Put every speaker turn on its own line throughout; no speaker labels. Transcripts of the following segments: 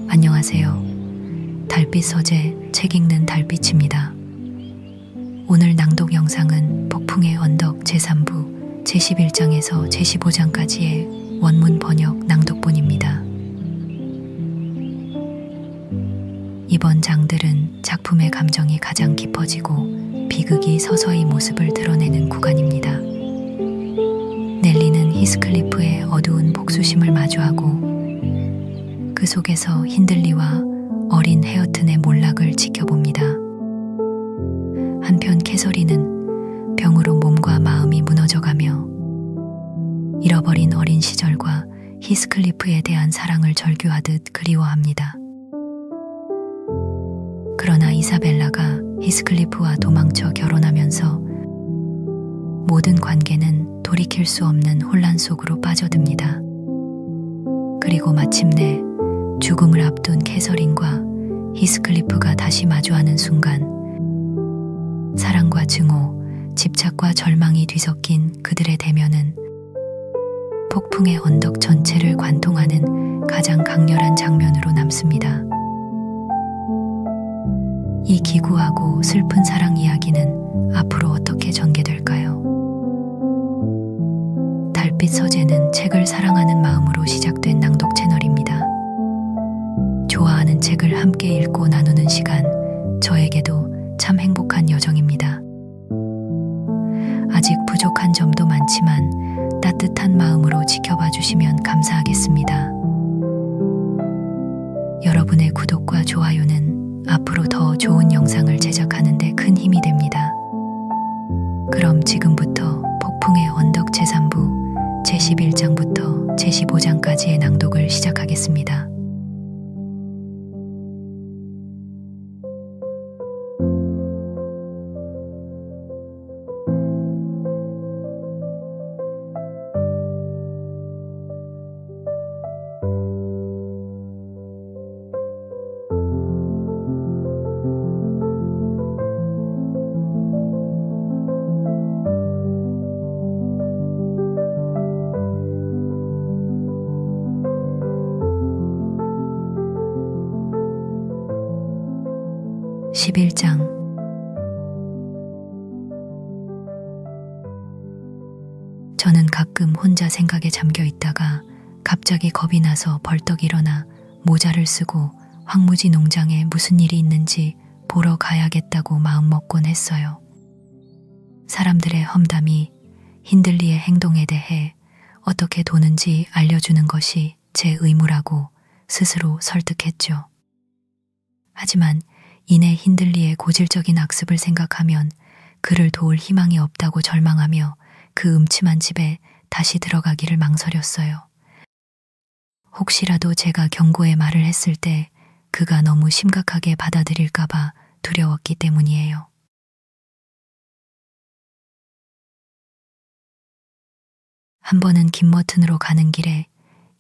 안녕하세요. 달빛 서재 책 읽는 달빛입니다. 오늘 낭독 영상은 폭풍의 언덕 제3부 제11장에서 제15장까지의 원문 번역 낭독본입니다. 이번 장들은 작품의 감정이 가장 깊어지고 비극이 서서히 모습을 드러내는 구간입니다. 넬리는 히스클리프의 어두운 복수심을 마주하고 그 속에서 힌들리와 어린 헤어튼의 몰락을 지켜봅니다. 한편 캐서린은 병으로 몸과 마음이 무너져가며 잃어버린 어린 시절과 히스클리프에 대한 사랑을 절규하듯 그리워합니다. 그러나 이사벨라가 히스클리프와 도망쳐 결혼하면서 모든 관계는 돌이킬 수 없는 혼란 속으로 빠져듭니다. 그리고 마침내 죽음을 앞둔 캐서린과 히스클리프가 다시 마주하는 순간 사랑과 증오, 집착과 절망이 뒤섞인 그들의 대면은 폭풍의 언덕 전체를 관통하는 가장 강렬한 장면으로 남습니다. 이 기구하고 슬픈 사랑 이야기는 앞으로 어떻게 전개될까요? 달빛 서재는 책을 사랑하는 마음으로 시작된 낭독 채널입니다. 좋아하는 책을 함께 읽고 나누는 시간, 저에게도 참 행복한 여정입니다. 아직 부족한 점도 많지만 따뜻한 마음으로 지켜봐 주시면 감사하겠습니다. 여러분의 구독과 좋아요는 앞으로 더 좋은 영상을 제작하는 데 큰 힘이 됩니다. 그럼 지금부터 폭풍의 언덕 제3부 제11장부터 제15장까지의 낭독을 시작하겠습니다. (11장) 저는 가끔 혼자 생각에 잠겨 있다가 갑자기 겁이 나서 벌떡 일어나 모자를 쓰고 황무지 농장에 무슨 일이 있는지 보러 가야겠다고 마음먹곤 했어요. 사람들의 험담이 힌들리의 행동에 대해 어떻게 도는지 알려주는 것이 제 의무라고 스스로 설득했죠. 하지만 이내 힌들리의 고질적인 악습을 생각하면 그를 도울 희망이 없다고 절망하며 그 음침한 집에 다시 들어가기를 망설였어요. 혹시라도 제가 경고의 말을 했을 때 그가 너무 심각하게 받아들일까봐 두려웠기 때문이에요. 한 번은 김머튼으로 가는 길에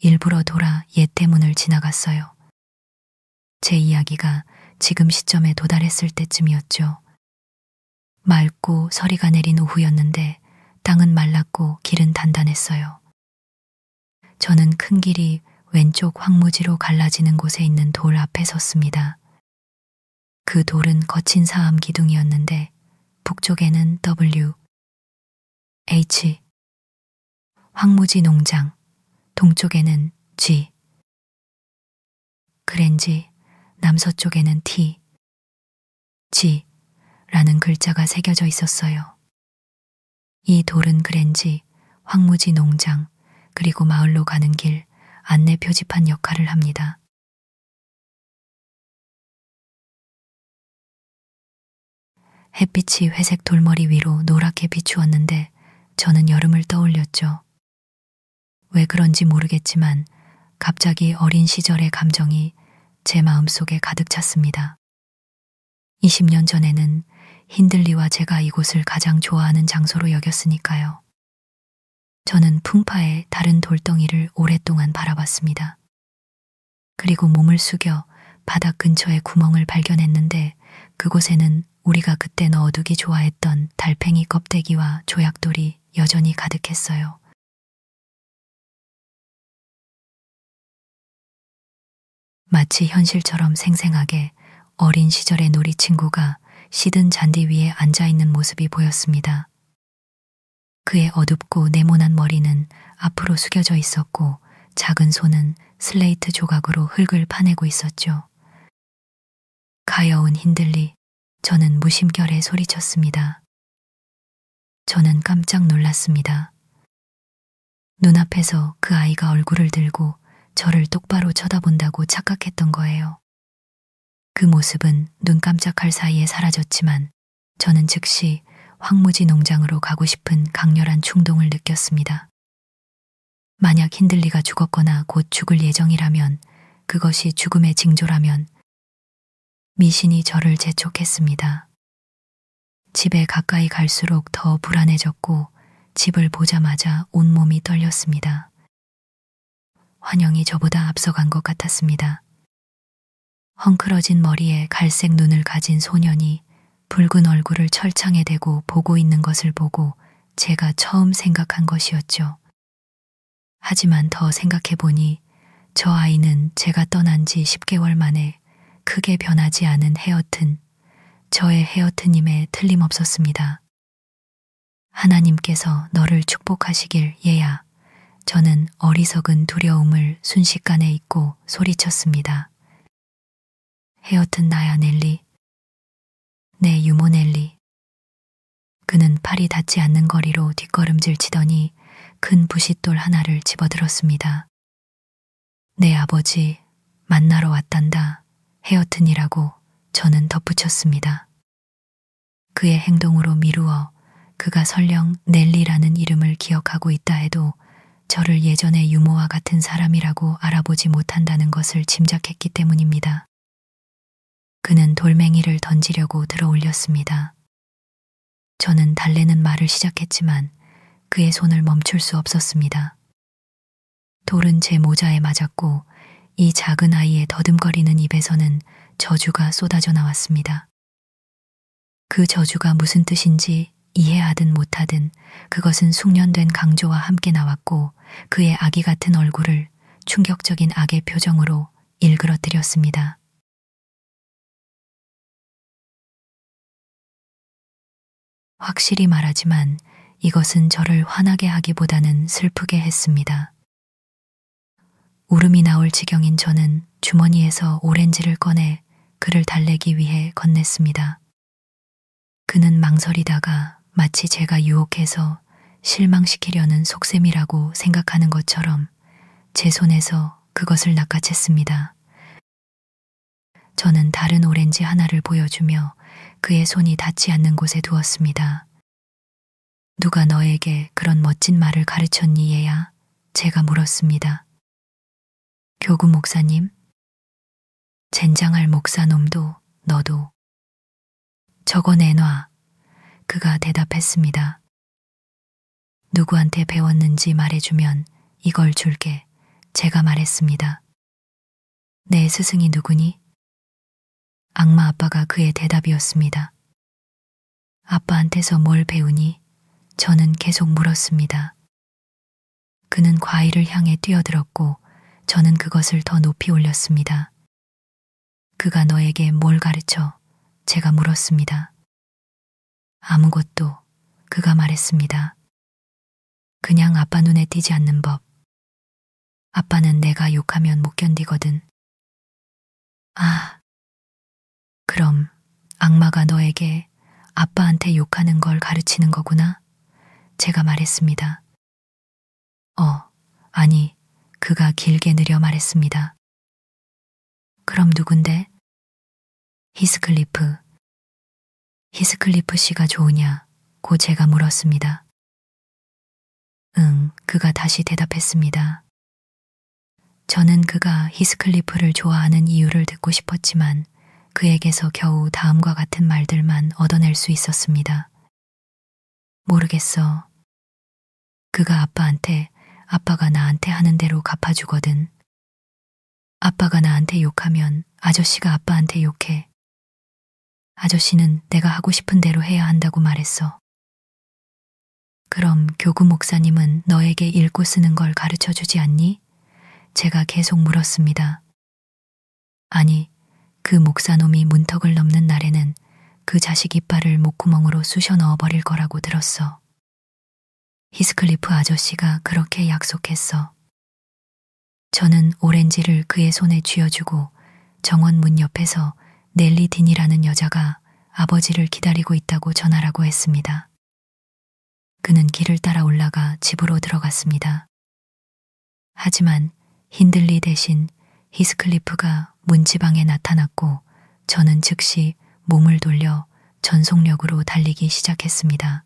일부러 돌아 옛 대문을 지나갔어요. 제 이야기가 지금 시점에 도달했을 때쯤이었죠. 맑고 서리가 내린 오후였는데 땅은 말랐고 길은 단단했어요. 저는 큰 길이 왼쪽 황무지로 갈라지는 곳에 있는 돌 앞에 섰습니다. 그 돌은 거친 사암 기둥이었는데 북쪽에는 W, H, 황무지 농장, 동쪽에는 G, 그랜지, 남서쪽에는 T, G 라는 글자가 새겨져 있었어요. 이 돌은 그랜지, 황무지 농장, 그리고 마을로 가는 길, 안내 표지판 역할을 합니다. 햇빛이 회색 돌머리 위로 노랗게 비추었는데 저는 여름을 떠올렸죠. 왜 그런지 모르겠지만 갑자기 어린 시절의 감정이 제 마음속에 가득 찼습니다. 20년 전에는 힌들리와 제가 이곳을 가장 좋아하는 장소로 여겼으니까요. 저는 풍파에 다른 돌덩이를 오랫동안 바라봤습니다. 그리고 몸을 숙여 바닥 근처에 구멍을 발견했는데 그곳에는 우리가 그때 넣어두기 좋아했던 달팽이 껍데기와 조약돌이 여전히 가득했어요. 마치 현실처럼 생생하게 어린 시절의 놀이 친구가 시든 잔디 위에 앉아있는 모습이 보였습니다. 그의 어둡고 네모난 머리는 앞으로 숙여져 있었고 작은 손은 슬레이트 조각으로 흙을 파내고 있었죠. 가여운 힌들리, 저는 무심결에 소리쳤습니다. 저는 깜짝 놀랐습니다. 눈앞에서 그 아이가 얼굴을 들고 저를 똑바로 쳐다본다고 착각했던 거예요. 그 모습은 눈 깜짝할 사이에 사라졌지만 저는 즉시 황무지 농장으로 가고 싶은 강렬한 충동을 느꼈습니다. 만약 힌들리가 죽었거나 곧 죽을 예정이라면, 그것이 죽음의 징조라면 미신이 저를 재촉했습니다. 집에 가까이 갈수록 더 불안해졌고 집을 보자마자 온몸이 떨렸습니다. 환영이 저보다 앞서간 것 같았습니다. 헝클어진 머리에 갈색 눈을 가진 소년이 붉은 얼굴을 철창에 대고 보고 있는 것을 보고 제가 처음 생각한 것이었죠. 하지만 더 생각해보니 저 아이는 제가 떠난 지 10개월 만에 크게 변하지 않은 헤어튼, 저의 헤어튼임에 틀림없었습니다. 하나님께서 너를 축복하시길, 얘야. 저는 어리석은 두려움을 순식간에 잊고 소리쳤습니다. 헤어튼 나야, 넬리. 내 유모 넬리. 그는 팔이 닿지 않는 거리로 뒷걸음질 치더니 큰 부싯돌 하나를 집어들었습니다. 내 아버지 만나러 왔단다. 헤어튼이라고 저는 덧붙였습니다. 그의 행동으로 미루어 그가 설령 넬리라는 이름을 기억하고 있다 해도 저를 예전의 유모와 같은 사람이라고 알아보지 못한다는 것을 짐작했기 때문입니다. 그는 돌멩이를 던지려고 들어올렸습니다. 저는 달래는 말을 시작했지만 그의 손을 멈출 수 없었습니다. 돌은 제 모자에 맞았고 이 작은 아이의 더듬거리는 입에서는 저주가 쏟아져 나왔습니다. 그 저주가 무슨 뜻인지 이해하든 못하든 그것은 숙련된 강조와 함께 나왔고 그의 아기 같은 얼굴을 충격적인 악의 표정으로 일그러뜨렸습니다. 확실히 말하지만 이것은 저를 화나게 하기보다는 슬프게 했습니다. 울음이 나올 지경인 저는 주머니에서 오렌지를 꺼내 그를 달래기 위해 건넸습니다. 그는 망설이다가 마치 제가 유혹해서 실망시키려는 속셈이라고 생각하는 것처럼 제 손에서 그것을 낚아챘습니다. 저는 다른 오렌지 하나를 보여주며 그의 손이 닿지 않는 곳에 두었습니다. 누가 너에게 그런 멋진 말을 가르쳤니, 얘야? 제가 물었습니다. 교구 목사님? 젠장할 목사놈도 너도. 저거 내놔. 그가 대답했습니다. 누구한테 배웠는지 말해주면 이걸 줄게. 제가 말했습니다. 내 스승이 누구니? 악마 아빠가 그의 대답이었습니다. 아빠한테서 뭘 배우니? 저는 계속 물었습니다. 그는 과일을 향해 뛰어들었고 저는 그것을 더 높이 올렸습니다. 그가 너에게 뭘 가르쳐? 제가 물었습니다. 아무것도. 그가 말했습니다. 그냥 아빠 눈에 띄지 않는 법. 아빠는 내가 욕하면 못 견디거든. 아, 그럼 악마가 너에게 아빠한테 욕하는 걸 가르치는 거구나? 제가 말했습니다. 아니, 그가 길게 느려 말했습니다. 그럼 누군데? 히스클리프. 히스클리프 씨가 좋으냐? 고 제가 물었습니다. 응, 그가 다시 대답했습니다. 저는 그가 히스클리프를 좋아하는 이유를 듣고 싶었지만 그에게서 겨우 다음과 같은 말들만 얻어낼 수 있었습니다. 모르겠어. 그가 아빠한테, 아빠가 나한테 하는 대로 갚아주거든. 아빠가 나한테 욕하면 아저씨가 아빠한테 욕해. 아저씨는 내가 하고 싶은 대로 해야 한다고 말했어. 그럼 교구 목사님은 너에게 읽고 쓰는 걸 가르쳐 주지 않니? 제가 계속 물었습니다. 아니, 그 목사놈이 문턱을 넘는 날에는 그 자식 이빨을 목구멍으로 쑤셔 넣어버릴 거라고 들었어. 히스클리프 아저씨가 그렇게 약속했어. 저는 오렌지를 그의 손에 쥐어주고 정원 문 옆에서 넬리 딘이라는 여자가 아버지를 기다리고 있다고 전하라고 했습니다. 그는 길을 따라 올라가 집으로 들어갔습니다. 하지만 힌들리 대신 히스클리프가 문지방에 나타났고 저는 즉시 몸을 돌려 전속력으로 달리기 시작했습니다.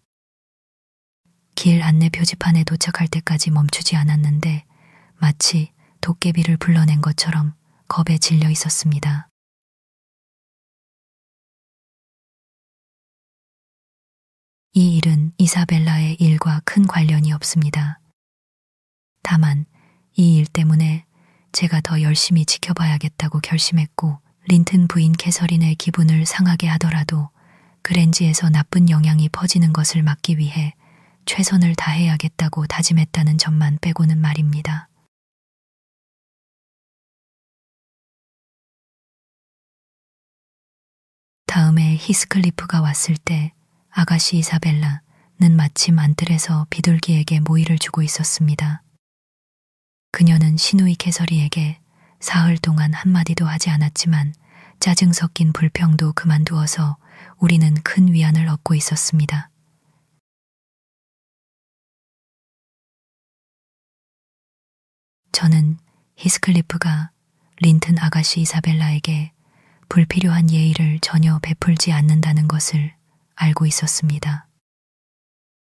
길 안내 표지판에 도착할 때까지 멈추지 않았는데 마치 도깨비를 불러낸 것처럼 겁에 질려 있었습니다. 이 일은 이사벨라의 일과 큰 관련이 없습니다. 다만 이 일 때문에 제가 더 열심히 지켜봐야겠다고 결심했고 린튼 부인 캐서린의 기분을 상하게 하더라도 그랜지에서 나쁜 영향이 퍼지는 것을 막기 위해 최선을 다해야겠다고 다짐했다는 점만 빼고는 말입니다. 다음에 히스클리프가 왔을 때 아가씨 이사벨라는 마침 안뜰에서 비둘기에게 모이를 주고 있었습니다. 그녀는 시누이 캐서리에게 사흘 동안 한마디도 하지 않았지만 짜증 섞인 불평도 그만두어서 우리는 큰 위안을 얻고 있었습니다. 저는 히스클리프가 린튼 아가씨 이사벨라에게 불필요한 예의를 전혀 베풀지 않는다는 것을 알고 있었습니다.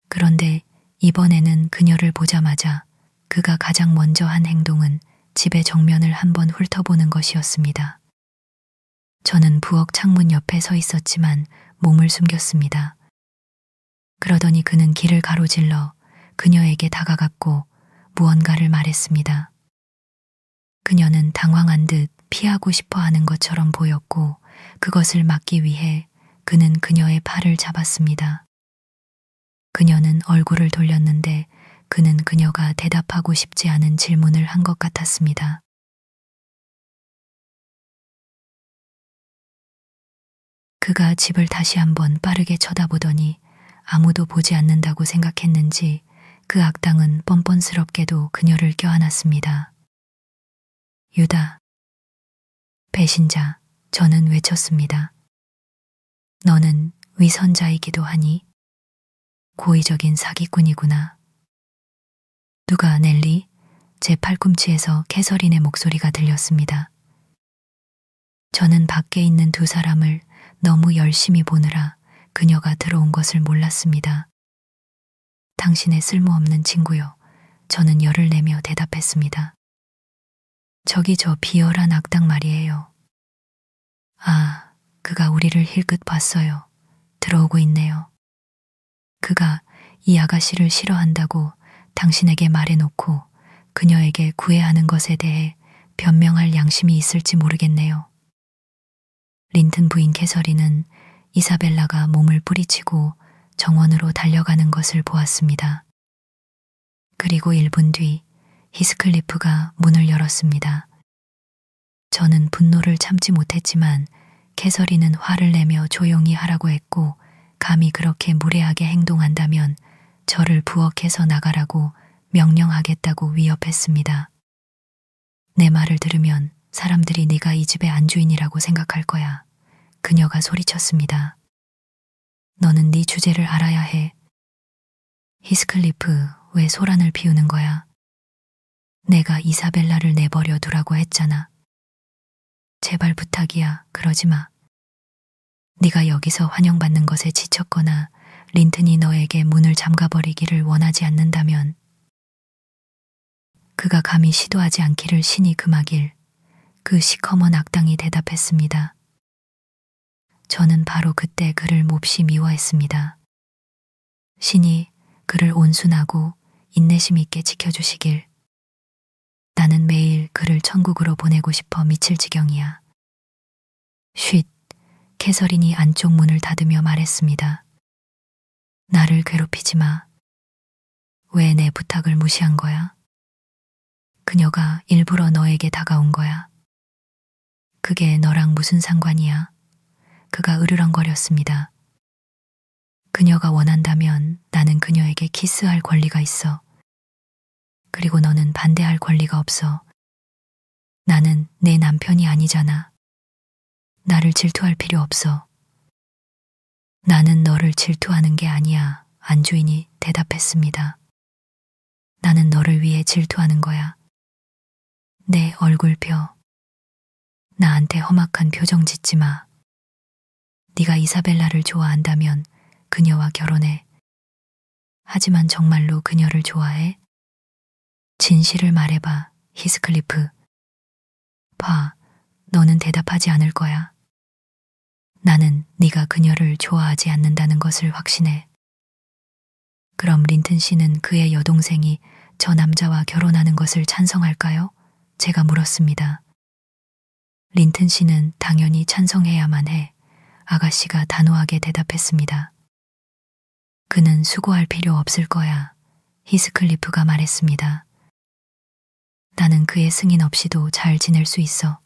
그런데 이번에는 그녀를 보자마자 그가 가장 먼저 한 행동은 집의 정면을 한번 훑어보는 것이었습니다. 저는 부엌 창문 옆에 서 있었지만 몸을 숨겼습니다. 그러더니 그는 길을 가로질러 그녀에게 다가갔고 무언가를 말했습니다. 그녀는 당황한 듯 피하고 싶어 하는 것처럼 보였고 그것을 막기 위해 그는 그녀의 팔을 잡았습니다. 그녀는 얼굴을 돌렸는데 그는 그녀가 대답하고 싶지 않은 질문을 한 것 같았습니다. 그가 집을 다시 한번 빠르게 쳐다보더니 아무도 보지 않는다고 생각했는지 그 악당은 뻔뻔스럽게도 그녀를 껴안았습니다. 유다. 배신자, 저는 외쳤습니다. 너는 위선자이기도 하니? 고의적인 사기꾼이구나. 누가 넬리? 제 팔꿈치에서 캐서린의 목소리가 들렸습니다. 저는 밖에 있는 두 사람을 너무 열심히 보느라 그녀가 들어온 것을 몰랐습니다. 당신의 쓸모없는 친구요. 저는 열을 내며 대답했습니다. 저기 저 비열한 악당 말이에요. 아, 그가 우리를 힐끗 봤어요. 들어오고 있네요. 그가 이 아가씨를 싫어한다고 당신에게 말해놓고 그녀에게 구애하는 것에 대해 변명할 양심이 있을지 모르겠네요. 린튼 부인 캐서린은 이사벨라가 몸을 뿌리치고 정원으로 달려가는 것을 보았습니다. 그리고 1분 뒤 히스클리프가 문을 열었습니다. 저는 분노를 참지 못했지만 캐서린은 화를 내며 조용히 하라고 했고 감히 그렇게 무례하게 행동한다면 저를 부엌에서 나가라고 명령하겠다고 위협했습니다. 내 말을 들으면 사람들이 네가 이 집의 안주인이라고 생각할 거야. 그녀가 소리쳤습니다. 너는 네 주제를 알아야 해. 히스클리프, 왜 소란을 피우는 거야? 내가 이사벨라를 내버려 두라고 했잖아. 제발 부탁이야, 그러지 마. 네가 여기서 환영받는 것에 지쳤거나 린튼이 너에게 문을 잠가버리기를 원하지 않는다면 그가 감히 시도하지 않기를 신이 금하길. 그 시커먼 악당이 대답했습니다. 저는 바로 그때 그를 몹시 미워했습니다. 신이 그를 온순하고 인내심 있게 지켜주시길. 나는 매일 그를 천국으로 보내고 싶어 미칠 지경이야. 쉿, 캐서린이 안쪽 문을 닫으며 말했습니다. 나를 괴롭히지 마. 왜 내 부탁을 무시한 거야? 그녀가 일부러 너에게 다가온 거야. 그게 너랑 무슨 상관이야? 그가 으르렁거렸습니다. 그녀가 원한다면 나는 그녀에게 키스할 권리가 있어. 그리고 너는 반대할 권리가 없어. 나는 내 남편이 아니잖아. 나를 질투할 필요 없어. 나는 너를 질투하는 게 아니야. 안주인이 대답했습니다. 나는 너를 위해 질투하는 거야. 내 얼굴 펴. 나한테 험악한 표정 짓지 마. 네가 이사벨라를 좋아한다면 그녀와 결혼해. 하지만 정말로 그녀를 좋아해? 진실을 말해봐, 히스클리프. 봐, 너는 대답하지 않을 거야. 나는 네가 그녀를 좋아하지 않는다는 것을 확신해. 그럼 린튼 씨는 그의 여동생이 저 남자와 결혼하는 것을 찬성할까요? 제가 물었습니다. 린튼 씨는 당연히 찬성해야만 해. 아가씨가 단호하게 대답했습니다. 그는 수고할 필요 없을 거야. 히스클리프가 말했습니다. 나는 그의 승인 없이도 잘 지낼 수 있어.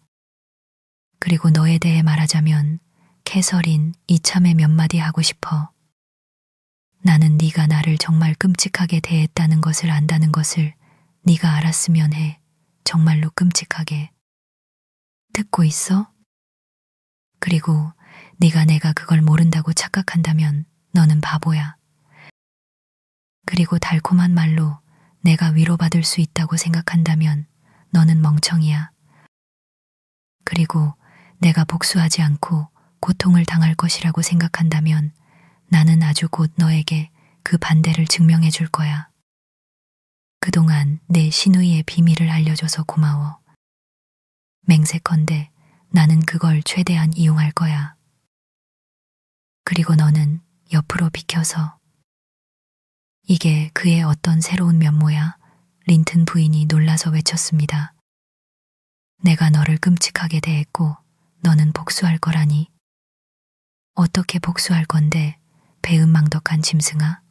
그리고 너에 대해 말하자면 캐서린, 이참에 몇 마디 하고 싶어. 나는 네가 나를 정말 끔찍하게 대했다는 것을 안다는 것을 네가 알았으면 해. 정말로 끔찍하게. 듣고 있어? 그리고 네가 내가 그걸 모른다고 착각한다면 너는 바보야. 그리고 달콤한 말로 내가 위로받을 수 있다고 생각한다면 너는 멍청이야. 그리고 내가 복수하지 않고 고통을 당할 것이라고 생각한다면 나는 아주 곧 너에게 그 반대를 증명해 줄 거야. 그동안 내 신우이의 비밀을 알려줘서 고마워. 맹세컨대 나는 그걸 최대한 이용할 거야. 그리고 너는 옆으로 비켜서. 이게 그의 어떤 새로운 면모야? 린튼 부인이 놀라서 외쳤습니다. 내가 너를 끔찍하게 대했고 너는 복수할 거라니. 어떻게 복수할 건데, 배은망덕한 짐승아?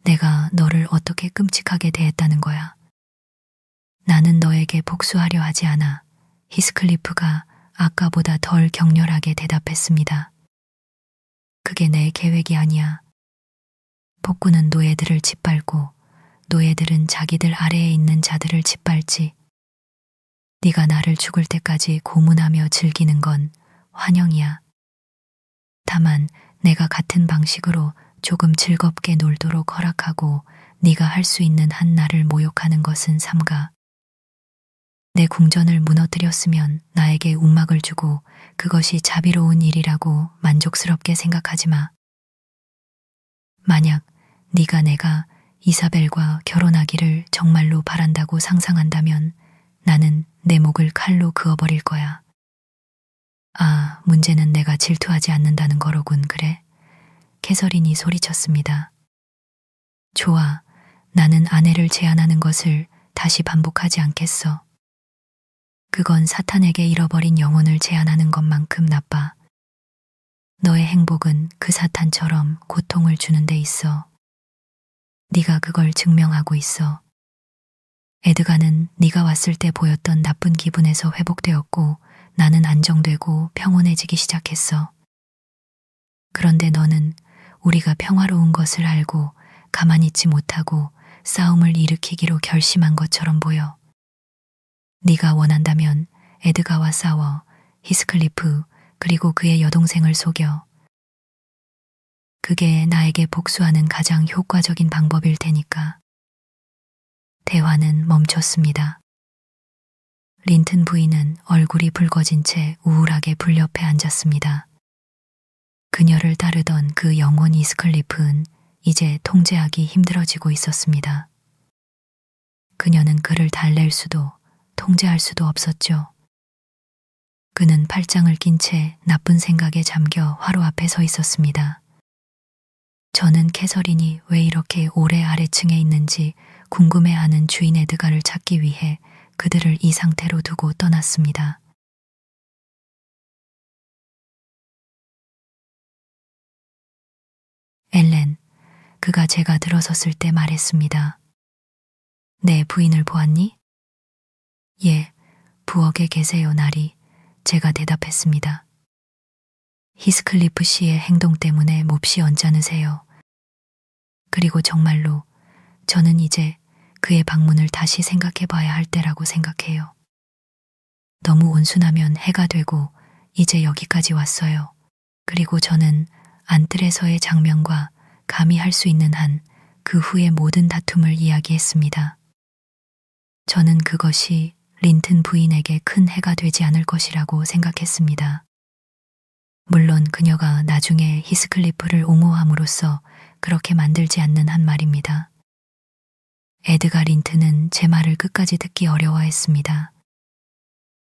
내가 너를 어떻게 끔찍하게 대했다는 거야? 나는 너에게 복수하려 하지 않아. 히스클리프가 아까보다 덜 격렬하게 대답했습니다. 그게 내 계획이 아니야. 폭군은 노예들을 짓밟고 노예들은 자기들 아래에 있는 자들을 짓밟지. 네가 나를 죽을 때까지 고문하며 즐기는 건 환영이야. 다만 내가 같은 방식으로 조금 즐겁게 놀도록 허락하고 네가 할 수 있는 한 나를 모욕하는 것은 삼가. 내 궁전을 무너뜨렸으면 나에게 움막을 주고 그것이 자비로운 일이라고 만족스럽게 생각하지 마. 만약 네가 내가 이사벨과 결혼하기를 정말로 바란다고 상상한다면 나는 내 목을 칼로 그어버릴 거야. 아, 문제는 내가 질투하지 않는다는 거로군, 그래? 캐서린이 소리쳤습니다. 좋아, 나는 아내를 제안하는 것을 다시 반복하지 않겠어. 그건 사탄에게 잃어버린 영혼을 제안하는 것만큼 나빠. 너의 행복은 그 사탄처럼 고통을 주는 데 있어. 네가 그걸 증명하고 있어. 에드가는 네가 왔을 때 보였던 나쁜 기분에서 회복되었고 나는 안정되고 평온해지기 시작했어. 그런데 너는 우리가 평화로운 것을 알고 가만히 있지 못하고 싸움을 일으키기로 결심한 것처럼 보여. 네가 원한다면 에드가와 싸워. 히스클리프 그리고 그의 여동생을 속여. 그게 나에게 복수하는 가장 효과적인 방법일 테니까. 대화는 멈췄습니다. 린튼 부인은 얼굴이 붉어진 채 우울하게 불옆에 앉았습니다. 그녀를 따르던 그 영혼 히스클리프는 이제 통제하기 힘들어지고 있었습니다. 그녀는 그를 달랠 수도 통제할 수도 없었죠. 그는 팔짱을 낀 채 나쁜 생각에 잠겨 화로 앞에 서 있었습니다. 저는 캐서린이 왜 이렇게 오래 아래층에 있는지 궁금해하는 주인 에드가를 찾기 위해 그들을 이 상태로 두고 떠났습니다. 엘렌, 그가 제가 들어섰을 때 말했습니다. 내 부인을 보았니? 예, 부엌에 계세요, 나리. 제가 대답했습니다. 히스클리프 씨의 행동 때문에 몹시 언짢으세요. 그리고 정말로 저는 이제 그의 방문을 다시 생각해 봐야 할 때라고 생각해요. 너무 온순하면 해가 되고 이제 여기까지 왔어요. 그리고 저는 안뜰에서의 장면과 감히 할 수 있는 한 그 후의 모든 다툼을 이야기했습니다. 저는 그것이 린튼 부인에게 큰 해가 되지 않을 것이라고 생각했습니다. 물론 그녀가 나중에 히스클리프를 옹호함으로써 그렇게 만들지 않는 한 말입니다. 에드가 린튼은 제 말을 끝까지 듣기 어려워했습니다.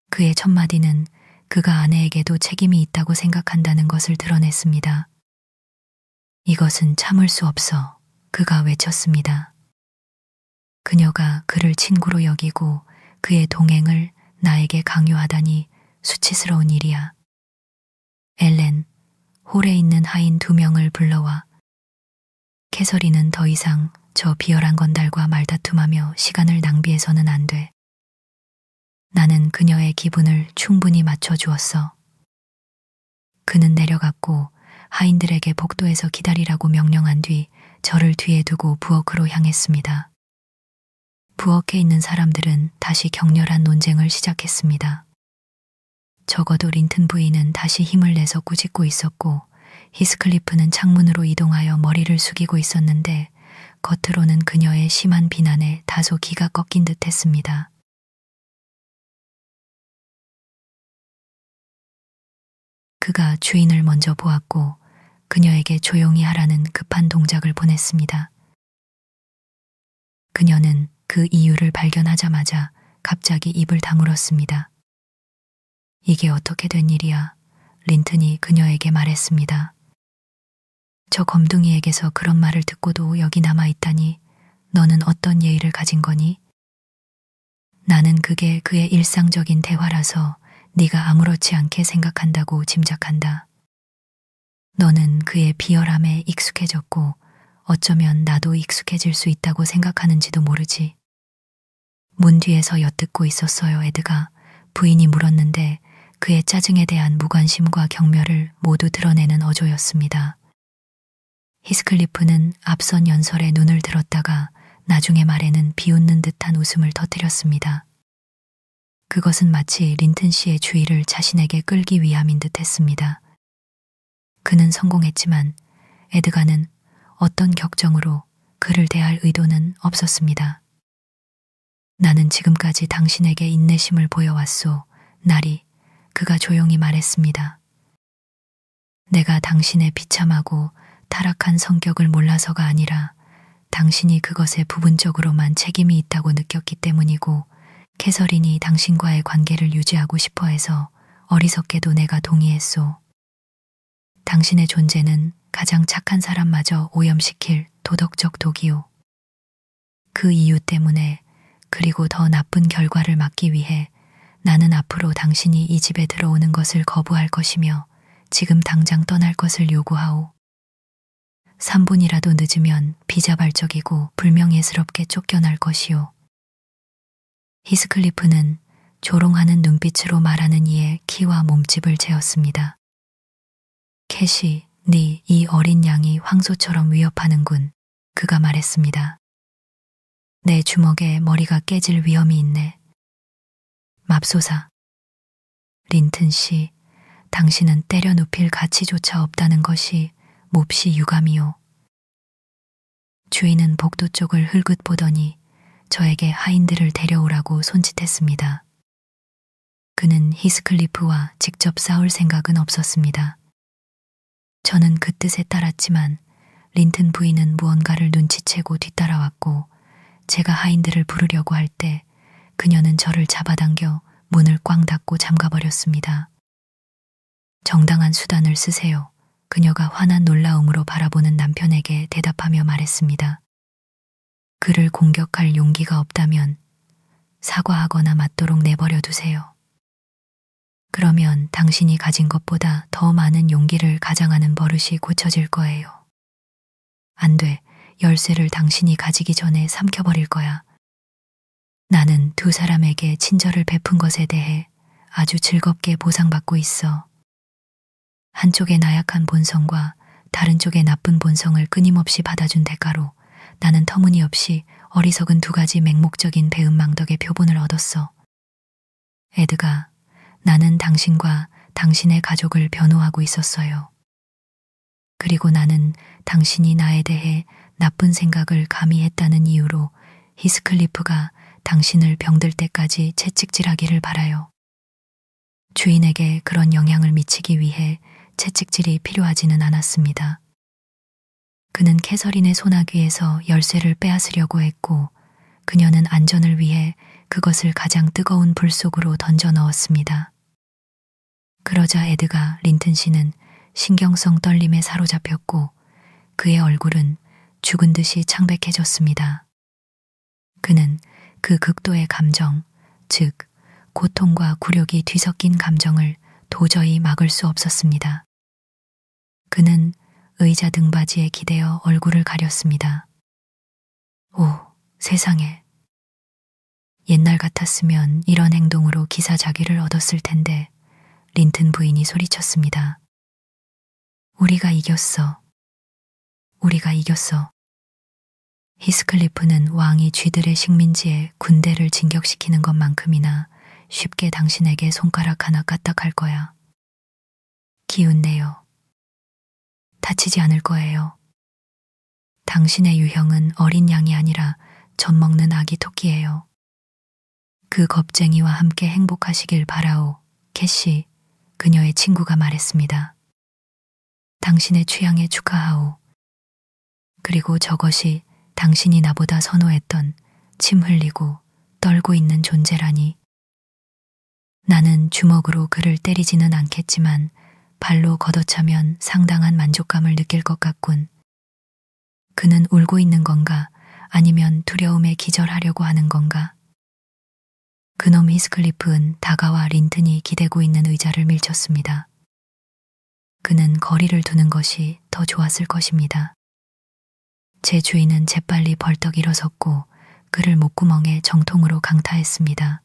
그의 첫마디는 그가 아내에게도 책임이 있다고 생각한다는 것을 드러냈습니다. 이것은 참을 수 없어, 그가 외쳤습니다. 그녀가 그를 친구로 여기고 그의 동행을 나에게 강요하다니 수치스러운 일이야. 엘렌, 홀에 있는 하인 2명을 불러와. 캐서린은 더 이상 저 비열한 건달과 말다툼하며 시간을 낭비해서는 안 돼. 나는 그녀의 기분을 충분히 맞춰주었어. 그는 내려갔고 하인들에게 복도에서 기다리라고 명령한 뒤 저를 뒤에 두고 부엌으로 향했습니다. 부엌에 있는 사람들은 다시 격렬한 논쟁을 시작했습니다. 적어도 린튼 부인은 다시 힘을 내서 꾸짖고 있었고 히스클리프는 창문으로 이동하여 머리를 숙이고 있었는데 겉으로는 그녀의 심한 비난에 다소 기가 꺾인 듯 했습니다. 그가 주인을 먼저 보았고 그녀에게 조용히 하라는 급한 동작을 보냈습니다. 그녀는 그 이유를 발견하자마자 갑자기 입을 다물었습니다. 이게 어떻게 된 일이야? 린튼이 그녀에게 말했습니다. 저 검둥이에게서 그런 말을 듣고도 여기 남아있다니 너는 어떤 예의를 가진 거니? 나는 그게 그의 일상적인 대화라서 네가 아무렇지 않게 생각한다고 짐작한다. 너는 그의 비열함에 익숙해졌고 어쩌면 나도 익숙해질 수 있다고 생각하는지도 모르지. 문 뒤에서 엿듣고 있었어요, 에드가. 부인이 물었는데 그의 짜증에 대한 무관심과 경멸을 모두 드러내는 어조였습니다. 히스클리프는 앞선 연설에 눈을 들었다가 나중의 말에는 비웃는 듯한 웃음을 터뜨렸습니다. 그것은 마치 린튼 씨의 주의를 자신에게 끌기 위함인 듯 했습니다. 그는 성공했지만 에드가는 어떤 격정으로 그를 대할 의도는 없었습니다. 나는 지금까지 당신에게 인내심을 보여왔소, 나리. 그가 조용히 말했습니다. 내가 당신의 비참하고 타락한 성격을 몰라서가 아니라 당신이 그것에 부분적으로만 책임이 있다고 느꼈기 때문이고 캐서린이 당신과의 관계를 유지하고 싶어 해서 어리석게도 내가 동의했소. 당신의 존재는 가장 착한 사람마저 오염시킬 도덕적 독이요. 그 이유 때문에 그리고 더 나쁜 결과를 막기 위해 나는 앞으로 당신이 이 집에 들어오는 것을 거부할 것이며 지금 당장 떠날 것을 요구하오. 3분이라도 늦으면 비자발적이고 불명예스럽게 쫓겨날 것이오. 히스클리프는 조롱하는 눈빛으로 말하는 이의 키와 몸집을 재었습니다. 캐시, 네 이 어린 양이 황소처럼 위협하는군. 그가 말했습니다. 내 주먹에 머리가 깨질 위험이 있네. 맙소사. 린튼 씨, 당신은 때려 눕힐 가치조차 없다는 것이 몹시 유감이오. 주인은 복도 쪽을 흘긋 보더니 저에게 하인들을 데려오라고 손짓했습니다. 그는 히스클리프와 직접 싸울 생각은 없었습니다. 저는 그 뜻에 따랐지만 린튼 부인은 무언가를 눈치채고 뒤따라왔고 제가 하인들을 부르려고 할 때 그녀는 저를 잡아당겨 문을 꽝 닫고 잠가버렸습니다. 정당한 수단을 쓰세요. 그녀가 환한 놀라움으로 바라보는 남편에게 대답하며 말했습니다. 그를 공격할 용기가 없다면 사과하거나 맞도록 내버려 두세요. 그러면 당신이 가진 것보다 더 많은 용기를 가장하는 버릇이 고쳐질 거예요. 안 돼. 열쇠를 당신이 가지기 전에 삼켜버릴 거야. 나는 두 사람에게 친절을 베푼 것에 대해 아주 즐겁게 보상받고 있어. 한쪽의 나약한 본성과 다른 쪽의 나쁜 본성을 끊임없이 받아준 대가로 나는 터무니없이 어리석은 두 가지 맹목적인 배은망덕의 표본을 얻었어. 에드가, 나는 당신과 당신의 가족을 변호하고 있었어요. 그리고 나는 당신이 나에 대해 나쁜 생각을 감히 했다는 이유로 히스클리프가 당신을 병들 때까지 채찍질하기를 바라요. 주인에게 그런 영향을 미치기 위해 채찍질이 필요하지는 않았습니다. 그는 캐서린의 소나귀에서 열쇠를 빼앗으려고 했고 그녀는 안전을 위해 그것을 가장 뜨거운 불 속으로 던져 넣었습니다. 그러자 에드가 린튼 씨는 신경성 떨림에 사로잡혔고 그의 얼굴은 죽은 듯이 창백해졌습니다. 그는 그 극도의 감정, 즉 고통과 굴욕이 뒤섞인 감정을 도저히 막을 수 없었습니다. 그는 의자 등받이에 기대어 얼굴을 가렸습니다. 오, 세상에. 옛날 같았으면 이런 행동으로 기사자귀를 얻었을 텐데 린튼 부인이 소리쳤습니다. 우리가 이겼어. 우리가 이겼어. 히스클리프는 왕이 쥐들의 식민지에 군대를 진격시키는 것만큼이나 쉽게 당신에게 손가락 하나 까딱할 거야. 기운내요. 다치지 않을 거예요. 당신의 유형은 어린 양이 아니라 젖먹는 아기 토끼예요. 그 겁쟁이와 함께 행복하시길 바라오, 캐시, 그녀의 친구가 말했습니다. 당신의 취향에 축하하오. 그리고 저것이 당신이 나보다 선호했던 침 흘리고 떨고 있는 존재라니. 나는 주먹으로 그를 때리지는 않겠지만 발로 걷어차면 상당한 만족감을 느낄 것 같군. 그는 울고 있는 건가 아니면 두려움에 기절하려고 하는 건가? 그놈 히스클리프는 다가와 린튼이 기대고 있는 의자를 밀쳤습니다. 그는 거리를 두는 것이 더 좋았을 것입니다. 제 주인은 재빨리 벌떡 일어섰고 그를 목구멍에 정통으로 강타했습니다.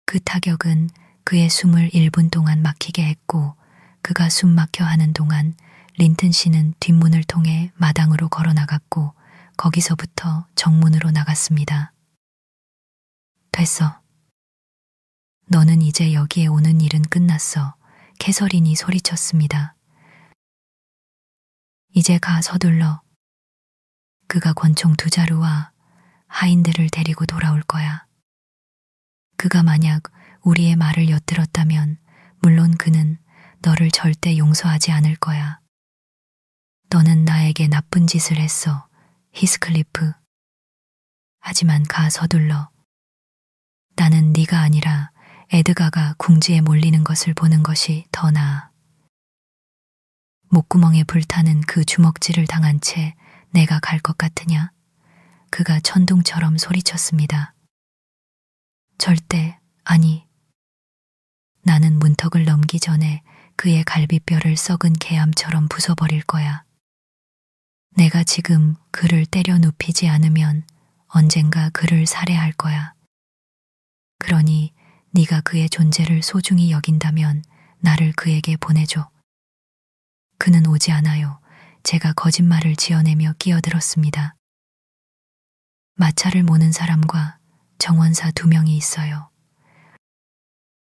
그 타격은 그의 숨을 1분 동안 막히게 했고 그가 숨 막혀 하는 동안 린튼 씨는 뒷문을 통해 마당으로 걸어 나갔고 거기서부터 정문으로 나갔습니다. 됐어. 너는 이제 여기에 오는 일은 끝났어. 캐서린이 소리쳤습니다. 이제 가 서둘러. 그가 권총 2자루와 하인들을 데리고 돌아올 거야. 그가 만약 우리의 말을 엿들었다면 물론 그는 너를 절대 용서하지 않을 거야. 너는 나에게 나쁜 짓을 했어, 히스클리프. 하지만 가 서둘러. 나는 네가 아니라 에드가가 궁지에 몰리는 것을 보는 것이 더 나아. 목구멍에 불타는 그 주먹질을 당한 채 내가 갈 것 같으냐? 그가 천둥처럼 소리쳤습니다. 절대 아니. 나는 문턱을 넘기 전에 그의 갈비뼈를 썩은 개암처럼 부숴버릴 거야. 내가 지금 그를 때려 눕히지 않으면 언젠가 그를 살해할 거야. 그러니 네가 그의 존재를 소중히 여긴다면 나를 그에게 보내줘. 그는 오지 않아요. 제가 거짓말을 지어내며 끼어들었습니다. 마차를 모는 사람과 정원사 2명이 있어요.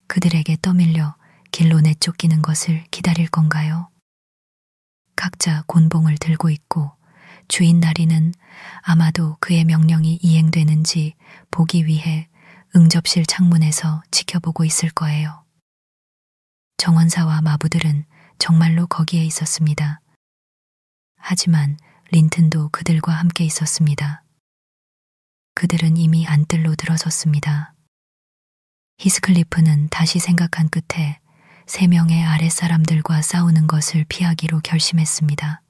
그들에게 떠밀려 길로 내쫓기는 것을 기다릴 건가요? 각자 곤봉을 들고 있고 주인 나리는 아마도 그의 명령이 이행되는지 보기 위해 응접실 창문에서 지켜보고 있을 거예요. 정원사와 마부들은 정말로 거기에 있었습니다. 하지만 린튼도 그들과 함께 있었습니다. 그들은 이미 안뜰로 들어섰습니다. 히스클리프는 다시 생각한 끝에 3명의 아랫사람들과 싸우는 것을 피하기로 결심했습니다.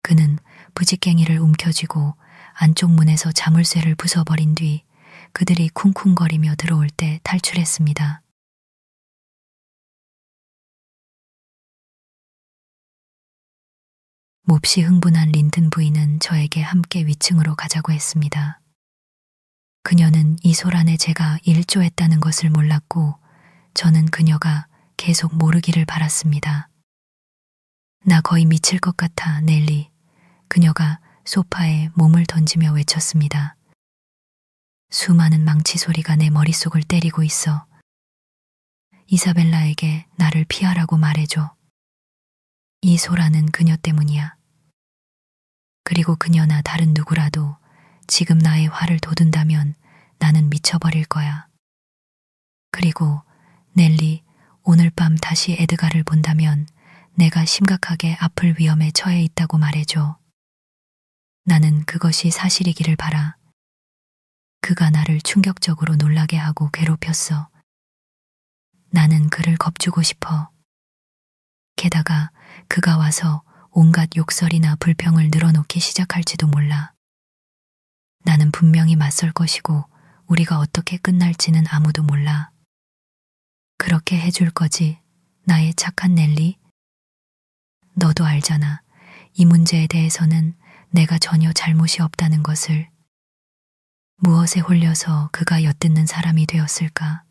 그는 부직갱이를 움켜쥐고 안쪽 문에서 자물쇠를 부숴버린 뒤 그들이 쿵쿵거리며 들어올 때 탈출했습니다. 몹시 흥분한 린튼 부인은 저에게 함께 위층으로 가자고 했습니다. 그녀는 이 소란에 제가 일조했다는 것을 몰랐고 저는 그녀가 계속 모르기를 바랐습니다. 나 거의 미칠 것 같아, 넬리. 그녀가 소파에 몸을 던지며 외쳤습니다. 수많은 망치 소리가 내 머릿속을 때리고 있어. 이사벨라에게 나를 피하라고 말해줘. 이 소란은 그녀 때문이야. 그리고 그녀나 다른 누구라도 지금 나의 화를 돋운다면 나는 미쳐버릴 거야. 그리고 넬리, 오늘 밤 다시 에드가를 본다면 내가 심각하게 아플 위험에 처해 있다고 말해줘. 나는 그것이 사실이기를 바라. 그가 나를 충격적으로 놀라게 하고 괴롭혔어. 나는 그를 겁주고 싶어. 게다가 그가 와서 온갖 욕설이나 불평을 늘어놓기 시작할지도 몰라. 나는 분명히 맞설 것이고 우리가 어떻게 끝날지는 아무도 몰라. 그렇게 해줄 거지, 나의 착한 넬리? 너도 알잖아. 이 문제에 대해서는 내가 전혀 잘못이 없다는 것을. 무엇에 홀려서 그가 엿듣는 사람이 되었을까?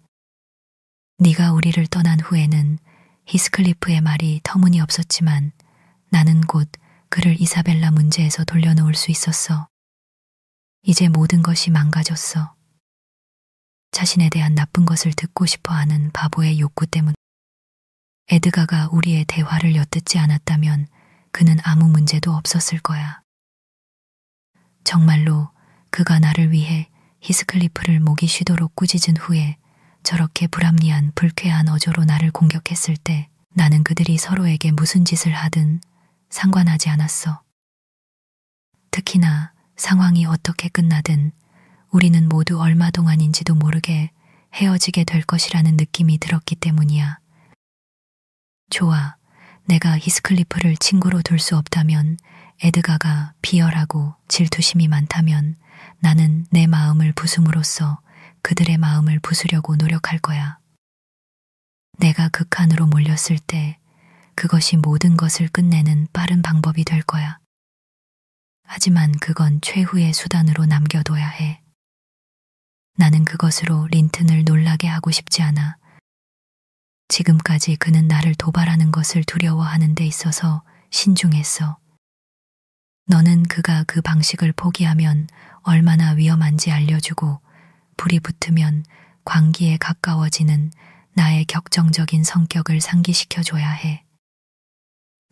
네가 우리를 떠난 후에는 히스클리프의 말이 터무니없었지만 나는 곧 그를 이사벨라 문제에서 돌려놓을 수 있었어. 이제 모든 것이 망가졌어. 자신에 대한 나쁜 것을 듣고 싶어 하는 바보의 욕구 때문. 에드가가 우리의 대화를 엿듣지 않았다면 그는 아무 문제도 없었을 거야. 정말로 그가 나를 위해 히스클리프를 목이 쉬도록 꾸짖은 후에 저렇게 불합리한 불쾌한 어조로 나를 공격했을 때 나는 그들이 서로에게 무슨 짓을 하든 상관하지 않았어. 특히나 상황이 어떻게 끝나든 우리는 모두 얼마 동안인지도 모르게 헤어지게 될 것이라는 느낌이 들었기 때문이야. 좋아, 내가 히스클리프를 친구로 둘 수 없다면, 에드가가 비열하고 질투심이 많다면 나는 내 마음을 부숨으로써 그들의 마음을 부수려고 노력할 거야. 내가 극한으로 몰렸을 때 그것이 모든 것을 끝내는 빠른 방법이 될 거야. 하지만 그건 최후의 수단으로 남겨둬야 해. 나는 그것으로 린튼을 놀라게 하고 싶지 않아. 지금까지 그는 나를 도발하는 것을 두려워하는 데 있어서 신중했어. 너는 그가 그 방식을 포기하면 얼마나 위험한지 알려주고 불이 붙으면 광기에 가까워지는 나의 격정적인 성격을 상기시켜줘야 해.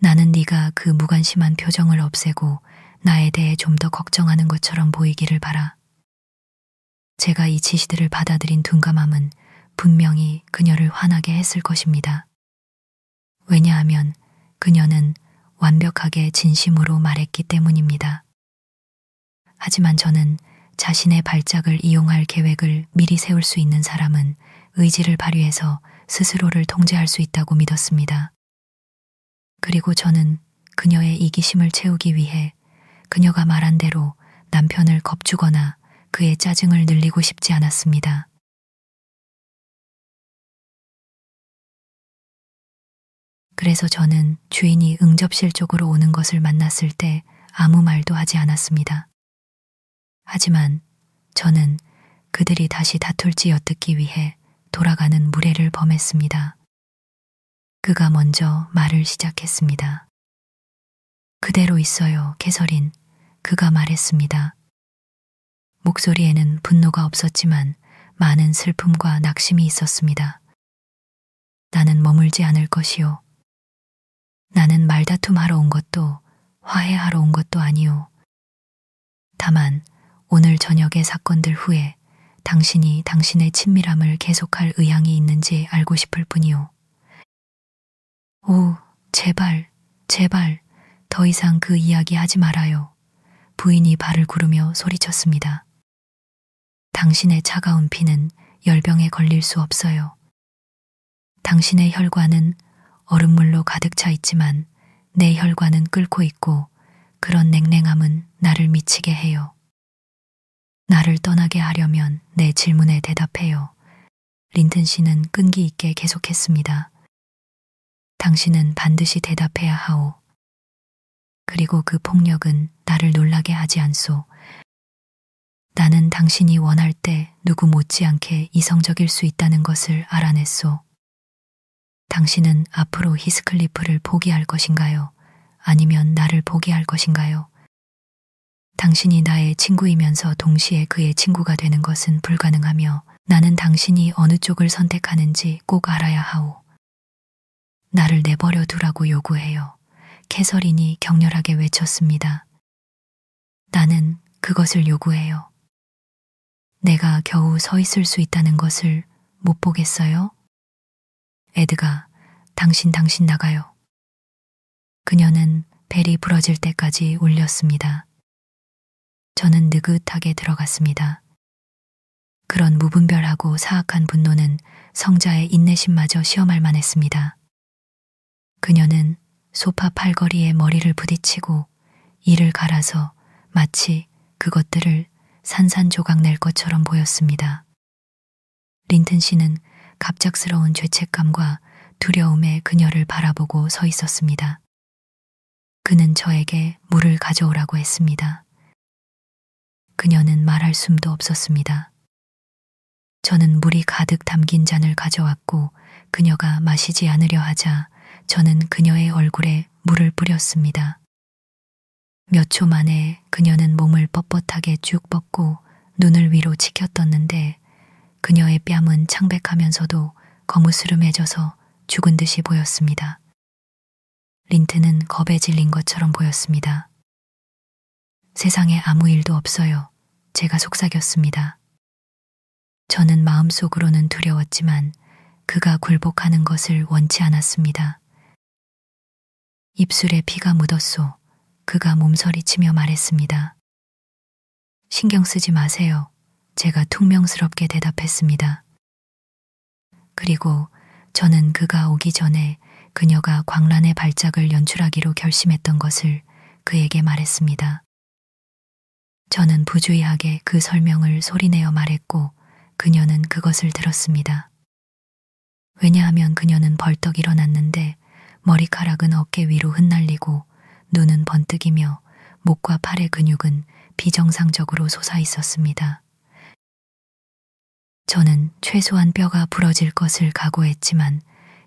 나는 네가 그 무관심한 표정을 없애고 나에 대해 좀 더 걱정하는 것처럼 보이기를 바라. 제가 이 지시들을 받아들인 둔감함은 분명히 그녀를 화나게 했을 것입니다. 왜냐하면 그녀는 완벽하게 진심으로 말했기 때문입니다. 하지만 저는 자신의 발작을 이용할 계획을 미리 세울 수 있는 사람은 의지를 발휘해서 스스로를 통제할 수 있다고 믿었습니다. 그리고 저는 그녀의 이기심을 채우기 위해 그녀가 말한 대로 남편을 겁주거나 그의 짜증을 늘리고 싶지 않았습니다. 그래서 저는 주인이 응접실 쪽으로 오는 것을 만났을 때 아무 말도 하지 않았습니다. 하지만 저는 그들이 다시 다툴지 엿듣기 위해 돌아가는 무례를 범했습니다. 그가 먼저 말을 시작했습니다. 그대로 있어요, 캐서린. 그가 말했습니다. 목소리에는 분노가 없었지만 많은 슬픔과 낙심이 있었습니다. 나는 머물지 않을 것이요. 나는 말다툼하러 온 것도 화해하러 온 것도 아니오. 다만 오늘 저녁의 사건들 후에 당신이 당신의 친밀함을 계속할 의향이 있는지 알고 싶을 뿐이오. 오, 제발, 제발, 더 이상 그 이야기 하지 말아요. 부인이 발을 구르며 소리쳤습니다. 당신의 차가운 피는 열병에 걸릴 수 없어요. 당신의 혈관은 얼음물로 가득 차 있지만 내 혈관은 끓고 있고 그런 냉랭함은 나를 미치게 해요. 나를 떠나게 하려면 내 질문에 대답해요. 린튼 씨는 끈기 있게 계속했습니다. 당신은 반드시 대답해야 하오. 그리고 그 폭력은 나를 놀라게 하지 않소. 나는 당신이 원할 때 누구 못지않게 이성적일 수 있다는 것을 알아냈소. 당신은 앞으로 히스클리프를 포기할 것인가요? 아니면 나를 포기할 것인가요? 당신이 나의 친구이면서 동시에 그의 친구가 되는 것은 불가능하며 나는 당신이 어느 쪽을 선택하는지 꼭 알아야 하오. 나를 내버려 두라고 요구해요. 캐서린이 격렬하게 외쳤습니다. 나는 그것을 요구해요. 내가 겨우 서 있을 수 있다는 것을 못 보겠어요? 에드가, 당신 나가요. 그녀는 벨이 부러질 때까지 울렸습니다. 저는 느긋하게 들어갔습니다. 그런 무분별하고 사악한 분노는 성자의 인내심마저 시험할 만했습니다. 그녀는 소파 팔걸이에 머리를 부딪히고 이를 갈아서 마치 그것들을 산산조각 낼 것처럼 보였습니다. 린튼 씨는 갑작스러운 죄책감과 두려움에 그녀를 바라보고 서 있었습니다. 그는 저에게 물을 가져오라고 했습니다. 그녀는 말할 숨도 없었습니다. 저는 물이 가득 담긴 잔을 가져왔고 그녀가 마시지 않으려 하자 저는 그녀의 얼굴에 물을 뿌렸습니다. 몇 초 만에 그녀는 몸을 뻣뻣하게 쭉 뻗고 눈을 위로 치켜떴는데 그녀의 뺨은 창백하면서도 거무스름해져서 죽은 듯이 보였습니다. 린트는 겁에 질린 것처럼 보였습니다. 세상에 아무 일도 없어요. 제가 속삭였습니다. 저는 마음속으로는 두려웠지만 그가 굴복하는 것을 원치 않았습니다. 입술에 피가 묻었소. 그가 몸서리치며 말했습니다. 신경 쓰지 마세요. 제가 퉁명스럽게 대답했습니다. 그리고 저는 그가 오기 전에 그녀가 광란의 발작을 연출하기로 결심했던 것을 그에게 말했습니다. 저는 부주의하게 그 설명을 소리내어 말했고 그녀는 그것을 들었습니다. 왜냐하면 그녀는 벌떡 일어났는데 머리카락은 어깨 위로 흩날리고 눈은 번뜩이며 목과 팔의 근육은 비정상적으로 솟아 있었습니다. 저는 최소한 뼈가 부러질 것을 각오했지만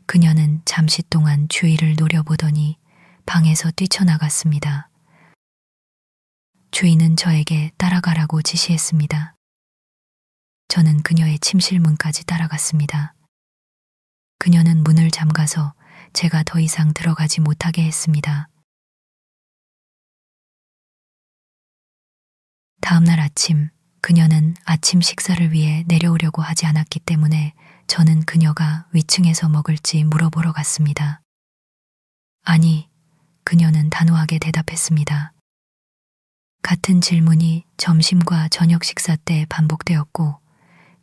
그녀는 잠시 동안 주위를 노려보더니 방에서 뛰쳐나갔습니다. 주인은 저에게 따라가라고 지시했습니다. 저는 그녀의 침실 문까지 따라갔습니다. 그녀는 문을 잠가서 제가 더 이상 들어가지 못하게 했습니다. 다음 날 아침, 그녀는 아침 식사를 위해 내려오려고 하지 않았기 때문에 저는 그녀가 위층에서 먹을지 물어보러 갔습니다. 아니, 그녀는 단호하게 대답했습니다. 같은 질문이 점심과 저녁 식사 때 반복되었고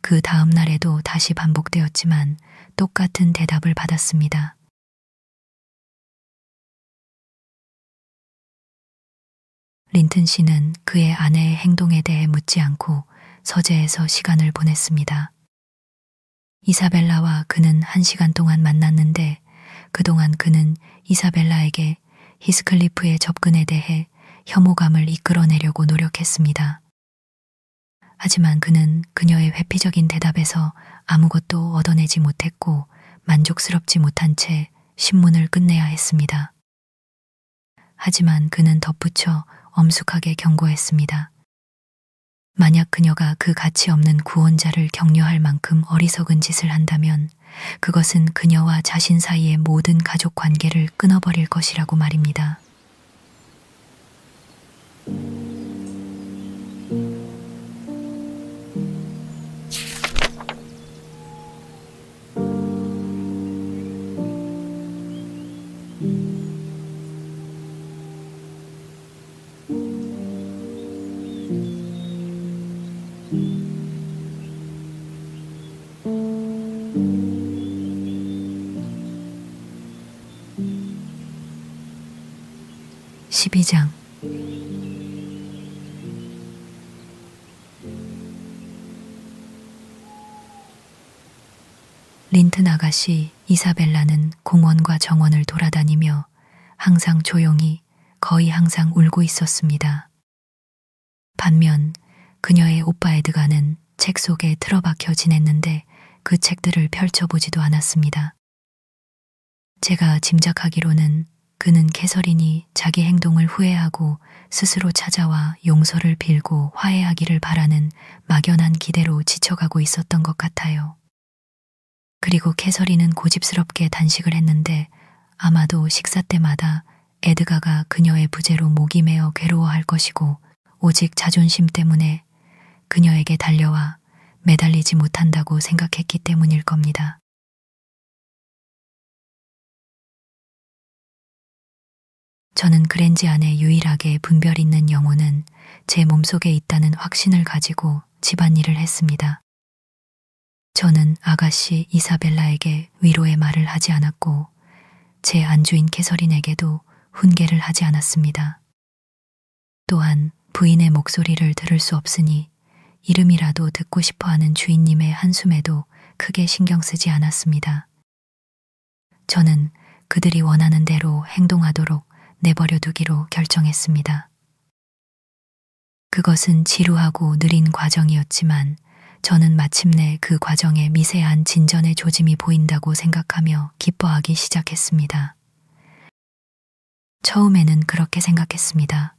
그 다음 날에도 다시 반복되었지만 똑같은 대답을 받았습니다. 린튼 씨는 그의 아내의 행동에 대해 묻지 않고 서재에서 시간을 보냈습니다. 이사벨라와 그는 1시간 동안 만났는데 그동안 그는 이사벨라에게 히스클리프의 접근에 대해 혐오감을 이끌어내려고 노력했습니다. 하지만 그는 그녀의 회피적인 대답에서 아무것도 얻어내지 못했고 만족스럽지 못한 채 신문을 끝내야 했습니다. 하지만 그는 덧붙여 엄숙하게 경고했습니다. 만약 그녀가 그 가치 없는 구원자를 격려할 만큼 어리석은 짓을 한다면 그것은 그녀와 자신 사이의 모든 가족 관계를 끊어버릴 것이라고 말입니다. 12장. 린튼 아가씨 이사벨라는 공원과 정원을 돌아다니며 항상 조용히, 거의 항상 울고 있었습니다. 반면 그녀의 오빠 에드가는 책 속에 틀어박혀 지냈는데 그 책들을 펼쳐보지도 않았습니다. 제가 짐작하기로는 그는 캐서린이 자기 행동을 후회하고 스스로 찾아와 용서를 빌고 화해하기를 바라는 막연한 기대로 지쳐가고 있었던 것 같아요. 그리고 캐서린은 고집스럽게 단식을 했는데 아마도 식사 때마다 에드가가 그녀의 부재로 목이 메어 괴로워할 것이고 오직 자존심 때문에 그녀에게 달려와 매달리지 못한다고 생각했기 때문일 겁니다. 저는 그랜지 안에 유일하게 분별 있는 영혼은 제 몸속에 있다는 확신을 가지고 집안일을 했습니다. 저는 아가씨 이사벨라에게 위로의 말을 하지 않았고 제 안주인 캐서린에게도 훈계를 하지 않았습니다. 또한 부인의 목소리를 들을 수 없으니 이름이라도 듣고 싶어하는 주인님의 한숨에도 크게 신경 쓰지 않았습니다. 저는 그들이 원하는 대로 행동하도록 내버려 두기로 결정했습니다. 그것은 지루하고 느린 과정이었지만 저는 마침내 그 과정에 미세한 진전의 조짐이 보인다고 생각하며 기뻐하기 시작했습니다. 처음에는 그렇게 생각했습니다.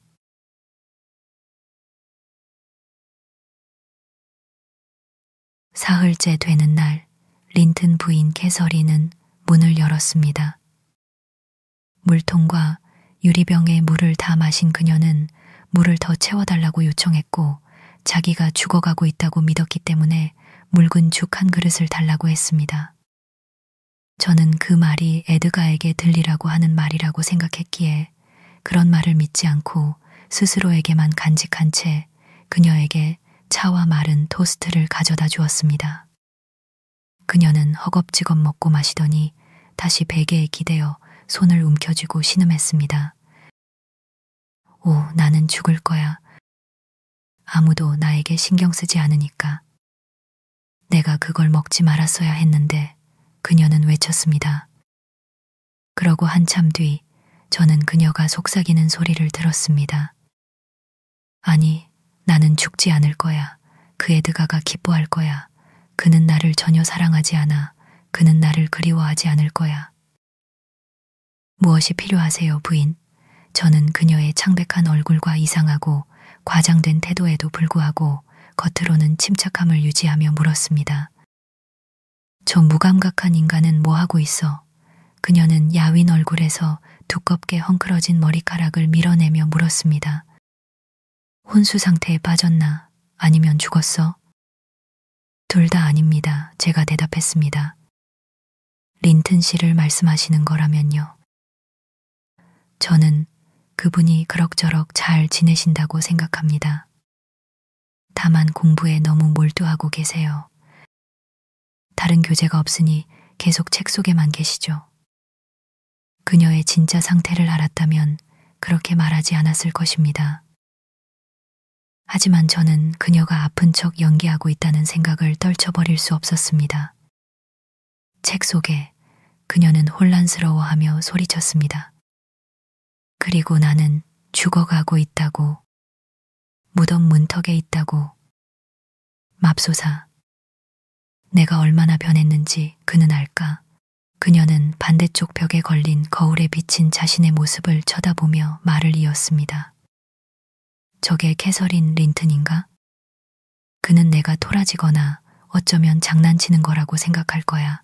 사흘째 되는 날, 린튼 부인 캐서린은 문을 열었습니다. 물통과 유리병에 물을 다 마신 그녀는 물을 더 채워달라고 요청했고 자기가 죽어가고 있다고 믿었기 때문에 묽은 죽 한 그릇을 달라고 했습니다. 저는 그 말이 에드가에게 들리라고 하는 말이라고 생각했기에 그런 말을 믿지 않고 스스로에게만 간직한 채 그녀에게 차와 마른 토스트를 가져다 주었습니다. 그녀는 허겁지겁 먹고 마시더니 다시 베개에 기대어 손을 움켜쥐고 신음했습니다. 오, 나는 죽을 거야. 아무도 나에게 신경 쓰지 않으니까. 내가 그걸 먹지 말았어야 했는데 그녀는 외쳤습니다. 그러고 한참 뒤 저는 그녀가 속삭이는 소리를 들었습니다. 아니, 나는 죽지 않을 거야. 그 에드가가 기뻐할 거야. 그는 나를 전혀 사랑하지 않아. 그는 나를 그리워하지 않을 거야. 무엇이 필요하세요, 부인? 저는 그녀의 창백한 얼굴과 이상하고 과장된 태도에도 불구하고 겉으로는 침착함을 유지하며 물었습니다. 저 무감각한 인간은 뭐 하고 있어? 그녀는 야윈 얼굴에서 두껍게 헝클어진 머리카락을 밀어내며 물었습니다. 혼수 상태에 빠졌나? 아니면 죽었어? 둘 다 아닙니다. 제가 대답했습니다. 린튼 씨를 말씀하시는 거라면요. 저는 그분이 그럭저럭 잘 지내신다고 생각합니다. 다만 공부에 너무 몰두하고 계세요. 다른 교재가 없으니 계속 책 속에만 계시죠. 그녀의 진짜 상태를 알았다면 그렇게 말하지 않았을 것입니다. 하지만 저는 그녀가 아픈 척 연기하고 있다는 생각을 떨쳐버릴 수 없었습니다. 책 속에 그녀는 혼란스러워하며 소리쳤습니다. 그리고 나는 죽어가고 있다고, 무덤 문턱에 있다고. 맙소사, 내가 얼마나 변했는지 그는 알까? 그녀는 반대쪽 벽에 걸린 거울에 비친 자신의 모습을 쳐다보며 말을 이었습니다. 저게 캐서린 린튼인가? 그는 내가 토라지거나 어쩌면 장난치는 거라고 생각할 거야.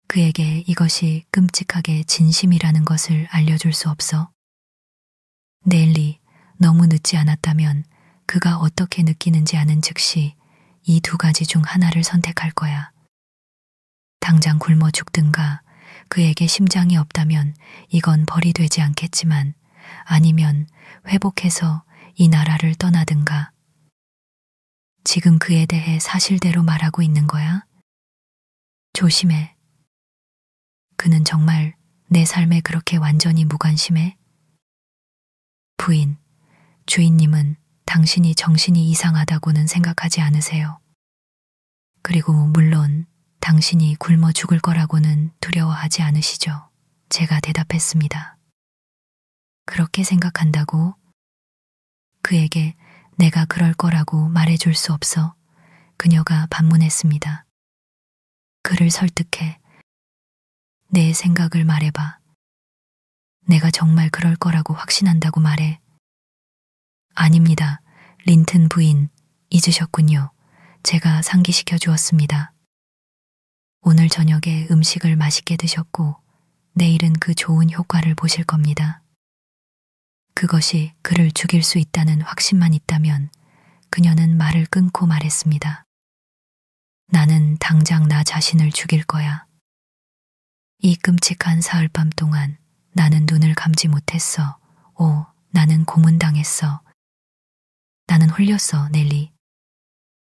그에게 이것이 끔찍하게 진심이라는 것을 알려줄 수 없어? 넬리, 너무 늦지 않았다면 그가 어떻게 느끼는지 아는 즉시 이 두 가지 중 하나를 선택할 거야. 당장 굶어 죽든가, 그에게 심장이 없다면 이건 벌이 되지 않겠지만, 아니면 회복해서 이 나라를 떠나든가. 지금 그에 대해 사실대로 말하고 있는 거야? 조심해. 그는 정말 내 삶에 그렇게 완전히 무관심해? 부인, 주인님은 당신이 정신이 이상하다고는 생각하지 않으세요. 그리고 물론 당신이 굶어 죽을 거라고는 두려워하지 않으시죠? 제가 대답했습니다. 그렇게 생각한다고? 그에게 내가 그럴 거라고 말해줄 수 없어 그녀가 반문했습니다. 그를 설득해. 내 생각을 말해봐. 내가 정말 그럴 거라고 확신한다고 말해. 아닙니다. 린튼 부인, 잊으셨군요. 제가 상기시켜 주었습니다. 오늘 저녁에 음식을 맛있게 드셨고 내일은 그 좋은 효과를 보실 겁니다. 그것이 그를 죽일 수 있다는 확신만 있다면 그녀는 말을 끊고 말했습니다. 나는 당장 나 자신을 죽일 거야. 이 끔찍한 사흘밤 동안 나는 눈을 감지 못했어. 오, 나는 고문당했어. 나는 홀렸어, 넬리.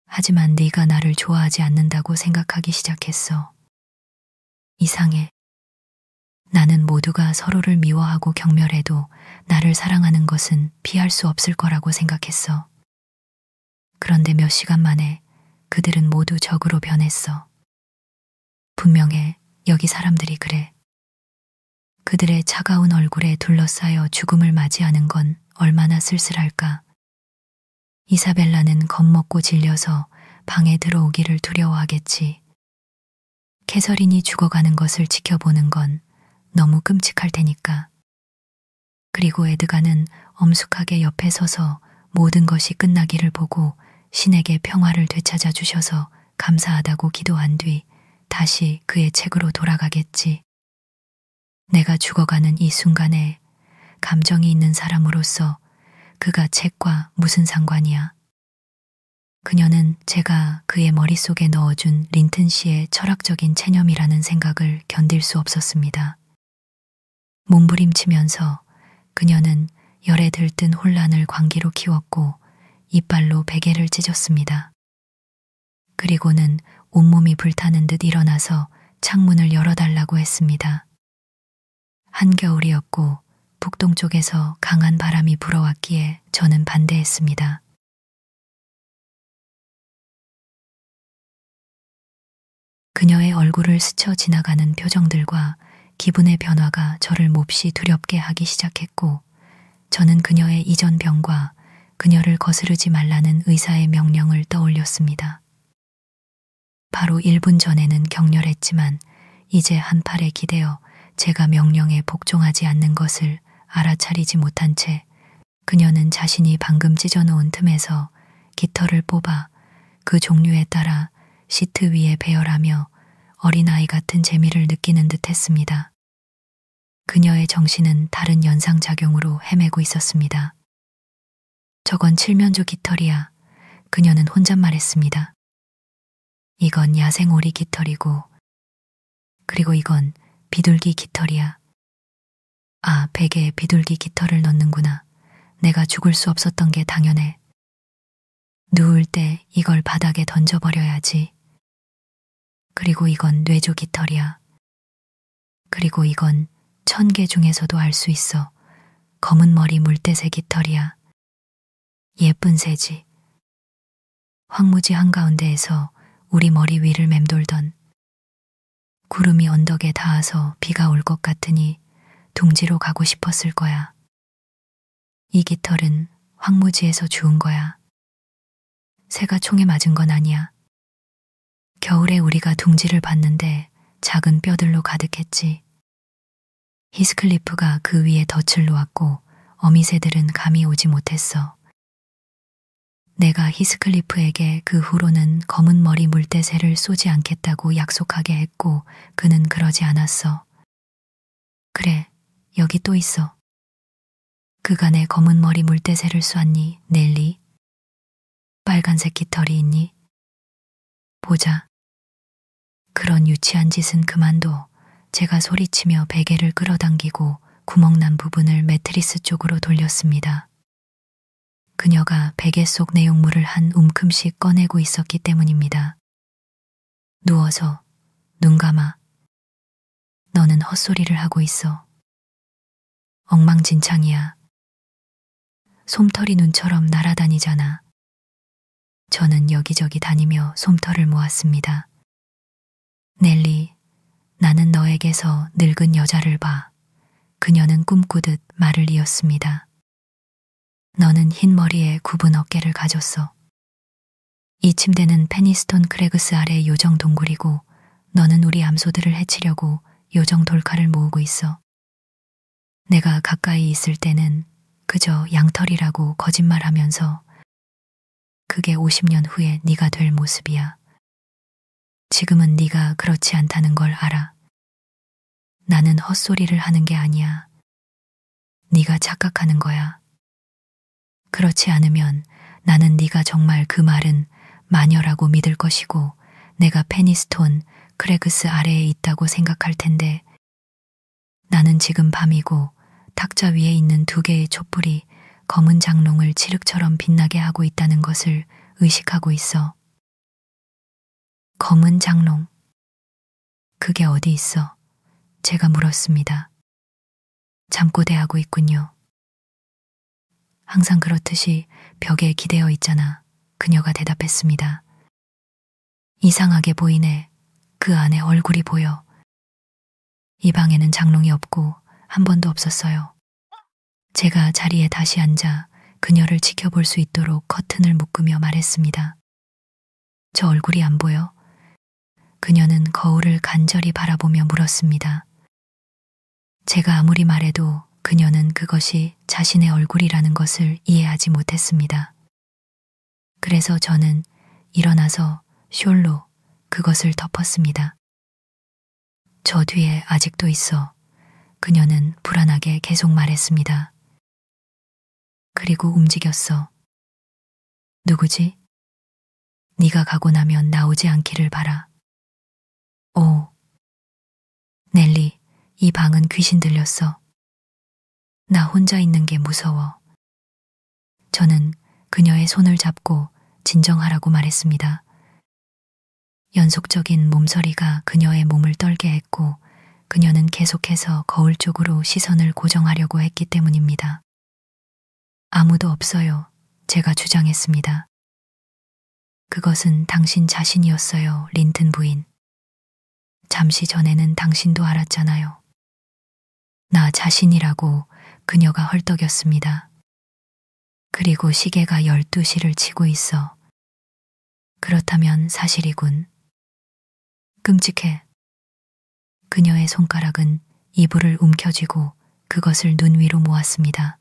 하지만 네가 나를 좋아하지 않는다고 생각하기 시작했어. 이상해. 나는 모두가 서로를 미워하고 경멸해도 나를 사랑하는 것은 피할 수 없을 거라고 생각했어. 그런데 몇 시간 만에 그들은 모두 적으로 변했어. 분명해, 여기 사람들이 그래. 그들의 차가운 얼굴에 둘러싸여 죽음을 맞이하는 건 얼마나 쓸쓸할까. 이사벨라는 겁먹고 질려서 방에 들어오기를 두려워하겠지. 캐서린이 죽어가는 것을 지켜보는 건 너무 끔찍할 테니까. 그리고 에드가는 엄숙하게 옆에 서서 모든 것이 끝나기를 보고 신에게 평화를 되찾아 주셔서 감사하다고 기도한 뒤 다시 그의 책으로 돌아가겠지. 내가 죽어가는 이 순간에 감정이 있는 사람으로서 그가 책과 무슨 상관이야. 그녀는 제가 그의 머릿속에 넣어준 린튼 씨의 철학적인 체념이라는 생각을 견딜 수 없었습니다. 몸부림치면서 그녀는 열에 들뜬 혼란을 광기로 키웠고 이빨로 베개를 찢었습니다. 그리고는 온몸이 불타는 듯 일어나서 창문을 열어달라고 했습니다. 한겨울이었고 북동쪽에서 강한 바람이 불어왔기에 저는 반대했습니다. 그녀의 얼굴을 스쳐 지나가는 표정들과 기분의 변화가 저를 몹시 두렵게 하기 시작했고 저는 그녀의 이전 병과 그녀를 거스르지 말라는 의사의 명령을 떠올렸습니다. 바로 1분 전에는 격렬했지만 이제 한 팔에 기대어 제가 명령에 복종하지 않는 것을 알아차리지 못한 채 그녀는 자신이 방금 찢어놓은 틈에서 깃털을 뽑아 그 종류에 따라 시트 위에 배열하며 어린아이 같은 재미를 느끼는 듯 했습니다. 그녀의 정신은 다른 연상작용으로 헤매고 있었습니다. 저건 칠면조 깃털이야. 그녀는 혼잣말했습니다. 이건 야생오리 깃털이고 그리고 이건 비둘기 깃털이야. 아, 베개에 비둘기 깃털을 넣는구나. 내가 죽을 수 없었던 게 당연해. 누울 때 이걸 바닥에 던져버려야지. 그리고 이건 뇌조 깃털이야. 그리고 이건 1000개 중에서도 알 수 있어. 검은 머리 물대새 깃털이야. 예쁜 새지. 황무지 한가운데에서 우리 머리 위를 맴돌던 구름이 언덕에 닿아서 비가 올 것 같으니 둥지로 가고 싶었을 거야. 이 깃털은 황무지에서 주운 거야. 새가 총에 맞은 건 아니야. 겨울에 우리가 둥지를 봤는데 작은 뼈들로 가득했지. 히스클리프가 그 위에 덫을 놓았고 어미새들은 감이 오지 못했어. 내가 히스클리프에게 그 후로는 검은 머리 물대새를 쏘지 않겠다고 약속하게 했고 그는 그러지 않았어. 그래, 여기 또 있어. 그가 내 검은 머리 물대새를 쏘았니, 넬리? 빨간색 깃털이 있니? 보자. 그런 유치한 짓은 그만둬. 제가 소리치며 베개를 끌어당기고 구멍난 부분을 매트리스 쪽으로 돌렸습니다. 그녀가 베개 속 내용물을 한 움큼씩 꺼내고 있었기 때문입니다. 누워서 눈 감아. 너는 헛소리를 하고 있어. 엉망진창이야. 솜털이 눈처럼 날아다니잖아. 저는 여기저기 다니며 솜털을 모았습니다. 넬리, 나는 너에게서 늙은 여자를 봐. 그녀는 꿈꾸듯 말을 이었습니다. 너는 흰 머리에 굽은 어깨를 가졌어. 이 침대는 페니스톤 크래그스 아래 요정 동굴이고 너는 우리 암소들을 해치려고 요정 돌칼을 모으고 있어. 내가 가까이 있을 때는 그저 양털이라고 거짓말하면서 그게 50년 후에 네가 될 모습이야. 지금은 네가 그렇지 않다는 걸 알아. 나는 헛소리를 하는 게 아니야. 네가 착각하는 거야. 그렇지 않으면 나는 네가 정말 그 말은 마녀라고 믿을 것이고 내가 페니스톤 크래그스 아래에 있다고 생각할 텐데 나는 지금 밤이고 탁자 위에 있는 2개의 촛불이 검은 장롱을 칠흑처럼 빛나게 하고 있다는 것을 의식하고 있어. 검은 장롱. 그게 어디 있어? 제가 물었습니다. 잠꼬대하고 있군요. 항상 그렇듯이 벽에 기대어 있잖아. 그녀가 대답했습니다. 이상하게 보이네. 그 안에 얼굴이 보여. 이 방에는 장롱이 없고 한 번도 없었어요. 제가 자리에 다시 앉아 그녀를 지켜볼 수 있도록 커튼을 묶으며 말했습니다. 저 얼굴이 안 보여? 그녀는 거울을 간절히 바라보며 물었습니다. 제가 아무리 말해도 그녀는 그것이 자신의 얼굴이라는 것을 이해하지 못했습니다. 그래서 저는 일어나서 숄로 그것을 덮었습니다. 저 뒤에 아직도 있어. 그녀는 불안하게 계속 말했습니다. 그리고 움직였어. 누구지? 네가 가고 나면 나오지 않기를 바라. 오. 넬리, 이 방은 귀신 들렸어. 나 혼자 있는 게 무서워. 저는 그녀의 손을 잡고 진정하라고 말했습니다. 연속적인 몸서리가 그녀의 몸을 떨게 했고 그녀는 계속해서 거울 쪽으로 시선을 고정하려고 했기 때문입니다. 아무도 없어요. 제가 주장했습니다. 그것은 당신 자신이었어요, 린튼 부인. 잠시 전에는 당신도 알았잖아요. 나 자신이라고. 그녀가 헐떡였습니다. 그리고 시계가 12시를 치고 있어. 그렇다면 사실이군. 끔찍해. 그녀의 손가락은 이불을 움켜쥐고 그것을 눈 위로 모았습니다.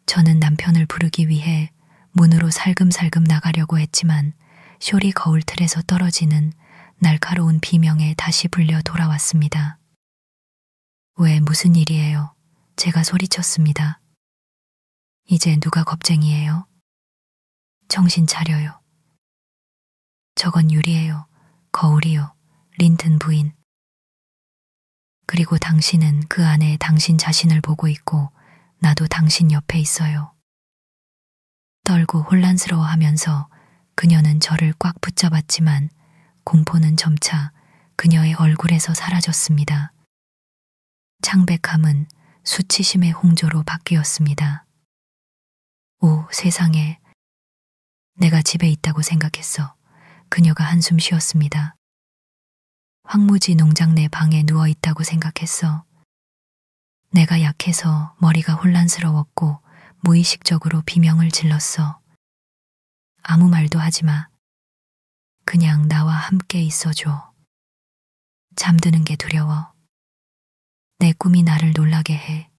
저는 남편을 부르기 위해 문으로 살금살금 나가려고 했지만 숄이 거울 틀에서 떨어지는 날카로운 비명에 다시 불려 돌아왔습니다. 왜 무슨 일이에요? 제가 소리쳤습니다. 이제 누가 겁쟁이에요? 정신 차려요. 저건 유리예요. 거울이요. 린튼 부인. 그리고 당신은 그 안에 당신 자신을 보고 있고 나도 당신 옆에 있어요. 떨고 혼란스러워하면서 그녀는 저를 꽉 붙잡았지만 공포는 점차 그녀의 얼굴에서 사라졌습니다. 창백함은 수치심의 홍조로 바뀌었습니다. 오, 세상에. 내가 집에 있다고 생각했어. 그녀가 한숨 쉬었습니다. 황무지 농장 내 방에 누워 있다고 생각했어. 내가 약해서 머리가 혼란스러웠고 무의식적으로 비명을 질렀어. 아무 말도 하지 마. 그냥 나와 함께 있어줘. 잠드는 게 두려워. 내 꿈이 나를 놀라게 해.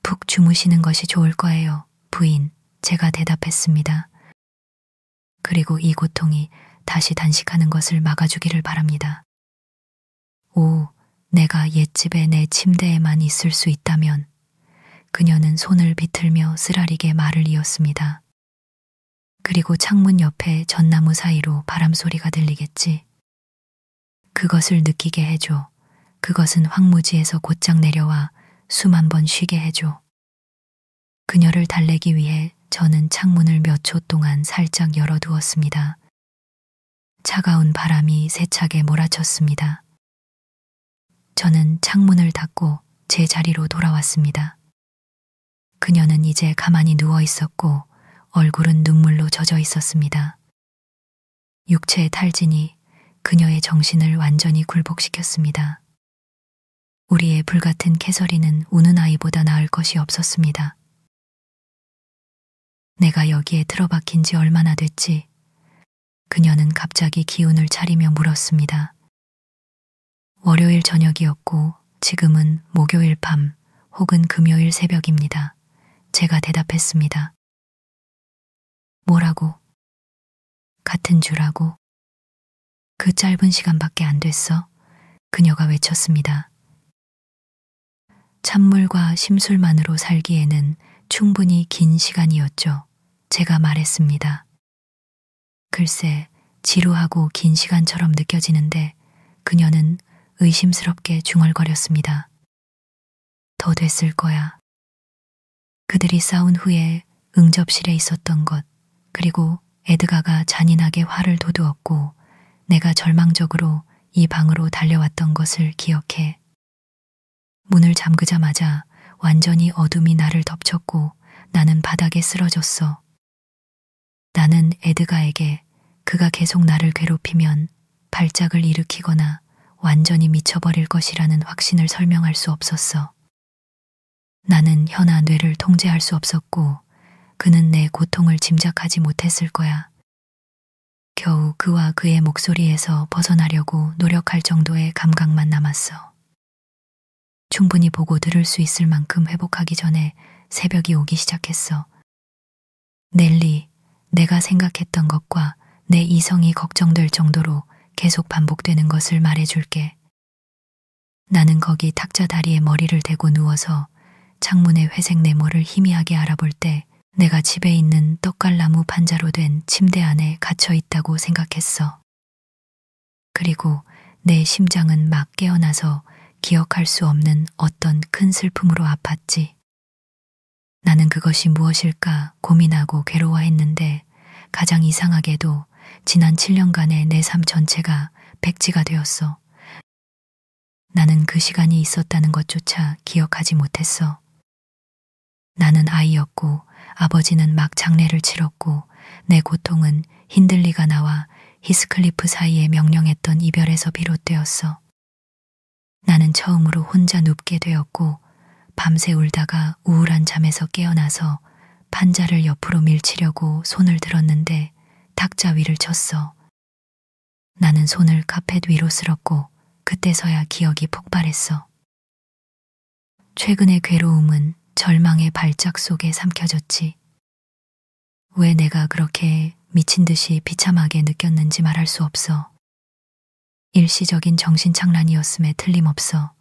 푹 주무시는 것이 좋을 거예요, 부인. 제가 대답했습니다. 그리고 이 고통이 다시 단식하는 것을 막아주기를 바랍니다. 오, 내가 옛집에 내 침대에만 있을 수 있다면. 그녀는 손을 비틀며 쓰라리게 말을 이었습니다. 그리고 창문 옆에 전나무 사이로 바람소리가 들리겠지. 그것을 느끼게 해줘. 그것은 황무지에서 곧장 내려와 숨 한 번 쉬게 해줘. 그녀를 달래기 위해 저는 창문을 몇 초 동안 살짝 열어두었습니다. 차가운 바람이 세차게 몰아쳤습니다. 저는 창문을 닫고 제 자리로 돌아왔습니다. 그녀는 이제 가만히 누워 있었고 얼굴은 눈물로 젖어 있었습니다. 육체의 탈진이 그녀의 정신을 완전히 굴복시켰습니다. 우리의 불같은 캐서린은 우는 아이보다 나을 것이 없었습니다. 내가 여기에 틀어박힌 지 얼마나 됐지? 그녀는 갑자기 기운을 차리며 물었습니다. 월요일 저녁이었고 지금은 목요일 밤 혹은 금요일 새벽입니다. 제가 대답했습니다. 뭐라고? 같은 주라고? 그 짧은 시간밖에 안 됐어? 그녀가 외쳤습니다. 찬물과 심술만으로 살기에는 충분히 긴 시간이었죠. 제가 말했습니다. 글쎄, 지루하고 긴 시간처럼 느껴지는데 그녀는 의심스럽게 중얼거렸습니다. 더 됐을 거야. 그들이 싸운 후에 응접실에 있었던 것, 그리고 에드가가 잔인하게 화를 돋우었고 내가 절망적으로 이 방으로 달려왔던 것을 기억해. 문을 잠그자마자 완전히 어둠이 나를 덮쳤고 나는 바닥에 쓰러졌어. 나는 에드가에게 그가 계속 나를 괴롭히면 발작을 일으키거나 완전히 미쳐버릴 것이라는 확신을 설명할 수 없었어. 나는 혀나 뇌를 통제할 수 없었고 그는 내 고통을 짐작하지 못했을 거야. 겨우 그와 그의 목소리에서 벗어나려고 노력할 정도의 감각만 남았어. 충분히 보고 들을 수 있을 만큼 회복하기 전에 새벽이 오기 시작했어. 넬리, 내가 생각했던 것과 내 이성이 걱정될 정도로 계속 반복되는 것을 말해줄게. 나는 거기 탁자 다리에 머리를 대고 누워서 창문의 회색 네모를 희미하게 알아볼 때 내가 집에 있는 떡갈나무 판자로 된 침대 안에 갇혀 있다고 생각했어. 그리고 내 심장은 막 깨어나서 기억할 수 없는 어떤 큰 슬픔으로 아팠지. 나는 그것이 무엇일까 고민하고 괴로워했는데 가장 이상하게도 지난 7년간의 내 삶 전체가 백지가 되었어. 나는 그 시간이 있었다는 것조차 기억하지 못했어. 나는 아이였고 아버지는 막 장례를 치렀고 내 고통은 힌들리가 나와 히스클리프 사이에 명령했던 이별에서 비롯되었어. 나는 처음으로 혼자 눕게 되었고 밤새 울다가 우울한 잠에서 깨어나서 판자를 옆으로 밀치려고 손을 들었는데 탁자 위를 쳤어. 나는 손을 카펫 위로 쓸었고 그때서야 기억이 폭발했어. 최근의 괴로움은 절망의 발작 속에 삼켜졌지. 왜 내가 그렇게 미친 듯이 비참하게 느꼈는지 말할 수 없어. 일시적인 정신착란이었음에 틀림없어.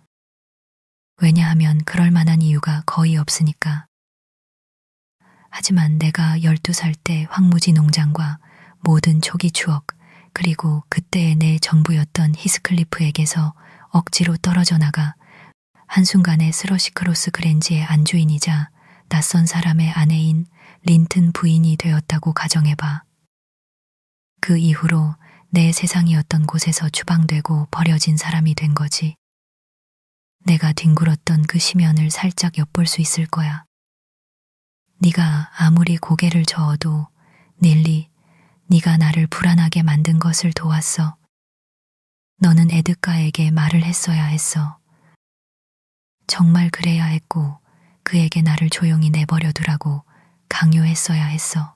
왜냐하면 그럴 만한 이유가 거의 없으니까. 하지만 내가 12살 때 황무지 농장과 모든 초기 추억, 그리고 그때의 내 전부였던 히스클리프에게서 억지로 떨어져 나가 한순간에 스러시크로스 그랜지의 안주인이자 낯선 사람의 아내인 린튼 부인이 되었다고 가정해봐. 그 이후로 내 세상이었던 곳에서 추방되고 버려진 사람이 된 거지. 내가 뒹굴었던 그 심연을 살짝 엿볼 수 있을 거야. 네가 아무리 고개를 저어도 닐리, 네가 나를 불안하게 만든 것을 도왔어. 너는 에드가에게 말을 했어야 했어. 정말 그래야 했고 그에게 나를 조용히 내버려 두라고 강요했어야 했어.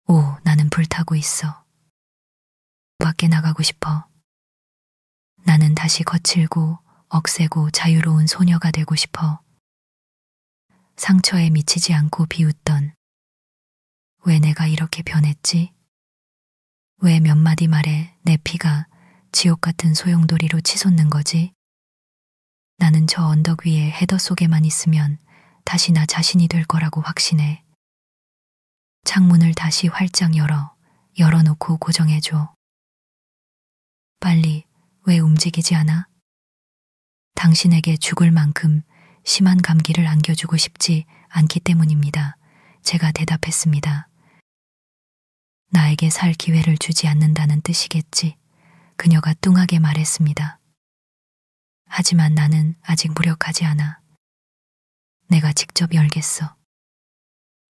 오, 나는 불타고 있어. 밖에 나가고 싶어. 나는 다시 거칠고 억세고 자유로운 소녀가 되고 싶어. 상처에 미치지 않고 비웃던 왜 내가 이렇게 변했지? 왜 몇 마디 말에 내 피가 지옥 같은 소용돌이로 치솟는 거지? 나는 저 언덕 위에 헤더 속에만 있으면 다시 나 자신이 될 거라고 확신해. 창문을 다시 활짝 열어놓고 고정해줘. 빨리, 왜 움직이지 않아? 당신에게 죽을 만큼 심한 감기를 안겨주고 싶지 않기 때문입니다. 제가 대답했습니다. 나에게 살 기회를 주지 않는다는 뜻이겠지. 그녀가 뚱하게 말했습니다. 하지만 나는 아직 무력하지 않아. 내가 직접 열겠어.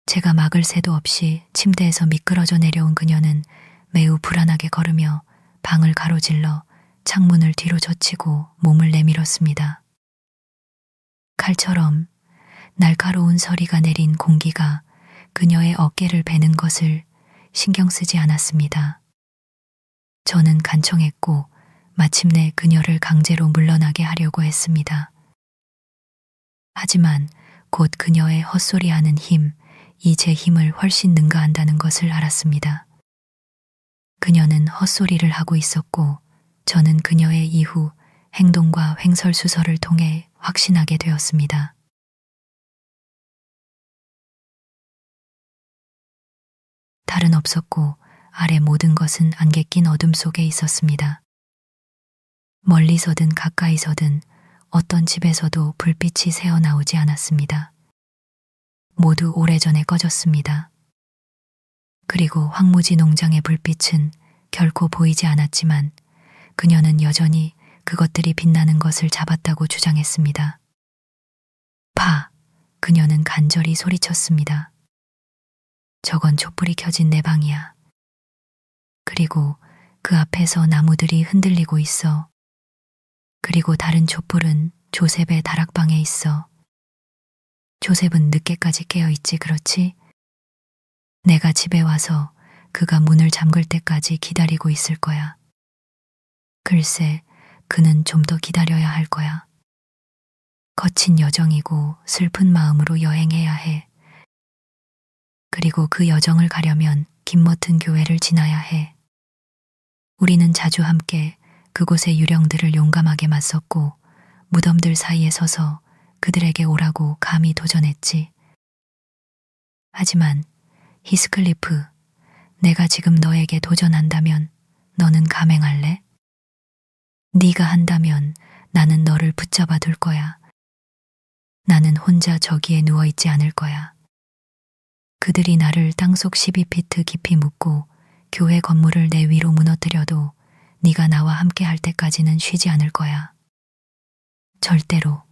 제가 막을 새도 없이 침대에서 미끄러져 내려온 그녀는 매우 불안하게 걸으며 방을 가로질러 창문을 뒤로 젖히고 몸을 내밀었습니다. 칼처럼 날카로운 서리가 내린 공기가 그녀의 어깨를 베는 것을 신경 쓰지 않았습니다. 저는 간청했고 마침내 그녀를 강제로 물러나게 하려고 했습니다. 하지만 곧 그녀의 헛소리하는 힘, 이 제 힘을 훨씬 능가한다는 것을 알았습니다. 그녀는 헛소리를 하고 있었고 저는 그녀의 이후 행동과 횡설수설을 통해 확신하게 되었습니다. 달은 없었고 아래 모든 것은 안개 낀 어둠 속에 있었습니다. 멀리서든 가까이서든 어떤 집에서도 불빛이 새어나오지 않았습니다. 모두 오래전에 꺼졌습니다. 그리고 황무지 농장의 불빛은 결코 보이지 않았지만 그녀는 여전히 그것들이 빛나는 것을 잡았다고 주장했습니다. 봐! 그녀는 간절히 소리쳤습니다. 저건 촛불이 켜진 내 방이야. 그리고 그 앞에서 나무들이 흔들리고 있어. 그리고 다른 촛불은 조셉의 다락방에 있어. 조셉은 늦게까지 깨어있지, 그렇지? 내가 집에 와서 그가 문을 잠글 때까지 기다리고 있을 거야. 글쎄, 그는 좀 더 기다려야 할 거야. 거친 여정이고 슬픈 마음으로 여행해야 해. 그리고 그 여정을 가려면 김머튼 교회를 지나야 해. 우리는 자주 함께 그곳의 유령들을 용감하게 맞섰고 무덤들 사이에 서서 그들에게 오라고 감히 도전했지. 하지만 히스클리프, 내가 지금 너에게 도전한다면 너는 감행할래? 네가 한다면 나는 너를 붙잡아 둘 거야. 나는 혼자 저기에 누워있지 않을 거야. 그들이 나를 땅속 12피트 깊이 묻고 교회 건물을 내 위로 무너뜨려도 네가 나와 함께 할 때까지는 쉬지 않을 거야. 절대로.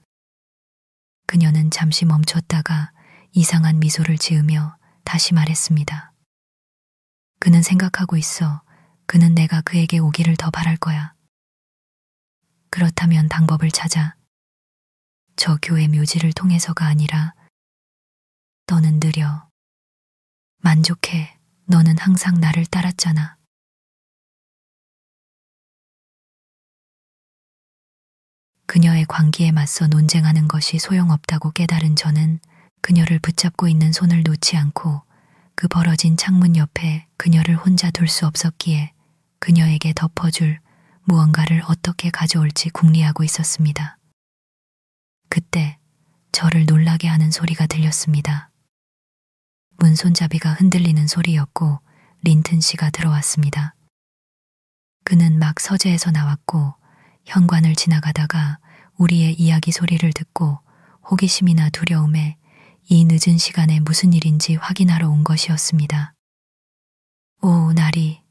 그녀는 잠시 멈췄다가 이상한 미소를 지으며 다시 말했습니다. 그는 생각하고 있어. 그는 내가 그에게 오기를 더 바랄 거야. 그렇다면 방법을 찾아. 저 교회 묘지를 통해서가 아니라 너는 느려. 만족해. 너는 항상 나를 따랐잖아. 그녀의 광기에 맞서 논쟁하는 것이 소용없다고 깨달은 저는 그녀를 붙잡고 있는 손을 놓지 않고 그 벌어진 창문 옆에 그녀를 혼자 둘 수 없었기에 그녀에게 덮어줄 무언가를 어떻게 가져올지 궁리하고 있었습니다. 그때 저를 놀라게 하는 소리가 들렸습니다. 문 손잡이가 흔들리는 소리였고 린튼 씨가 들어왔습니다. 그는 막 서재에서 나왔고 현관을 지나가다가 우리의 이야기 소리를 듣고 호기심이나 두려움에 이 늦은 시간에 무슨 일인지 확인하러 온 것이었습니다. 오, 나리.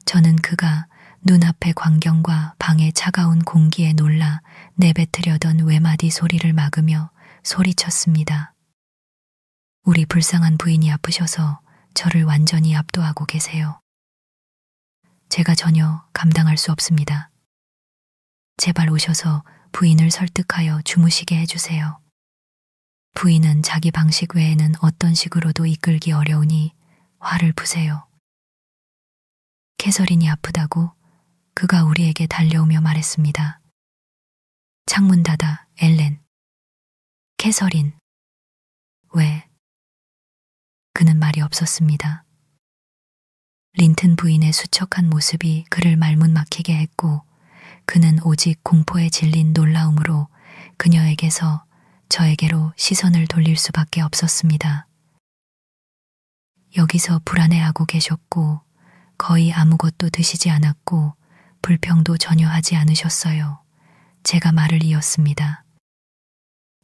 저는 그가 눈앞의 광경과 방의 차가운 공기에 놀라 내뱉으려던 외마디 소리를 막으며 소리쳤습니다. 우리 불쌍한 부인이 아프셔서 저를 완전히 압도하고 계세요. 제가 전혀 감당할 수 없습니다. 제발 오셔서 부인을 설득하여 주무시게 해주세요. 부인은 자기 방식 외에는 어떤 식으로도 이끌기 어려우니 화를 푸세요. 캐서린이 아프다고 그가 우리에게 달려오며 말했습니다. 창문 닫아, 엘렌. 캐서린. 왜? 그는 말이 없었습니다. 린튼 부인의 수척한 모습이 그를 말문 막히게 했고 그는 오직 공포에 질린 놀라움으로 그녀에게서 저에게로 시선을 돌릴 수밖에 없었습니다. 여기서 불안해하고 계셨고 거의 아무것도 드시지 않았고 불평도 전혀 하지 않으셨어요. 제가 말을 이었습니다.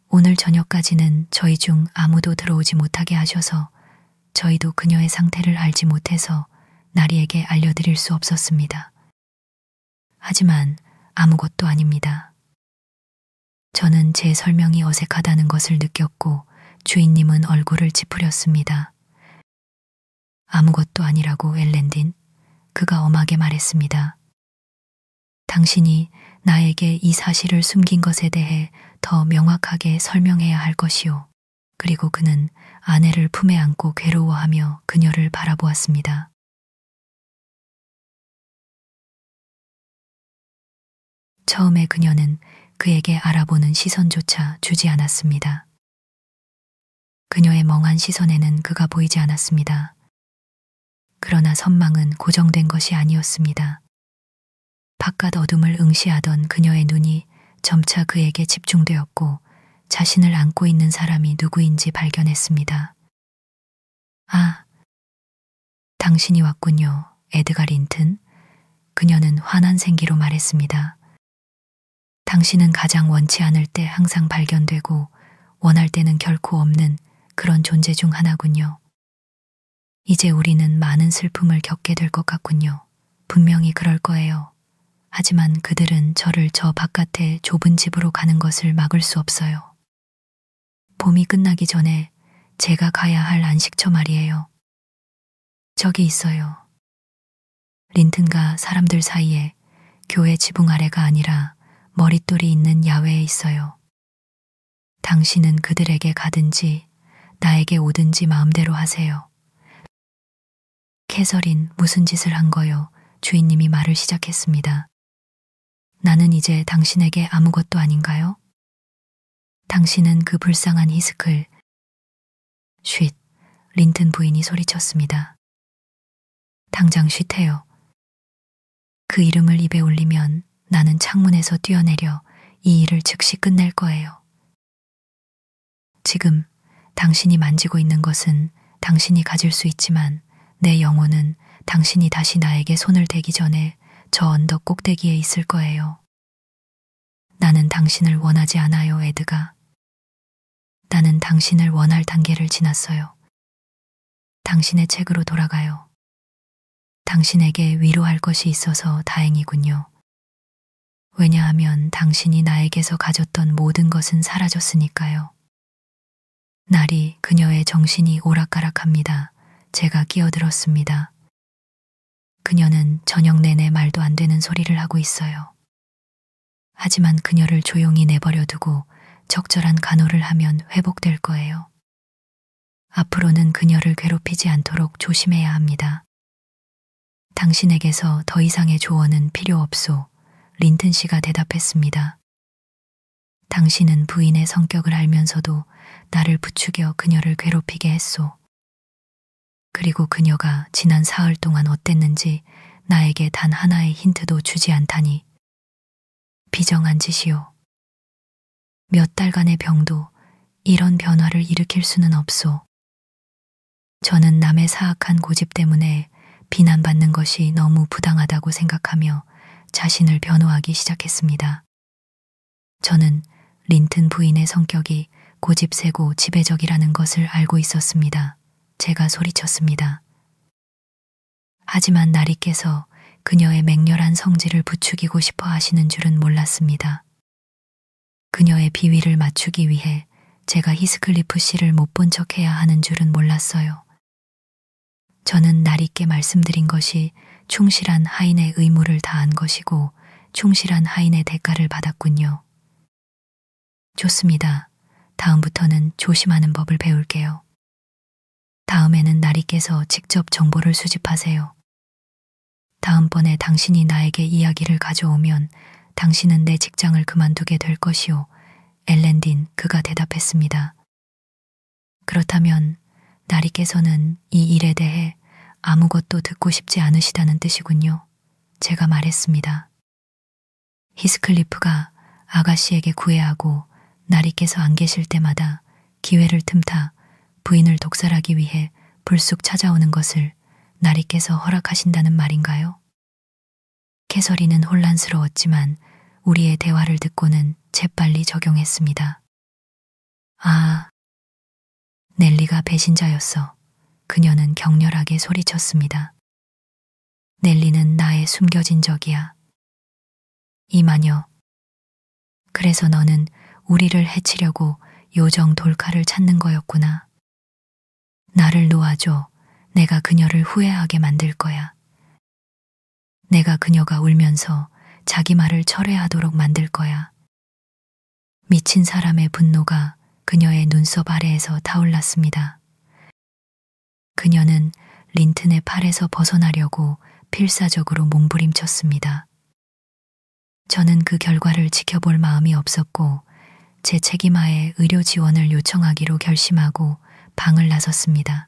오늘 저녁까지는 저희 중 아무도 들어오지 못하게 하셔서 저희도 그녀의 상태를 알지 못해서 나리에게 알려드릴 수 없었습니다. 하지만 아무것도 아닙니다. 저는 제 설명이 어색하다는 것을 느꼈고 주인님은 얼굴을 찌푸렸습니다. 아무것도 아니라고, 엘렌딘. 그가 엄하게 말했습니다. 당신이 나에게 이 사실을 숨긴 것에 대해 더 명확하게 설명해야 할 것이오. 그리고 그는 아내를 품에 안고 괴로워하며 그녀를 바라보았습니다. 처음에 그녀는 그에게 알아보는 시선조차 주지 않았습니다. 그녀의 멍한 시선에는 그가 보이지 않았습니다. 그러나 선망은 고정된 것이 아니었습니다. 바깥 어둠을 응시하던 그녀의 눈이 점차 그에게 집중되었고 자신을 안고 있는 사람이 누구인지 발견했습니다. 아, 당신이 왔군요, 에드가 린튼. 그녀는 환한 생기로 말했습니다. 당신은 가장 원치 않을 때 항상 발견되고 원할 때는 결코 없는 그런 존재 중 하나군요. 이제 우리는 많은 슬픔을 겪게 될 것 같군요. 분명히 그럴 거예요. 하지만 그들은 저를 저 바깥의 좁은 집으로 가는 것을 막을 수 없어요. 봄이 끝나기 전에 제가 가야 할 안식처 말이에요. 저기 있어요. 린튼과 사람들 사이에 교회 지붕 아래가 아니라 머릿돌이 있는 야외에 있어요. 당신은 그들에게 가든지 나에게 오든지 마음대로 하세요. 캐서린, 무슨 짓을 한 거요? 주인님이 말을 시작했습니다. 나는 이제 당신에게 아무것도 아닌가요? 당신은 그 불쌍한 히스클. 쉿, 린튼 부인이 소리쳤습니다. 당장 쉿해요. 그 이름을 입에 올리면 나는 창문에서 뛰어내려 이 일을 즉시 끝낼 거예요. 지금 당신이 만지고 있는 것은 당신이 가질 수 있지만 내 영혼은 당신이 다시 나에게 손을 대기 전에 저 언덕 꼭대기에 있을 거예요. 나는 당신을 원하지 않아요, 에드가. 나는 당신을 원할 단계를 지났어요. 당신의 책으로 돌아가요. 당신에게 위로할 것이 있어서 다행이군요. 왜냐하면 당신이 나에게서 가졌던 모든 것은 사라졌으니까요. 날이 그녀의 정신이 오락가락합니다. 제가 끼어들었습니다. 그녀는 저녁 내내 말도 안 되는 소리를 하고 있어요. 하지만 그녀를 조용히 내버려 두고 적절한 간호를 하면 회복될 거예요. 앞으로는 그녀를 괴롭히지 않도록 조심해야 합니다. 당신에게서 더 이상의 조언은 필요 없소. 린튼 씨가 대답했습니다. 당신은 부인의 성격을 알면서도 나를 부추겨 그녀를 괴롭히게 했소. 그리고 그녀가 지난 사흘 동안 어땠는지 나에게 단 하나의 힌트도 주지 않다니. 비정한 짓이오. 몇 달간의 병도 이런 변화를 일으킬 수는 없소. 저는 남의 사악한 고집 때문에 비난받는 것이 너무 부당하다고 생각하며 자신을 변호하기 시작했습니다. 저는 린튼 부인의 성격이 고집세고 지배적이라는 것을 알고 있었습니다. 제가 소리쳤습니다. 하지만 나리께서 그녀의 맹렬한 성질을 부추기고 싶어 하시는 줄은 몰랐습니다. 그녀의 비위를 맞추기 위해 제가 히스클리프 씨를 못 본 척해야 하는 줄은 몰랐어요. 저는 나리께 말씀드린 것이 충실한 하인의 의무를 다한 것이고 충실한 하인의 대가를 받았군요. 좋습니다. 다음부터는 조심하는 법을 배울게요. 다음에는 나리께서 직접 정보를 수집하세요. 다음번에 당신이 나에게 이야기를 가져오면 당신은 내 직장을 그만두게 될 것이오. 엘렌딘, 그가 대답했습니다. 그렇다면 나리께서는 이 일에 대해 아무것도 듣고 싶지 않으시다는 뜻이군요. 제가 말했습니다. 히스클리프가 아가씨에게 구애하고 나리께서 안 계실 때마다 기회를 틈타 부인을 독살하기 위해 불쑥 찾아오는 것을 나리께서 허락하신다는 말인가요? 캐서린은 혼란스러웠지만 우리의 대화를 듣고는 재빨리 적용했습니다. 아, 넬리가 배신자였어. 그녀는 격렬하게 소리쳤습니다. 넬리는 나의 숨겨진 적이야. 이 마녀. 그래서 너는 우리를 해치려고 요정 돌카를 찾는 거였구나. 나를 놓아줘. 내가 그녀를 후회하게 만들 거야. 내가 그녀가 울면서 자기 말을 철회하도록 만들 거야. 미친 사람의 분노가 그녀의 눈썹 아래에서 타올랐습니다. 그녀는 린튼의 팔에서 벗어나려고 필사적으로 몸부림쳤습니다. 저는 그 결과를 지켜볼 마음이 없었고 제 책임하에 의료 지원을 요청하기로 결심하고 방을 나섰습니다.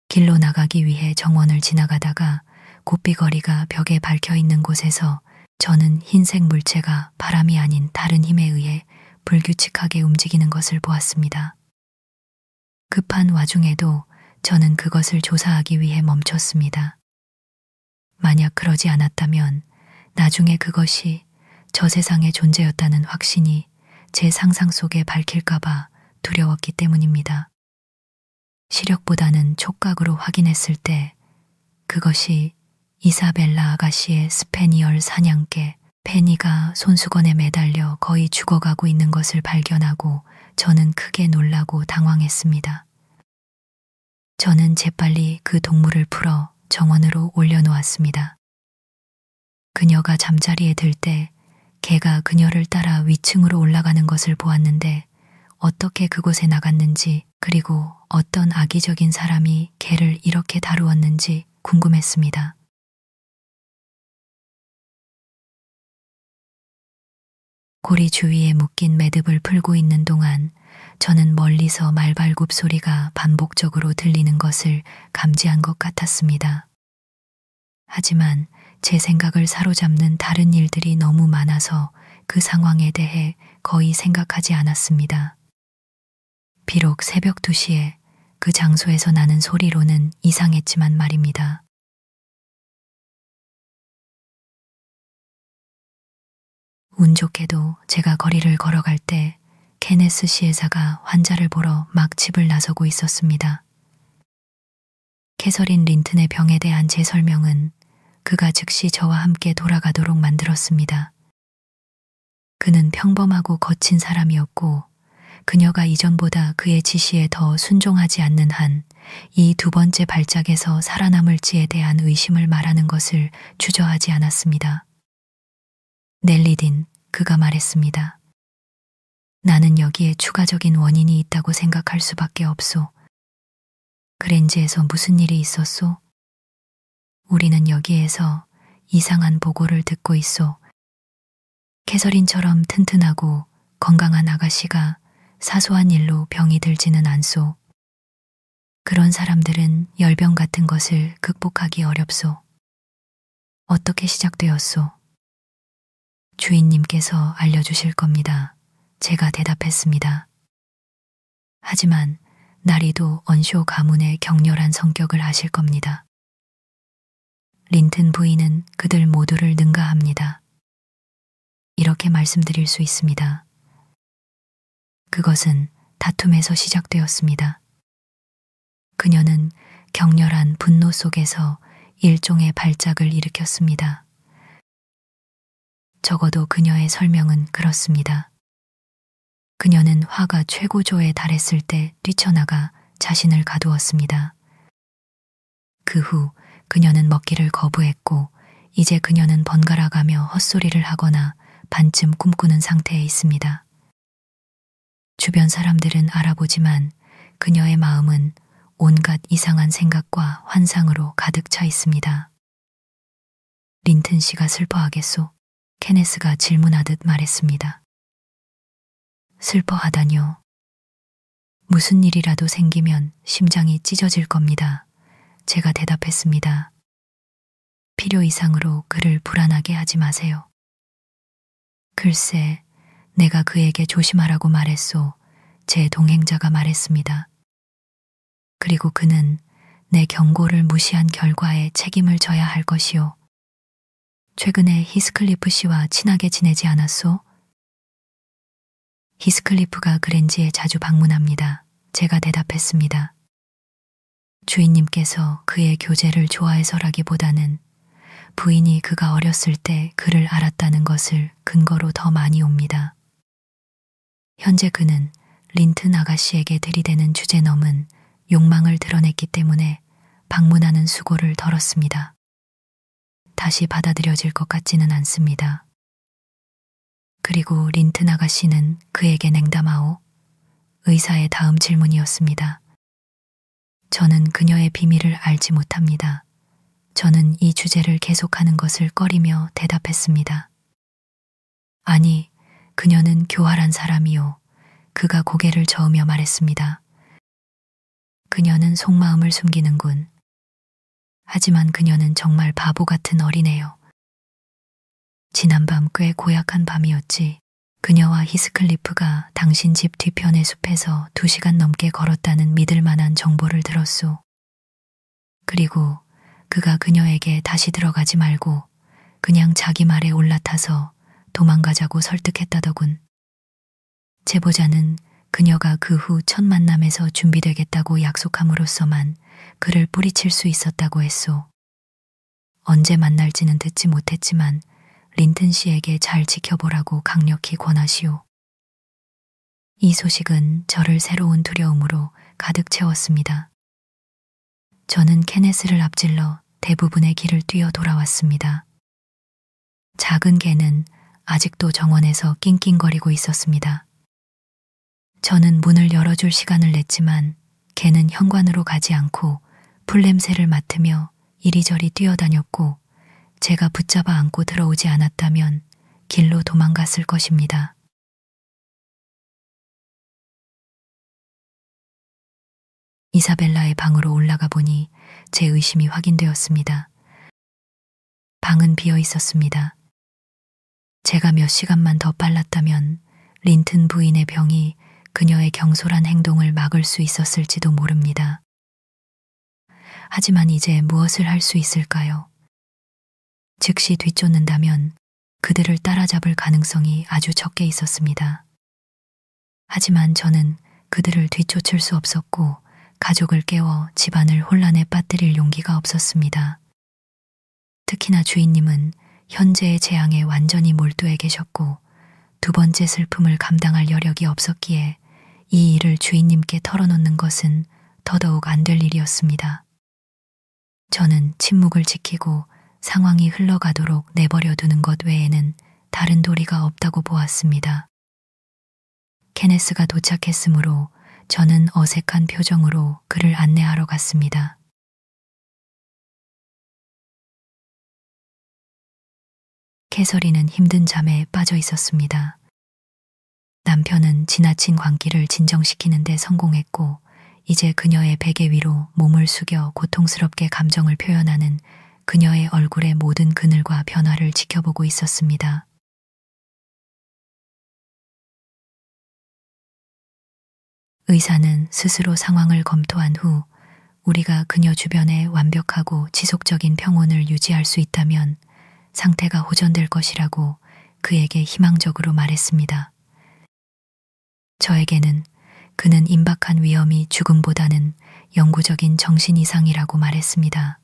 길로 나가기 위해 정원을 지나가다가 고삐거리가 벽에 박혀 있는 곳에서 저는 흰색 물체가 바람이 아닌 다른 힘에 의해 불규칙하게 움직이는 것을 보았습니다. 급한 와중에도 저는 그것을 조사하기 위해 멈췄습니다. 만약 그러지 않았다면 나중에 그것이 저 세상의 존재였다는 확신이 제 상상 속에 밝힐까봐 두려웠기 때문입니다. 시력보다는 촉각으로 확인했을 때 그것이 이사벨라 아가씨의 스페니얼 사냥개 페니가 손수건에 매달려 거의 죽어가고 있는 것을 발견하고 저는 크게 놀라고 당황했습니다. 저는 재빨리 그 동물을 풀어 정원으로 올려놓았습니다. 그녀가 잠자리에 들 때 개가 그녀를 따라 위층으로 올라가는 것을 보았는데 어떻게 그곳에 나갔는지 그리고 어떤 악의적인 사람이 개를 이렇게 다루었는지 궁금했습니다. 고리 주위에 묶인 매듭을 풀고 있는 동안 저는 멀리서 말발굽 소리가 반복적으로 들리는 것을 감지한 것 같았습니다. 하지만 제 생각을 사로잡는 다른 일들이 너무 많아서 그 상황에 대해 거의 생각하지 않았습니다. 비록 새벽 2시에 그 장소에서 나는 소리로는 이상했지만 말입니다. 운 좋게도 제가 거리를 걸어갈 때 케네스 시혜사가 환자를 보러 막 집을 나서고 있었습니다. 캐서린 린튼의 병에 대한 제 설명은 그가 즉시 저와 함께 돌아가도록 만들었습니다. 그는 평범하고 거친 사람이었고 그녀가 이전보다 그의 지시에 더 순종하지 않는 한 이 두 번째 발작에서 살아남을지에 대한 의심을 말하는 것을 주저하지 않았습니다. 넬리딘, 그가 말했습니다. 나는 여기에 추가적인 원인이 있다고 생각할 수밖에 없소. 그랜지에서 무슨 일이 있었소? 우리는 여기에서 이상한 보고를 듣고 있소. 캐서린처럼 튼튼하고 건강한 아가씨가 사소한 일로 병이 들지는 않소. 그런 사람들은 열병 같은 것을 극복하기 어렵소. 어떻게 시작되었소? 주인님께서 알려주실 겁니다. 제가 대답했습니다. 하지만 나리도 언쇼 가문의 격렬한 성격을 아실 겁니다. 린튼 부인은 그들 모두를 능가합니다. 이렇게 말씀드릴 수 있습니다. 그것은 다툼에서 시작되었습니다. 그녀는 격렬한 분노 속에서 일종의 발작을 일으켰습니다. 적어도 그녀의 설명은 그렇습니다. 그녀는 화가 최고조에 달했을 때 뛰쳐나가 자신을 가두었습니다. 그 후 그녀는 먹기를 거부했고 이제 그녀는 번갈아가며 헛소리를 하거나 반쯤 꿈꾸는 상태에 있습니다. 주변 사람들은 알아보지만 그녀의 마음은 온갖 이상한 생각과 환상으로 가득 차 있습니다. 린튼 씨가 슬퍼하겠소? 케네스가 질문하듯 말했습니다. 슬퍼하다뇨. 무슨 일이라도 생기면 심장이 찢어질 겁니다. 제가 대답했습니다. 필요 이상으로 그를 불안하게 하지 마세요. 글쎄, 내가 그에게 조심하라고 말했소. 제 동행자가 말했습니다. 그리고 그는 내 경고를 무시한 결과에 책임을 져야 할 것이요. 최근에 히스클리프 씨와 친하게 지내지 않았소? 히스클리프가 그랜지에 자주 방문합니다. 제가 대답했습니다. 주인님께서 그의 교제를 좋아해서라기보다는 부인이 그가 어렸을 때 그를 알았다는 것을 근거로 더 많이 옵니다. 현재 그는 린튼 아가씨에게 들이대는 주제넘은 욕망을 드러냈기 때문에 방문하는 수고를 덜었습니다. 다시 받아들여질 것 같지는 않습니다. 그리고 린튼 아가씨는 그에게 냉담하오. 의사의 다음 질문이었습니다. 저는 그녀의 비밀을 알지 못합니다. 저는 이 주제를 계속하는 것을 꺼리며 대답했습니다. 아니, 그녀는 교활한 사람이요. 그가 고개를 저으며 말했습니다. 그녀는 속마음을 숨기는군. 하지만 그녀는 정말 바보 같은 어린애요. 지난밤 꽤 고약한 밤이었지. 그녀와 히스클리프가 당신 집 뒤편의 숲에서 2시간 넘게 걸었다는 믿을 만한 정보를 들었소. 그리고 그가 그녀에게 다시 들어가지 말고 그냥 자기 말에 올라타서 도망가자고 설득했다더군. 제보자는 그녀가 그 후 첫 만남에서 준비되겠다고 약속함으로써만 그를 뿌리칠 수 있었다고 했소. 언제 만날지는 듣지 못했지만 린튼 씨에게 잘 지켜보라고 강력히 권하시오. 이 소식은 저를 새로운 두려움으로 가득 채웠습니다. 저는 케네스를 앞질러 대부분의 길을 뛰어 돌아왔습니다. 작은 개는 아직도 정원에서 낑낑거리고 있었습니다. 저는 문을 열어줄 시간을 냈지만 개는 현관으로 가지 않고 풀냄새를 맡으며 이리저리 뛰어다녔고 제가 붙잡아 안고 들어오지 않았다면 길로 도망갔을 것입니다. 이사벨라의 방으로 올라가 보니 제 의심이 확인되었습니다. 방은 비어 있었습니다. 제가 몇 시간만 더 빨랐다면 린튼 부인의 병이 그녀의 경솔한 행동을 막을 수 있었을지도 모릅니다. 하지만 이제 무엇을 할 수 있을까요? 즉시 뒤쫓는다면 그들을 따라잡을 가능성이 아주 적게 있었습니다. 하지만 저는 그들을 뒤쫓을 수 없었고 가족을 깨워 집안을 혼란에 빠뜨릴 용기가 없었습니다. 특히나 주인님은 현재의 재앙에 완전히 몰두해 계셨고 2번째 슬픔을 감당할 여력이 없었기에 이 일을 주인님께 털어놓는 것은 더더욱 안 될 일이었습니다. 저는 침묵을 지키고 상황이 흘러가도록 내버려 두는 것 외에는 다른 도리가 없다고 보았습니다. 케네스가 도착했으므로 저는 어색한 표정으로 그를 안내하러 갔습니다. 캐서린은 힘든 잠에 빠져 있었습니다. 남편은 지나친 광기를 진정시키는 데 성공했고 이제 그녀의 베개 위로 몸을 숙여 고통스럽게 감정을 표현하는 그녀의 얼굴의 모든 그늘과 변화를 지켜보고 있었습니다. 의사는 스스로 상황을 검토한 후 우리가 그녀 주변에 완벽하고 지속적인 평온을 유지할 수 있다면 상태가 호전될 것이라고 그에게 희망적으로 말했습니다. 저에게는 그는 임박한 위험이 죽음보다는 영구적인 정신 이상이라고 말했습니다.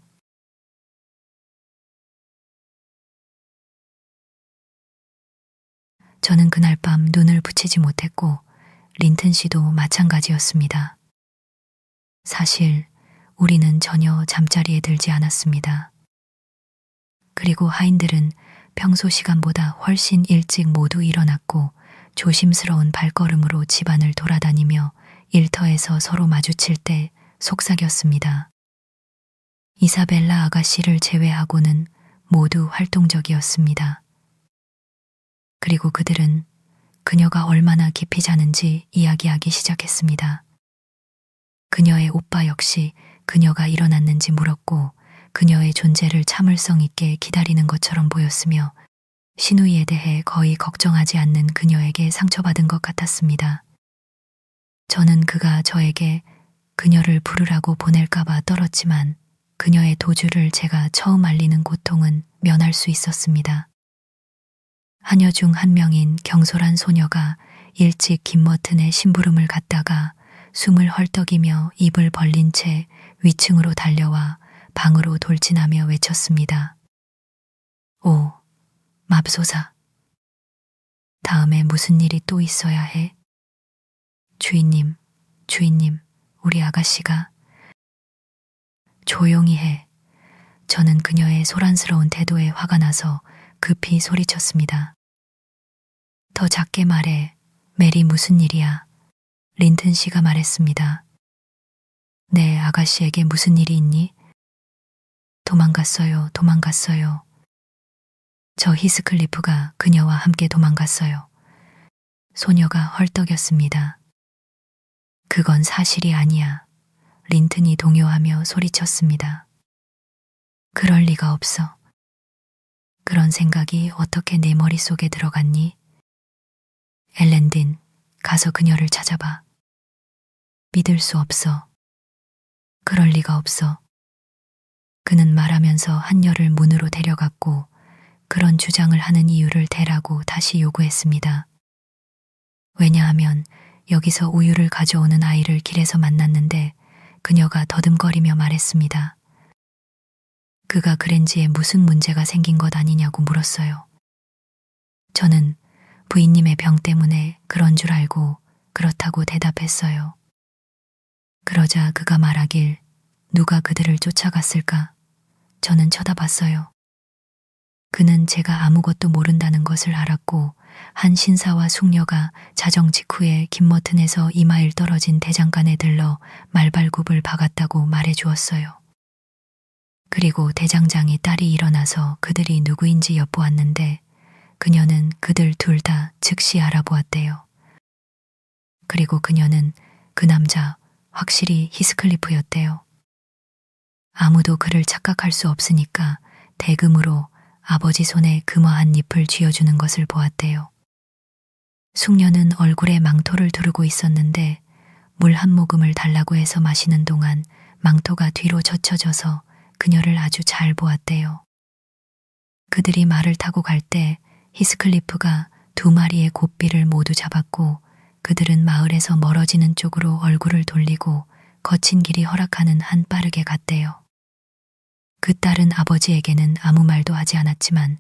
저는 그날 밤 눈을 붙이지 못했고 린튼 씨도 마찬가지였습니다. 사실 우리는 전혀 잠자리에 들지 않았습니다. 그리고 하인들은 평소 시간보다 훨씬 일찍 모두 일어났고 조심스러운 발걸음으로 집안을 돌아다니며 일터에서 서로 마주칠 때 속삭였습니다. 이사벨라 아가씨를 제외하고는 모두 활동적이었습니다. 그리고 그들은 그녀가 얼마나 깊이 자는지 이야기하기 시작했습니다. 그녀의 오빠 역시 그녀가 일어났는지 물었고 그녀의 존재를 참을성 있게 기다리는 것처럼 보였으며 시누이에 대해 거의 걱정하지 않는 그녀에게 상처받은 것 같았습니다. 저는 그가 저에게 그녀를 부르라고 보낼까봐 떨었지만 그녀의 도주를 제가 처음 알리는 고통은 면할 수 있었습니다. 하녀 중 한 명인 경솔한 소녀가 일찍 김머튼의 심부름을 갔다가 숨을 헐떡이며 입을 벌린 채 위층으로 달려와 방으로 돌진하며 외쳤습니다. 오, 맙소사. 다음에 무슨 일이 또 있어야 해? 주인님, 주인님, 우리 아가씨가. 조용히 해. 저는 그녀의 소란스러운 태도에 화가 나서 급히 소리쳤습니다. 더 작게 말해. 메리 무슨 일이야? 린튼 씨가 말했습니다. 네, 아가씨에게 무슨 일이 있니? 도망갔어요, 도망갔어요. 저 히스클리프가 그녀와 함께 도망갔어요. 소녀가 헐떡였습니다. 그건 사실이 아니야. 린튼이 동요하며 소리쳤습니다. 그럴 리가 없어. 그런 생각이 어떻게 내 머릿속에 들어갔니? 엘렌딘, 가서 그녀를 찾아봐. 믿을 수 없어. 그럴 리가 없어. 그는 말하면서 한여를 문으로 데려갔고 그런 주장을 하는 이유를 대라고 다시 요구했습니다. 왜냐하면 여기서 우유를 가져오는 아이를 길에서 만났는데 그녀가 더듬거리며 말했습니다. 그가 그랜지에 무슨 문제가 생긴 것 아니냐고 물었어요. 저는 부인님의 병 때문에 그런 줄 알고 그렇다고 대답했어요. 그러자 그가 말하길 누가 그들을 쫓아갔을까? 저는 쳐다봤어요. 그는 제가 아무것도 모른다는 것을 알았고 한 신사와 숙녀가 자정 직후에 김머튼에서 2마일 떨어진 대장간에 들러 말발굽을 박았다고 말해 주었어요. 그리고 대장장이 딸이 일어나서 그들이 누구인지 엿보았는데 그녀는 그들 둘 다 즉시 알아보았대요. 그리고 그녀는 그 남자 확실히 히스클리프였대요. 아무도 그를 착각할 수 없으니까 대금으로 아버지 손에 금화 한 잎을 쥐어주는 것을 보았대요. 숙녀는 얼굴에 망토를 두르고 있었는데 물 한 모금을 달라고 해서 마시는 동안 망토가 뒤로 젖혀져서 그녀를 아주 잘 보았대요. 그들이 말을 타고 갈 때 히스클리프가 2마리의 곱비를 모두 잡았고 그들은 마을에서 멀어지는 쪽으로 얼굴을 돌리고 거친 길이 허락하는 한 빠르게 갔대요. 그 딸은 아버지에게는 아무 말도 하지 않았지만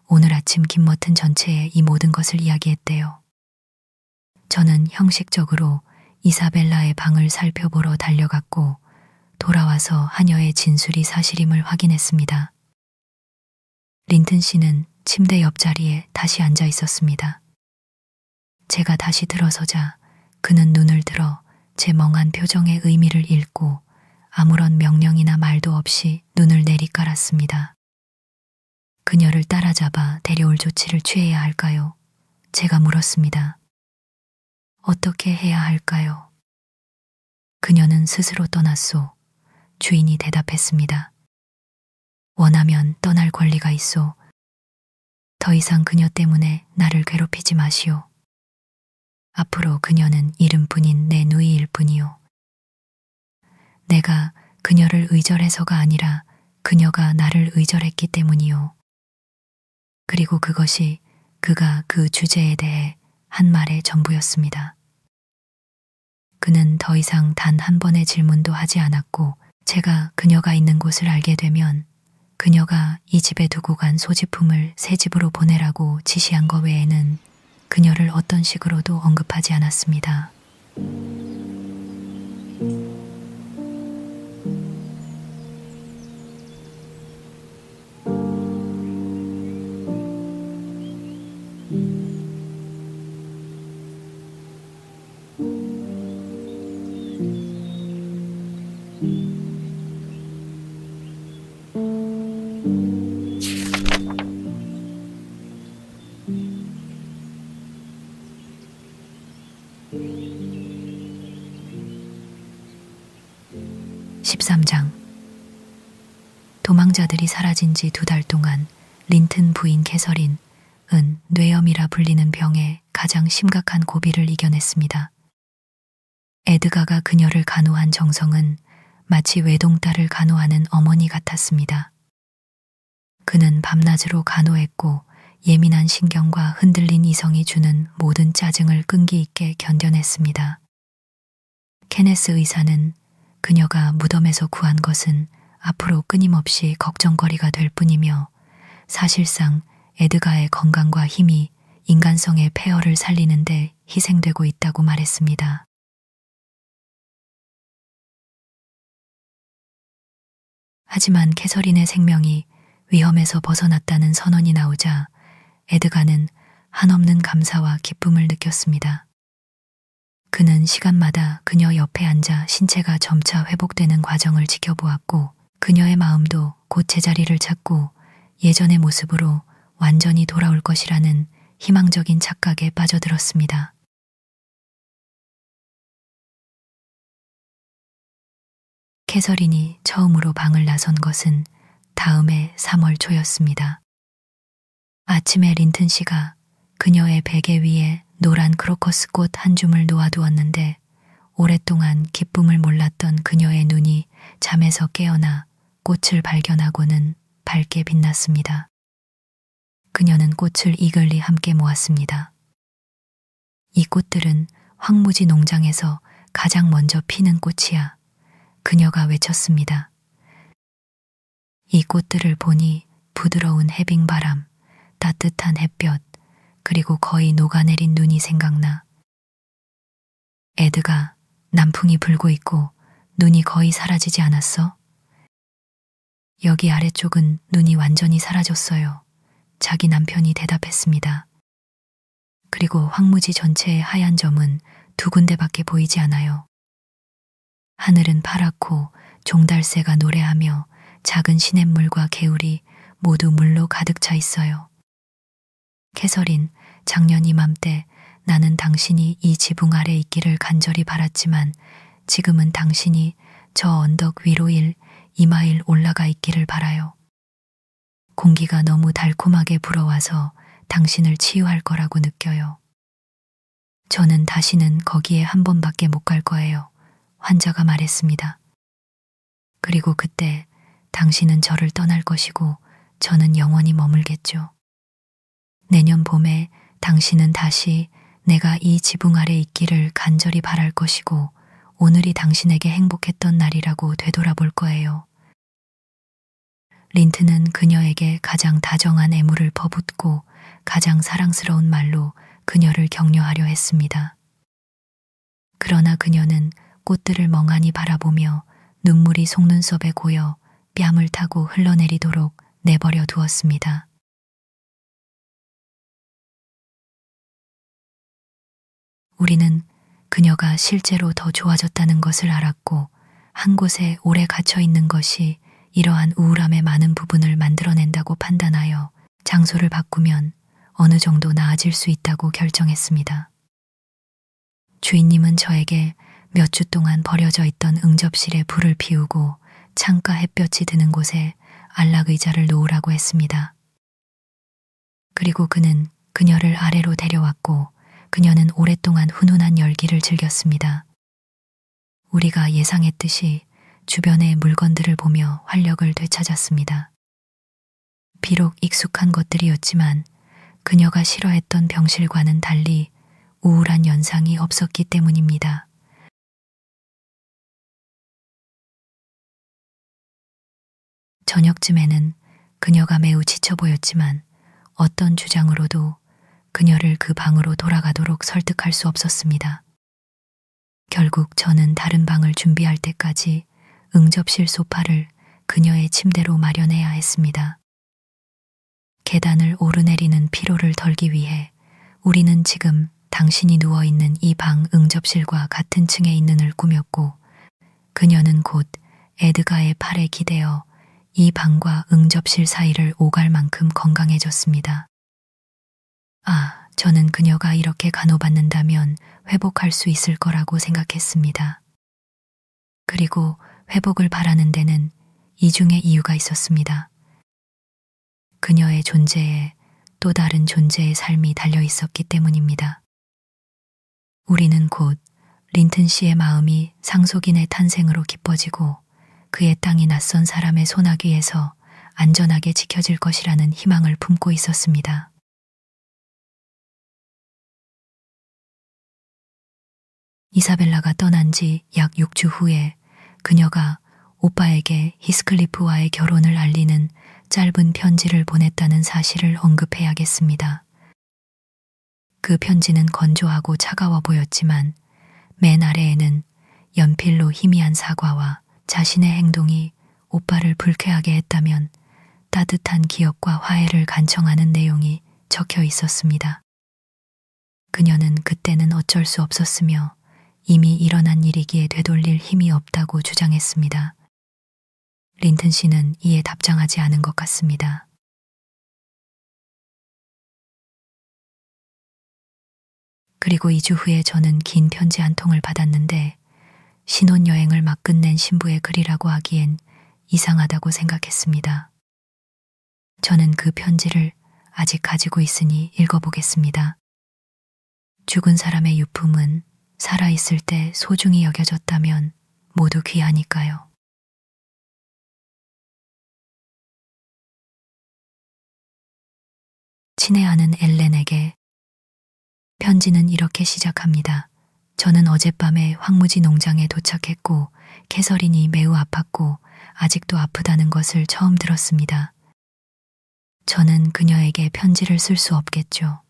오늘 아침 김머튼 전체에 이 모든 것을 이야기했대요. 저는 형식적으로 이사벨라의 방을 살펴보러 달려갔고 돌아와서 하녀의 진술이 사실임을 확인했습니다. 린튼 씨는 침대 옆자리에 다시 앉아 있었습니다. 제가 다시 들어서자 그는 눈을 들어 제 멍한 표정의 의미를 읽고 아무런 명령이나 말도 없이 눈을 내리깔았습니다. 그녀를 따라잡아 데려올 조치를 취해야 할까요? 제가 물었습니다. 어떻게 해야 할까요? 그녀는 스스로 떠났소. 주인이 대답했습니다. 원하면 떠날 권리가 있소. 더 이상 그녀 때문에 나를 괴롭히지 마시오. 앞으로 그녀는 이름뿐인 내 누이일 뿐이오. 내가 그녀를 의절해서가 아니라 그녀가 나를 의절했기 때문이오. 그리고 그것이 그가 그 주제에 대해 한 말의 전부였습니다. 그는 더 이상 단 한 번의 질문도 하지 않았고 제가 그녀가 있는 곳을 알게 되면 그녀가 이 집에 두고 간 소지품을 새 집으로 보내라고 지시한 것 외에는 그녀를 어떤 식으로도 언급하지 않았습니다. 13장. 도망자들이 사라진 지 2달 동안 린튼 부인 캐서린은 뇌염이라 불리는 병에 가장 심각한 고비를 이겨냈습니다. 에드가가 그녀를 간호한 정성은 마치 외동딸을 간호하는 어머니 같았습니다. 그는 밤낮으로 간호했고 예민한 신경과 흔들린 이성이 주는 모든 짜증을 끈기 있게 견뎌냈습니다. 케네스 의사는 그녀가 무덤에서 구한 것은 앞으로 끊임없이 걱정거리가 될 뿐이며 사실상 에드가의 건강과 힘이 인간성의 폐허를 살리는데 희생되고 있다고 말했습니다. 하지만 캐서린의 생명이 위험에서 벗어났다는 선언이 나오자 에드가는 한없는 감사와 기쁨을 느꼈습니다. 그는 시간마다 그녀 옆에 앉아 신체가 점차 회복되는 과정을 지켜보았고 그녀의 마음도 곧 제자리를 찾고 예전의 모습으로 완전히 돌아올 것이라는 희망적인 착각에 빠져들었습니다. 캐서린이 처음으로 방을 나선 것은 다음해 3월 초였습니다. 아침에 린튼 씨가 그녀의 베개 위에 노란 크로커스 꽃 한 줌을 놓아두었는데 오랫동안 기쁨을 몰랐던 그녀의 눈이 잠에서 깨어나 꽃을 발견하고는 밝게 빛났습니다. 그녀는 꽃을 이글리 함께 모았습니다. 이 꽃들은 황무지 농장에서 가장 먼저 피는 꽃이야. 그녀가 외쳤습니다. 이 꽃들을 보니 부드러운 해빙바람, 따뜻한 햇볕, 그리고 거의 녹아내린 눈이 생각나. 에드가, 남풍이 불고 있고 눈이 거의 사라지지 않았어? 여기 아래쪽은 눈이 완전히 사라졌어요. 자기 남편이 대답했습니다. 그리고 황무지 전체의 하얀 점은 2군데밖에 보이지 않아요. 하늘은 파랗고 종달새가 노래하며 작은 시냇물과 개울이 모두 물로 가득 차 있어요. 캐서린, 작년 이맘때 나는 당신이 이 지붕 아래 있기를 간절히 바랐지만 지금은 당신이 저 언덕 위로 2마일 올라가 있기를 바라요. 공기가 너무 달콤하게 불어와서 당신을 치유할 거라고 느껴요. 저는 다시는 거기에 한 번밖에 못 갈 거예요. 환자가 말했습니다. 그리고 그때 당신은 저를 떠날 것이고 저는 영원히 머물겠죠. 내년 봄에 당신은 다시 내가 이 지붕 아래 있기를 간절히 바랄 것이고 오늘이 당신에게 행복했던 날이라고 되돌아볼 거예요. 린트는 그녀에게 가장 다정한 애무를 퍼붓고 가장 사랑스러운 말로 그녀를 격려하려 했습니다. 그러나 그녀는 꽃들을 멍하니 바라보며 눈물이 속눈썹에 고여 뺨을 타고 흘러내리도록 내버려 두었습니다. 우리는 그녀가 실제로 더 좋아졌다는 것을 알았고 한 곳에 오래 갇혀 있는 것이 이러한 우울함의 많은 부분을 만들어낸다고 판단하여 장소를 바꾸면 어느 정도 나아질 수 있다고 결정했습니다. 주인님은 저에게 몇 주 동안 버려져 있던 응접실에 불을 피우고 창가 햇볕이 드는 곳에 안락의자를 놓으라고 했습니다. 그리고 그는 그녀를 아래로 데려왔고 그녀는 오랫동안 훈훈한 열기를 즐겼습니다. 우리가 예상했듯이 주변의 물건들을 보며 활력을 되찾았습니다. 비록 익숙한 것들이었지만 그녀가 싫어했던 병실과는 달리 우울한 연상이 없었기 때문입니다. 저녁쯤에는 그녀가 매우 지쳐 보였지만 어떤 주장으로도 그녀를 그 방으로 돌아가도록 설득할 수 없었습니다. 결국 저는 다른 방을 준비할 때까지 응접실 소파를 그녀의 침대로 마련해야 했습니다. 계단을 오르내리는 피로를 덜기 위해 우리는 지금 당신이 누워있는 이 방 응접실과 같은 층에 있는을 꾸몄고 그녀는 곧 에드가의 팔에 기대어 이 방과 응접실 사이를 오갈 만큼 건강해졌습니다. 저는 그녀가 이렇게 간호받는다면 회복할 수 있을 거라고 생각했습니다. 그리고 회복을 바라는 데는 이중의 이유가 있었습니다. 그녀의 존재에 또 다른 존재의 삶이 달려 있었기 때문입니다. 우리는 곧 린튼 씨의 마음이 상속인의 탄생으로 기뻐지고 그의 땅이 낯선 사람의 소나기에서 안전하게 지켜질 것이라는 희망을 품고 있었습니다. 이사벨라가 떠난 지 약 6주 후에 그녀가 오빠에게 히스클리프와의 결혼을 알리는 짧은 편지를 보냈다는 사실을 언급해야겠습니다. 그 편지는 건조하고 차가워 보였지만 맨 아래에는 연필로 희미한 사과와 자신의 행동이 오빠를 불쾌하게 했다면 따뜻한 기억과 화해를 간청하는 내용이 적혀 있었습니다. 그녀는 그때는 어쩔 수 없었으며 이미 일어난 일이기에 되돌릴 힘이 없다고 주장했습니다. 린튼 씨는 이에 답장하지 않은 것 같습니다. 그리고 2주 후에 저는 긴 편지 한 통을 받았는데 신혼여행을 막 끝낸 신부의 글이라고 하기엔 이상하다고 생각했습니다. 저는 그 편지를 아직 가지고 있으니 읽어보겠습니다. 죽은 사람의 유품은 살아있을 때 소중히 여겨졌다면 모두 귀하니까요. 친애하는 엘렌에게. 편지는 이렇게 시작합니다. 저는 어젯밤에 황무지 농장에 도착했고 캐서린이 매우 아팠고 아직도 아프다는 것을 처음 들었습니다. 저는 그녀에게 편지를 쓸 수 없겠죠.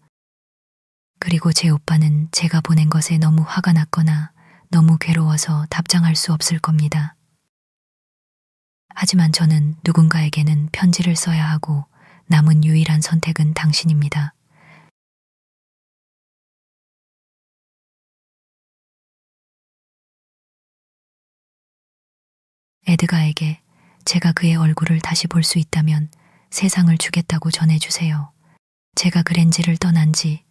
그리고 제 오빠는 제가 보낸 것에 너무 화가 났거나 너무 괴로워서 답장할 수 없을 겁니다. 하지만 저는 누군가에게는 편지를 써야 하고 남은 유일한 선택은 당신입니다. 에드가에게 제가 그의 얼굴을 다시 볼 수 있다면 세상을 주겠다고 전해주세요. 제가 그랜지를 떠난 지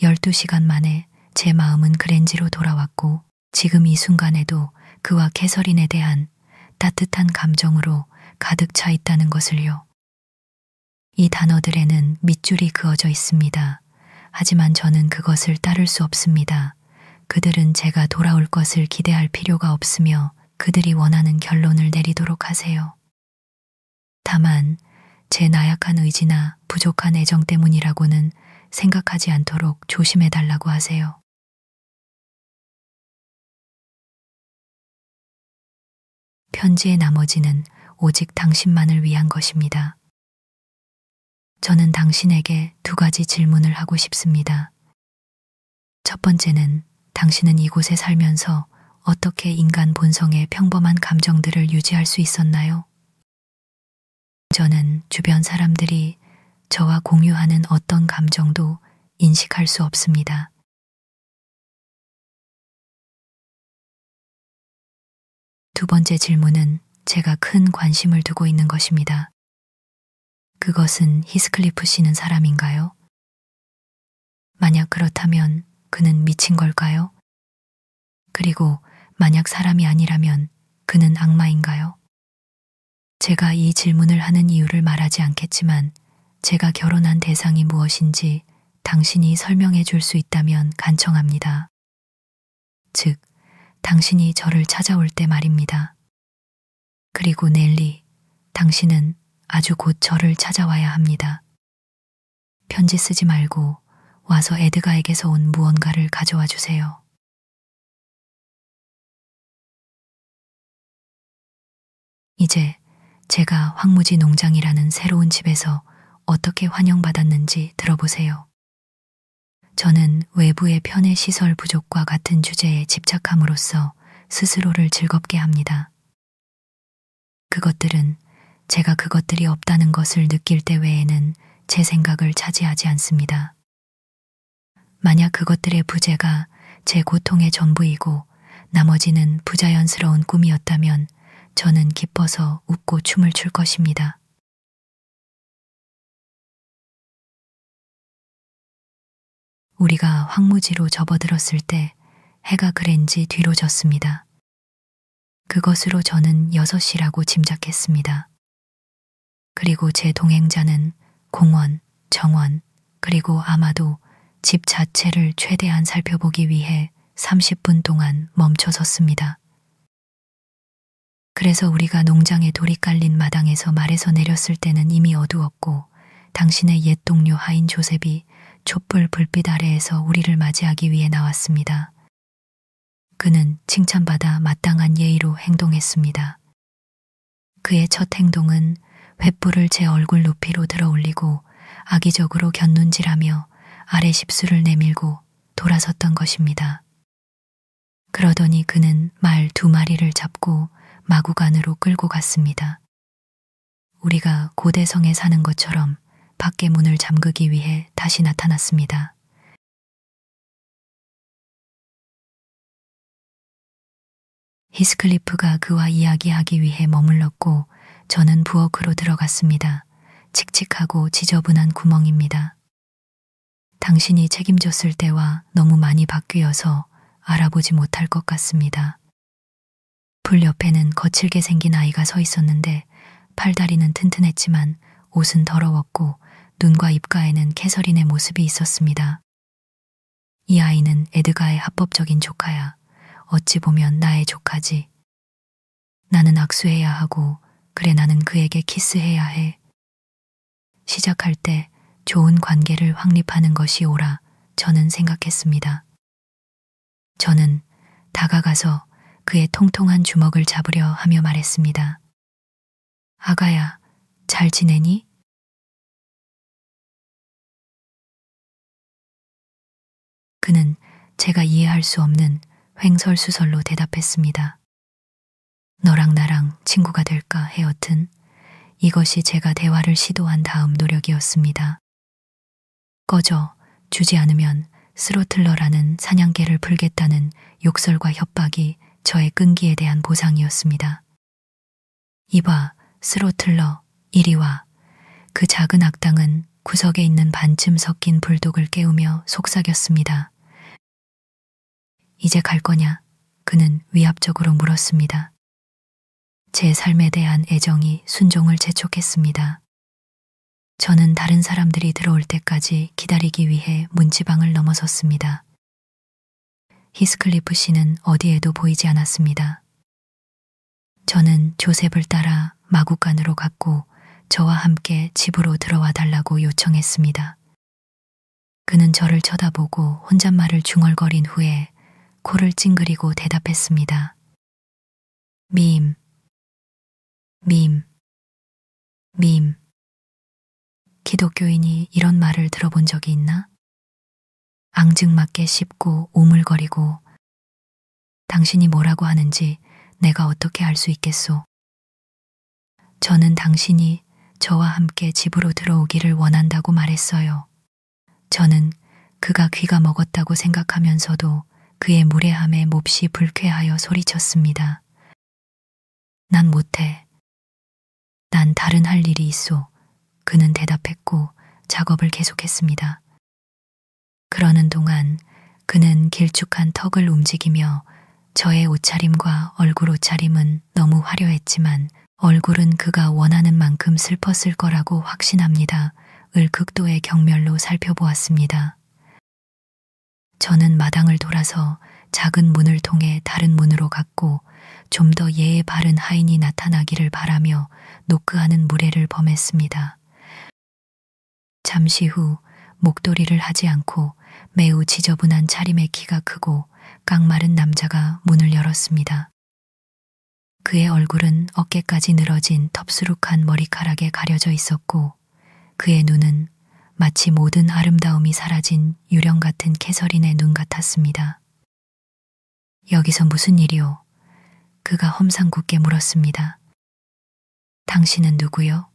12시간 만에 제 마음은 그랜지로 돌아왔고 지금 이 순간에도 그와 캐서린에 대한 따뜻한 감정으로 가득 차 있다는 것을요. 이 단어들에는 밑줄이 그어져 있습니다. 하지만 저는 그것을 따를 수 없습니다. 그들은 제가 돌아올 것을 기대할 필요가 없으며 그들이 원하는 결론을 내리도록 하세요. 다만 제 나약한 의지나 부족한 애정 때문이라고는 생각하지 않도록 조심해달라고 하세요. 편지의 나머지는 오직 당신만을 위한 것입니다. 저는 당신에게 2가지 질문을 하고 싶습니다. 첫 번째는 당신은 이곳에 살면서 어떻게 인간 본성의 평범한 감정들을 유지할 수 있었나요? 저는 주변 사람들이 저와 공유하는 어떤 감정도 인식할 수 없습니다. 두 번째 질문은 제가 큰 관심을 두고 있는 것입니다. 그것은 히스클리프 씨는 사람인가요? 만약 그렇다면 그는 미친 걸까요? 그리고 만약 사람이 아니라면 그는 악마인가요? 제가 이 질문을 하는 이유를 말하지 않겠지만 제가 결혼한 대상이 무엇인지 당신이 설명해 줄 수 있다면 간청합니다. 즉, 당신이 저를 찾아올 때 말입니다. 그리고 넬리, 당신은 아주 곧 저를 찾아와야 합니다. 편지 쓰지 말고 와서 에드가에게서 온 무언가를 가져와 주세요. 이제 제가 황무지 농장이라는 새로운 집에서 어떻게 환영받았는지 들어보세요. 저는 외부의 편의 시설 부족과 같은 주제에 집착함으로써 스스로를 즐겁게 합니다. 그것들은 제가 그것들이 없다는 것을 느낄 때 외에는 제 생각을 차지하지 않습니다. 만약 그것들의 부재가 제 고통의 전부이고 나머지는 부자연스러운 꿈이었다면 저는 기뻐서 웃고 춤을 출 것입니다. 우리가 황무지로 접어들었을 때 해가 그랜지 뒤로 졌습니다. 그것으로 저는 6시라고 짐작했습니다. 그리고 제 동행자는 공원, 정원, 그리고 아마도 집 자체를 최대한 살펴보기 위해 30분 동안 멈춰 섰습니다. 그래서 우리가 농장에 돌이 깔린 마당에서 말에서 내렸을 때는 이미 어두웠고 당신의 옛 동료 하인 조셉이 촛불 불빛 아래에서 우리를 맞이하기 위해 나왔습니다. 그는 칭찬받아 마땅한 예의로 행동했습니다. 그의 첫 행동은 횃불을 제 얼굴 높이로 들어 올리고 악의적으로 곁눈질하며 아래 십수를 내밀고 돌아섰던 것입니다. 그러더니 그는 말 2마리를 잡고 마구간으로 끌고 갔습니다. 우리가 고대성에 사는 것처럼 밖의 문을 잠그기 위해 다시 나타났습니다. 히스클리프가 그와 이야기하기 위해 머물렀고 저는 부엌으로 들어갔습니다. 칙칙하고 지저분한 구멍입니다. 당신이 책임졌을 때와 너무 많이 바뀌어서 알아보지 못할 것 같습니다. 불 옆에는 거칠게 생긴 아이가 서 있었는데 팔다리는 튼튼했지만 옷은 더러웠고 눈과 입가에는 캐서린의 모습이 있었습니다. 이 아이는 에드가의 합법적인 조카야. 어찌 보면 나의 조카지. 나는 악수해야 하고 그래 나는 그에게 키스해야 해. 시작할 때 좋은 관계를 확립하는 것이 옳아 저는 생각했습니다. 저는 다가가서 그의 통통한 주먹을 잡으려 하며 말했습니다. 아가야, 잘 지내니? 그는 제가 이해할 수 없는 횡설수설로 대답했습니다. 너랑 나랑 친구가 될까 해여튼 이것이 제가 대화를 시도한 다음 노력이었습니다. 꺼져 주지 않으면 스로틀러라는 사냥개를 풀겠다는 욕설과 협박이 저의 끈기에 대한 보상이었습니다. 이봐, 스로틀러, 이리 와. 그 작은 악당은 구석에 있는 반쯤 섞인 불독을 깨우며 속삭였습니다. 이제 갈 거냐? 그는 위압적으로 물었습니다. 제 삶에 대한 애정이 순종을 재촉했습니다. 저는 다른 사람들이 들어올 때까지 기다리기 위해 문지방을 넘어섰습니다. 히스클리프 씨는 어디에도 보이지 않았습니다. 저는 조셉을 따라 마구간으로 갔고 저와 함께 집으로 들어와 달라고 요청했습니다. 그는 저를 쳐다보고 혼잣말을 중얼거린 후에 코를 찡그리고 대답했습니다. 밈, 밈, 밈. 기독교인이 이런 말을 들어본 적이 있나? 앙증맞게 씹고 오물거리고 당신이 뭐라고 하는지 내가 어떻게 알 수 있겠소? 저는 당신이 저와 함께 집으로 들어오기를 원한다고 말했어요. 저는 그가 귀가 먹었다고 생각하면서도 그의 무례함에 몹시 불쾌하여 소리쳤습니다. 난 못해. 난 다른 할 일이 있소. 그는 대답했고 작업을 계속했습니다. 그러는 동안 그는 길쭉한 턱을 움직이며 저의 옷차림과 얼굴 옷차림은 너무 화려했지만 얼굴은 그가 원하는 만큼 슬펐을 거라고 확신합니다. 을 극도의 경멸로 살펴보았습니다. 저는 마당을 돌아서 작은 문을 통해 다른 문으로 갔고 좀 더 예의 바른 하인이 나타나기를 바라며 노크하는 무례를 범했습니다. 잠시 후 목도리를 하지 않고 매우 지저분한 차림의 키가 크고 깡마른 남자가 문을 열었습니다. 그의 얼굴은 어깨까지 늘어진 텁수룩한 머리카락에 가려져 있었고 그의 눈은 마치 모든 아름다움이 사라진 유령 같은 캐서린의 눈 같았습니다. 여기서 무슨 일이오? 그가 험상궂게 물었습니다. 당신은 누구요?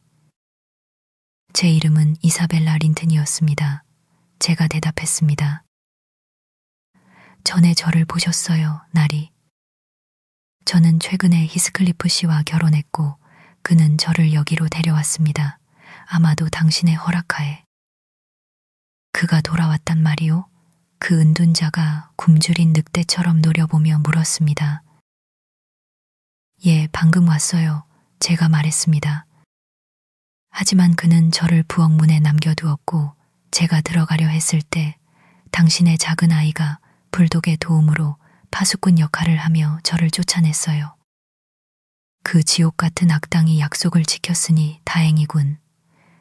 제 이름은 이사벨라 린튼이었습니다. 제가 대답했습니다. 전에 저를 보셨어요, 나리. 저는 최근에 히스클리프 씨와 결혼했고 그는 저를 여기로 데려왔습니다. 아마도 당신의 허락하에. 그가 돌아왔단 말이오? 그 은둔자가 굶주린 늑대처럼 노려보며 물었습니다. 예, 방금 왔어요. 제가 말했습니다. 하지만 그는 저를 부엌 문에 남겨두었고 제가 들어가려 했을 때 당신의 작은 아이가 불독의 도움으로 파수꾼 역할을 하며 저를 쫓아냈어요. 그 지옥 같은 악당이 약속을 지켰으니 다행이군.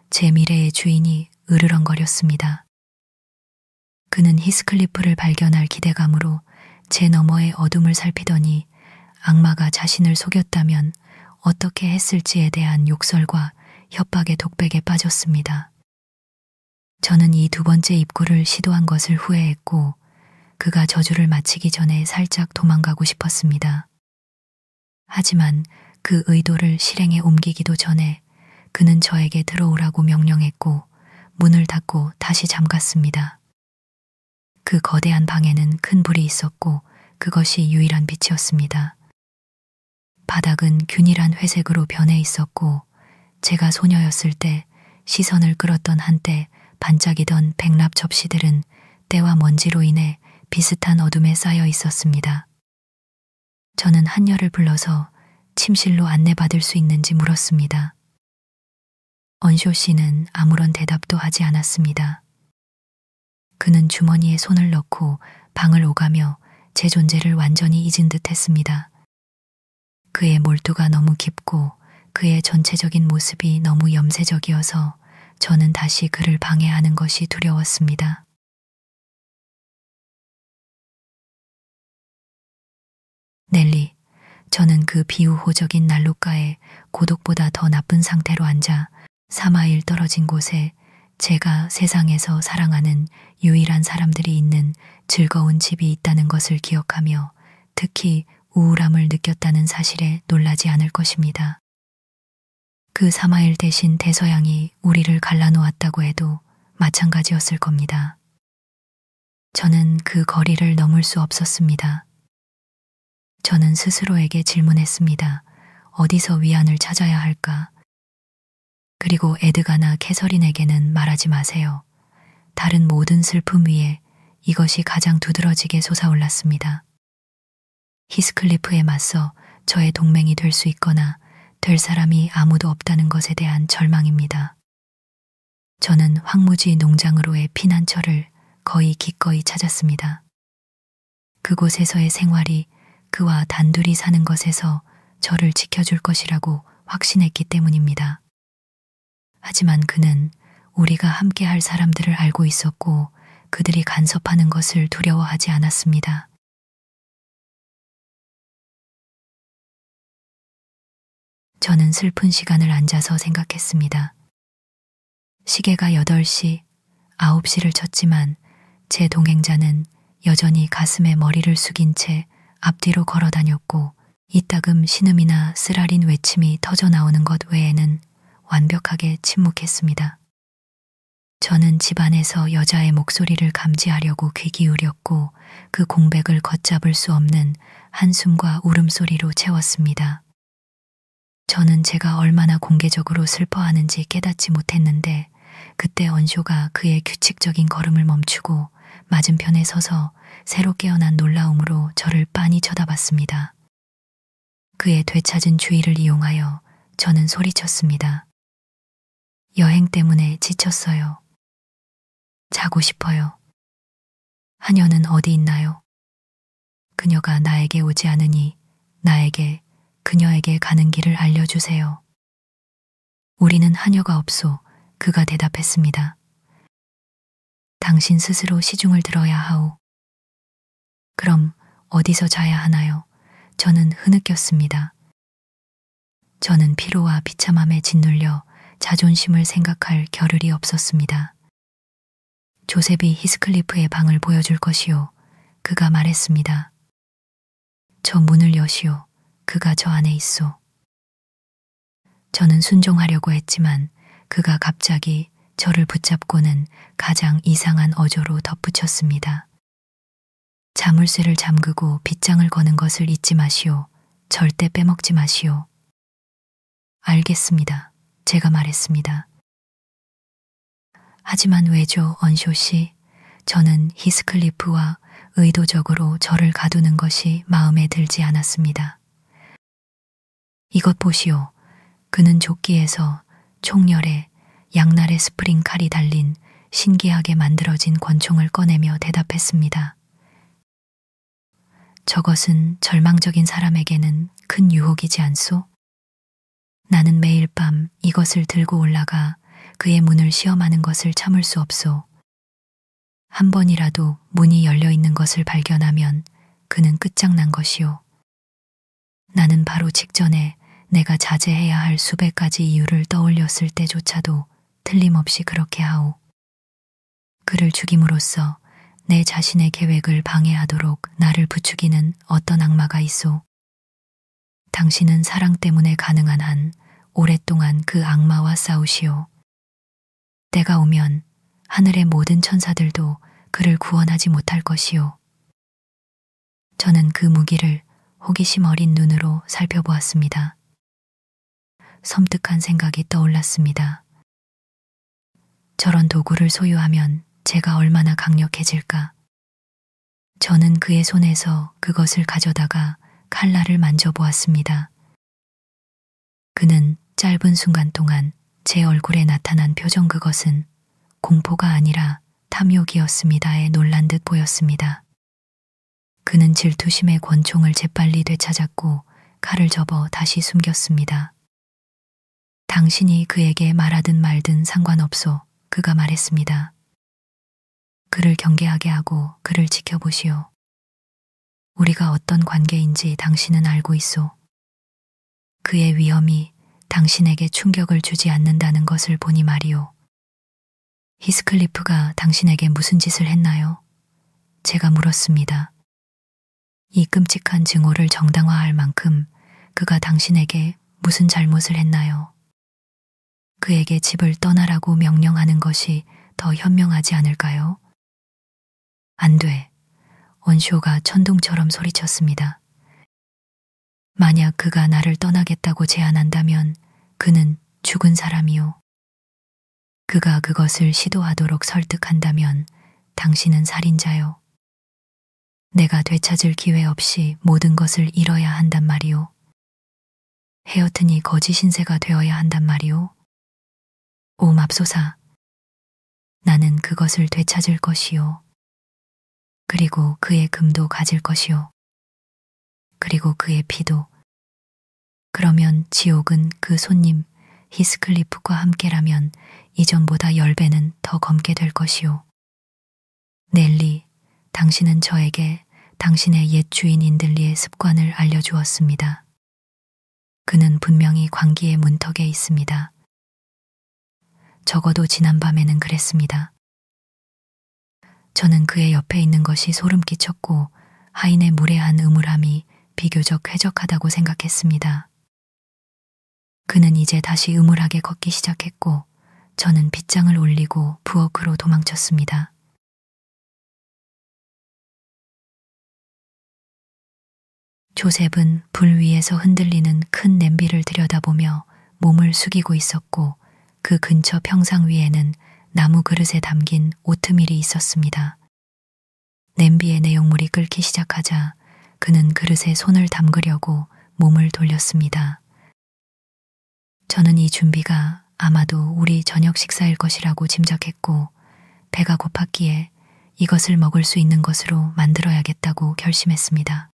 제 미래의 주인이 으르렁거렸습니다. 그는 히스클리프를 발견할 기대감으로 제 너머의 어둠을 살피더니 악마가 자신을 속였다면 어떻게 했을지에 대한 욕설과 협박의 독백에 빠졌습니다. 저는 이 두 번째 입구를 시도한 것을 후회했고 그가 저주를 마치기 전에 살짝 도망가고 싶었습니다. 하지만 그 의도를 실행에 옮기기도 전에 그는 저에게 들어오라고 명령했고 문을 닫고 다시 잠갔습니다. 그 거대한 방에는 큰 불이 있었고 그것이 유일한 빛이었습니다. 바닥은 균일한 회색으로 변해 있었고 제가 소녀였을 때 시선을 끌었던 한때 반짝이던 백납 접시들은 때와 먼지로 인해 비슷한 어둠에 쌓여 있었습니다. 저는 한여를 불러서 침실로 안내받을 수 있는지 물었습니다. 언쇼 씨는 아무런 대답도 하지 않았습니다. 그는 주머니에 손을 넣고 방을 오가며 제 존재를 완전히 잊은 듯 했습니다. 그의 몰두가 너무 깊고 그의 전체적인 모습이 너무 염세적이어서 저는 다시 그를 방해하는 것이 두려웠습니다. 넬리, 저는 그 비우호적인 난로가에 고독보다 더 나쁜 상태로 앉아 4마일 떨어진 곳에 제가 세상에서 사랑하는 유일한 사람들이 있는 즐거운 집이 있다는 것을 기억하며 특히 우울함을 느꼈다는 사실에 놀라지 않을 것입니다. 그 4마일 대신 대서양이 우리를 갈라놓았다고 해도 마찬가지였을 겁니다. 저는 그 거리를 넘을 수 없었습니다. 저는 스스로에게 질문했습니다. 어디서 위안을 찾아야 할까? 그리고 에드가나 캐서린에게는 말하지 마세요. 다른 모든 슬픔 위에 이것이 가장 두드러지게 솟아올랐습니다. 히스클리프에 맞서 저의 동맹이 될 수 있거나 될 사람이 아무도 없다는 것에 대한 절망입니다. 저는 황무지 농장으로의 피난처를 거의 기꺼이 찾았습니다. 그곳에서의 생활이 그와 단둘이 사는 것에서 저를 지켜줄 것이라고 확신했기 때문입니다. 하지만 그는 우리가 함께 할 사람들을 알고 있었고 그들이 간섭하는 것을 두려워하지 않았습니다. 저는 슬픈 시간을 앉아서 생각했습니다. 시계가 8시, 9시를 쳤지만 제 동행자는 여전히 가슴에 머리를 숙인 채 앞뒤로 걸어 다녔고 이따금 신음이나 쓰라린 외침이 터져 나오는 것 외에는 완벽하게 침묵했습니다. 저는 집안에서 여자의 목소리를 감지하려고 귀 기울였고 그 공백을 걷잡을 수 없는 한숨과 울음소리로 채웠습니다. 저는 제가 얼마나 공개적으로 슬퍼하는지 깨닫지 못했는데 그때 언쇼가 그의 규칙적인 걸음을 멈추고 맞은편에 서서 새로 깨어난 놀라움으로 저를 빤히 쳐다봤습니다. 그의 되찾은 주의를 이용하여 저는 소리쳤습니다. 여행 때문에 지쳤어요. 자고 싶어요. 하녀는 어디 있나요? 그녀가 나에게 오지 않으니 나에게 그녀에게 가는 길을 알려주세요. 우리는 하녀가 없소. 그가 대답했습니다. 당신 스스로 시중을 들어야 하오. 그럼 어디서 자야 하나요? 저는 흐느꼈습니다. 저는 피로와 비참함에 짓눌려 자존심을 생각할 겨를이 없었습니다. 조셉이 히스클리프의 방을 보여줄 것이오. 그가 말했습니다. 저 문을 여시오. 그가 저 안에 있소. 저는 순종하려고 했지만 그가 갑자기 저를 붙잡고는 가장 이상한 어조로 덧붙였습니다. 자물쇠를 잠그고 빗장을 거는 것을 잊지 마시오. 절대 빼먹지 마시오. 알겠습니다. 제가 말했습니다. 하지만 왜죠, 언쇼 씨? 저는 히스클리프와 의도적으로 저를 가두는 것이 마음에 들지 않았습니다. 이것 보시오. 그는 조끼에서 총열에 양날의 스프링 칼이 달린 신기하게 만들어진 권총을 꺼내며 대답했습니다. 저것은 절망적인 사람에게는 큰 유혹이지 않소? 나는 매일 밤 이것을 들고 올라가 그의 문을 시험하는 것을 참을 수 없소. 한 번이라도 문이 열려 있는 것을 발견하면 그는 끝장난 것이오. 나는 바로 직전에 내가 자제해야 할 수백 가지 이유를 떠올렸을 때조차도 틀림없이 그렇게 하오. 그를 죽임으로써 내 자신의 계획을 방해하도록 나를 부추기는 어떤 악마가 있소. 당신은 사랑 때문에 가능한 한 오랫동안 그 악마와 싸우시오. 때가 오면 하늘의 모든 천사들도 그를 구원하지 못할 것이오. 저는 그 무기를 호기심 어린 눈으로 살펴보았습니다. 섬뜩한 생각이 떠올랐습니다. 저런 도구를 소유하면 제가 얼마나 강력해질까? 저는 그의 손에서 그것을 가져다가 칼날을 만져보았습니다. 그는 짧은 순간 동안 제 얼굴에 나타난 표정 그것은 공포가 아니라 탐욕이었습니다에 놀란 듯 보였습니다. 그는 질투심에 권총을 재빨리 되찾았고 칼을 접어 다시 숨겼습니다. 당신이 그에게 말하든 말든 상관없소. 그가 말했습니다. 그를 경계하게 하고 그를 지켜보시오. 우리가 어떤 관계인지 당신은 알고 있소. 그의 위험이 당신에게 충격을 주지 않는다는 것을 보니 말이오. 히스클리프가 당신에게 무슨 짓을 했나요? 제가 물었습니다. 이 끔찍한 증오를 정당화할 만큼 그가 당신에게 무슨 잘못을 했나요? 그에게 집을 떠나라고 명령하는 것이 더 현명하지 않을까요? 안 돼. 언쇼가 천둥처럼 소리쳤습니다. 만약 그가 나를 떠나겠다고 제안한다면 그는 죽은 사람이요. 그가 그것을 시도하도록 설득한다면 당신은 살인자요. 내가 되찾을 기회 없이 모든 것을 잃어야 한단 말이오. 헤어튼이 거짓 신세가 되어야 한단 말이오. 오 맙소사. 나는 그것을 되찾을 것이요. 그리고 그의 금도 가질 것이요. 그리고 그의 피도. 그러면 지옥은 그 손님 히스클리프과 함께라면 이전보다 10배는 더 검게 될 것이요. 넬리, 당신은 저에게 당신의 옛 주인 인들리의 습관을 알려주었습니다. 그는 분명히 광기의 문턱에 있습니다. 적어도 지난밤에는 그랬습니다. 저는 그의 옆에 있는 것이 소름 끼쳤고 하인의 무례한 음울함이 비교적 쾌적하다고 생각했습니다. 그는 이제 다시 음울하게 걷기 시작했고 저는 빗장을 올리고 부엌으로 도망쳤습니다. 조셉은 불 위에서 흔들리는 큰 냄비를 들여다보며 몸을 숙이고 있었고 그 근처 평상 위에는 나무 그릇에 담긴 오트밀이 있었습니다. 냄비의 내용물이 끓기 시작하자 그는 그릇에 손을 담그려고 몸을 돌렸습니다. 저는 이 준비가 아마도 우리 저녁 식사일 것이라고 짐작했고 배가 고팠기에 이것을 먹을 수 있는 것으로 만들어야겠다고 결심했습니다.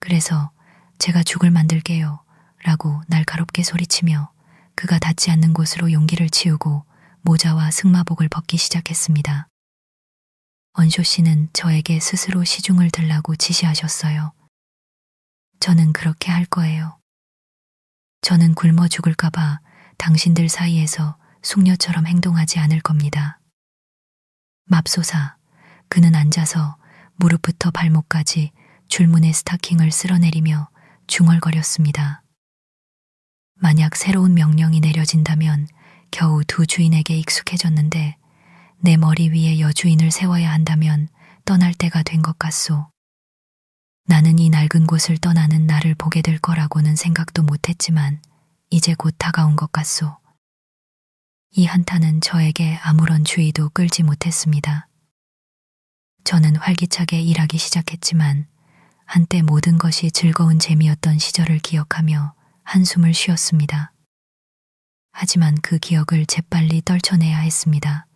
그래서 제가 죽을 만들게요 라고 날카롭게 소리치며 그가 닿지 않는 곳으로 용기를 치우고 모자와 승마복을 벗기 시작했습니다. 언쇼 씨는 저에게 스스로 시중을 들라고 지시하셨어요. 저는 그렇게 할 거예요. 저는 굶어 죽을까봐 당신들 사이에서 숙녀처럼 행동하지 않을 겁니다. 맙소사, 그는 앉아서 무릎부터 발목까지 줄무늬 스타킹을 쓸어내리며 중얼거렸습니다. 만약 새로운 명령이 내려진다면 겨우 두 주인에게 익숙해졌는데 내 머리 위에 여주인을 세워야 한다면 떠날 때가 된 것 같소. 나는 이 낡은 곳을 떠나는 나를 보게 될 거라고는 생각도 못했지만 이제 곧 다가온 것 같소. 이 한탄은 저에게 아무런 주의도 끌지 못했습니다. 저는 활기차게 일하기 시작했지만 한때 모든 것이 즐거운 재미였던 시절을 기억하며 한숨을 쉬었습니다. 하지만 그 기억을 재빨리 떨쳐내야 했습니다.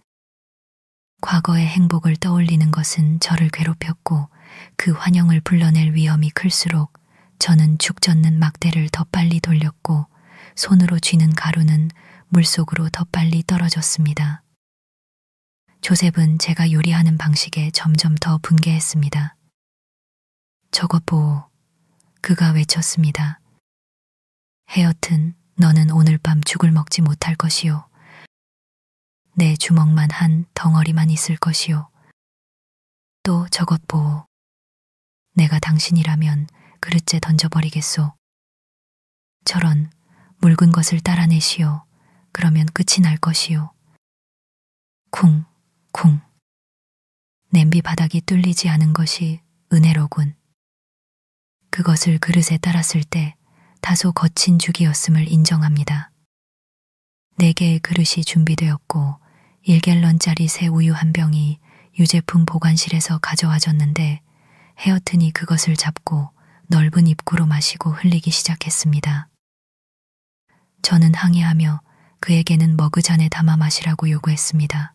과거의 행복을 떠올리는 것은 저를 괴롭혔고 그 환영을 불러낼 위험이 클수록 저는 죽젓는 막대를 더 빨리 돌렸고 손으로 쥐는 가루는 물속으로 더 빨리 떨어졌습니다. 조셉은 제가 요리하는 방식에 점점 더 분개했습니다. 저것 보오. 그가 외쳤습니다. 헤어튼 너는 오늘 밤 죽을 먹지 못할 것이요. 내 주먹만 한 덩어리만 있을 것이요. 또 저것 보오. 내가 당신이라면 그릇째 던져버리겠소. 저런 묽은 것을 따라내시오. 그러면 끝이 날 것이요. 쿵, 쿵. 냄비 바닥이 뚫리지 않은 것이 은혜로군. 그것을 그릇에 따랐을 때 다소 거친 죽이었음을 인정합니다. 4개의 그릇이 준비되었고 1갤런짜리 새 우유 한 병이 유제품 보관실에서 가져와졌는데 헤어튼이 그것을 잡고 넓은 입구로 마시고 흘리기 시작했습니다. 저는 항의하며 그에게는 머그잔에 담아 마시라고 요구했습니다.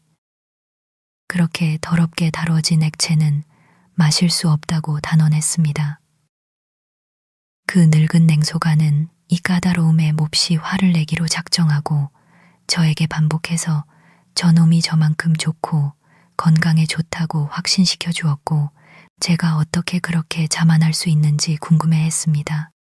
그렇게 더럽게 다뤄진 액체는 마실 수 없다고 단언했습니다. 그 늙은 냉소가는 이 까다로움에 몹시 화를 내기로 작정하고 저에게 반복해서 저놈이 저만큼 좋고 건강에 좋다고 확신시켜 주었고 제가 어떻게 그렇게 자만할 수 있는지 궁금해했습니다.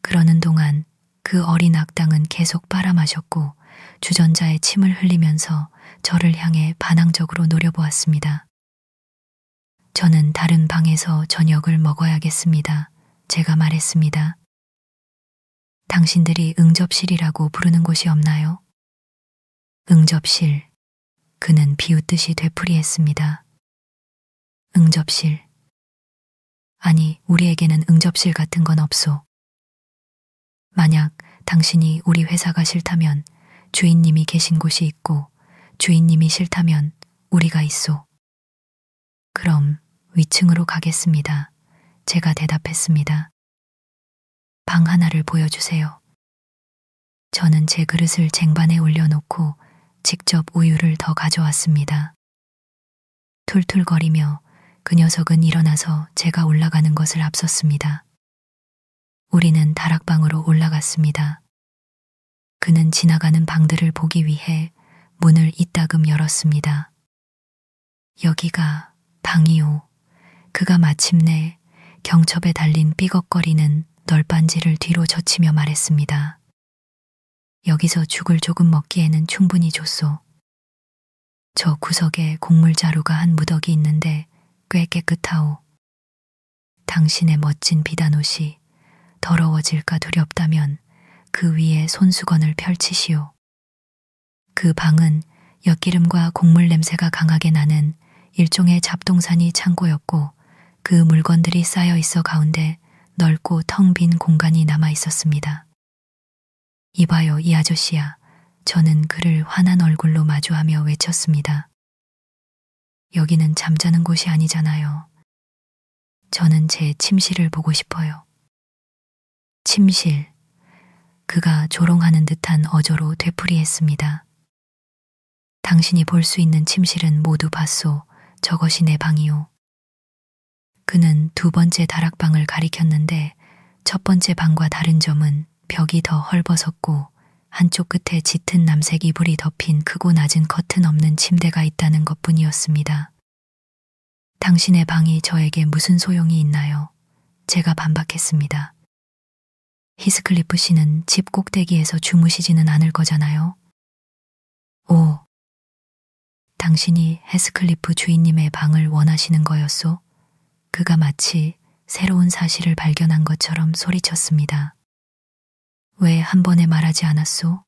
그러는 동안 그 어린 악당은 계속 빨아마셨고 주전자에 침을 흘리면서 저를 향해 반항적으로 노려보았습니다. 저는 다른 방에서 저녁을 먹어야겠습니다. 제가 말했습니다. 당신들이 응접실이라고 부르는 곳이 없나요? 응접실. 그는 비웃듯이 되풀이했습니다. 응접실. 아니, 우리에게는 응접실 같은 건 없소. 만약 당신이 우리 회사가 싫다면 주인님이 계신 곳이 있고 주인님이 싫다면 우리가 있소. 그럼 위층으로 가겠습니다. 제가 대답했습니다. 방 하나를 보여주세요. 저는 제 그릇을 쟁반에 올려놓고 직접 우유를 더 가져왔습니다. 툴툴거리며 그 녀석은 일어나서 제가 올라가는 것을 앞섰습니다. 우리는 다락방으로 올라갔습니다. 그는 지나가는 방들을 보기 위해 문을 이따금 열었습니다. 여기가 방이오. 그가 마침내 경첩에 달린 삐걱거리는 널빤지를 뒤로 젖히며 말했습니다. 여기서 죽을 조금 먹기에는 충분히 좋소. 저 구석에 곡물자루가 한 무더기 있는데 꽤 깨끗하오. 당신의 멋진 비단옷이 더러워질까 두렵다면 그 위에 손수건을 펼치시오. 그 방은 엿기름과 곡물 냄새가 강하게 나는 일종의 잡동사니 창고였고 그 물건들이 쌓여 있어 가운데 넓고 텅 빈 공간이 남아 있었습니다. 이봐요, 이 아저씨야. 저는 그를 환한 얼굴로 마주하며 외쳤습니다. 여기는 잠자는 곳이 아니잖아요. 저는 제 침실을 보고 싶어요. 침실. 그가 조롱하는 듯한 어조로 되풀이했습니다. 당신이 볼 수 있는 침실은 모두 봤소. 저것이 내 방이오. 그는 2번째 다락방을 가리켰는데 첫 번째 방과 다른 점은 벽이 더 헐벗었고 한쪽 끝에 짙은 남색 이불이 덮인 크고 낮은 커튼 없는 침대가 있다는 것뿐이었습니다. 당신의 방이 저에게 무슨 소용이 있나요? 제가 반박했습니다. 히스클리프 씨는 집 꼭대기에서 주무시지는 않을 거잖아요. 오, 당신이 헤스클리프 주인님의 방을 원하시는 거였소? 그가 마치 새로운 사실을 발견한 것처럼 소리쳤습니다. 왜 한 번에 말하지 않았소?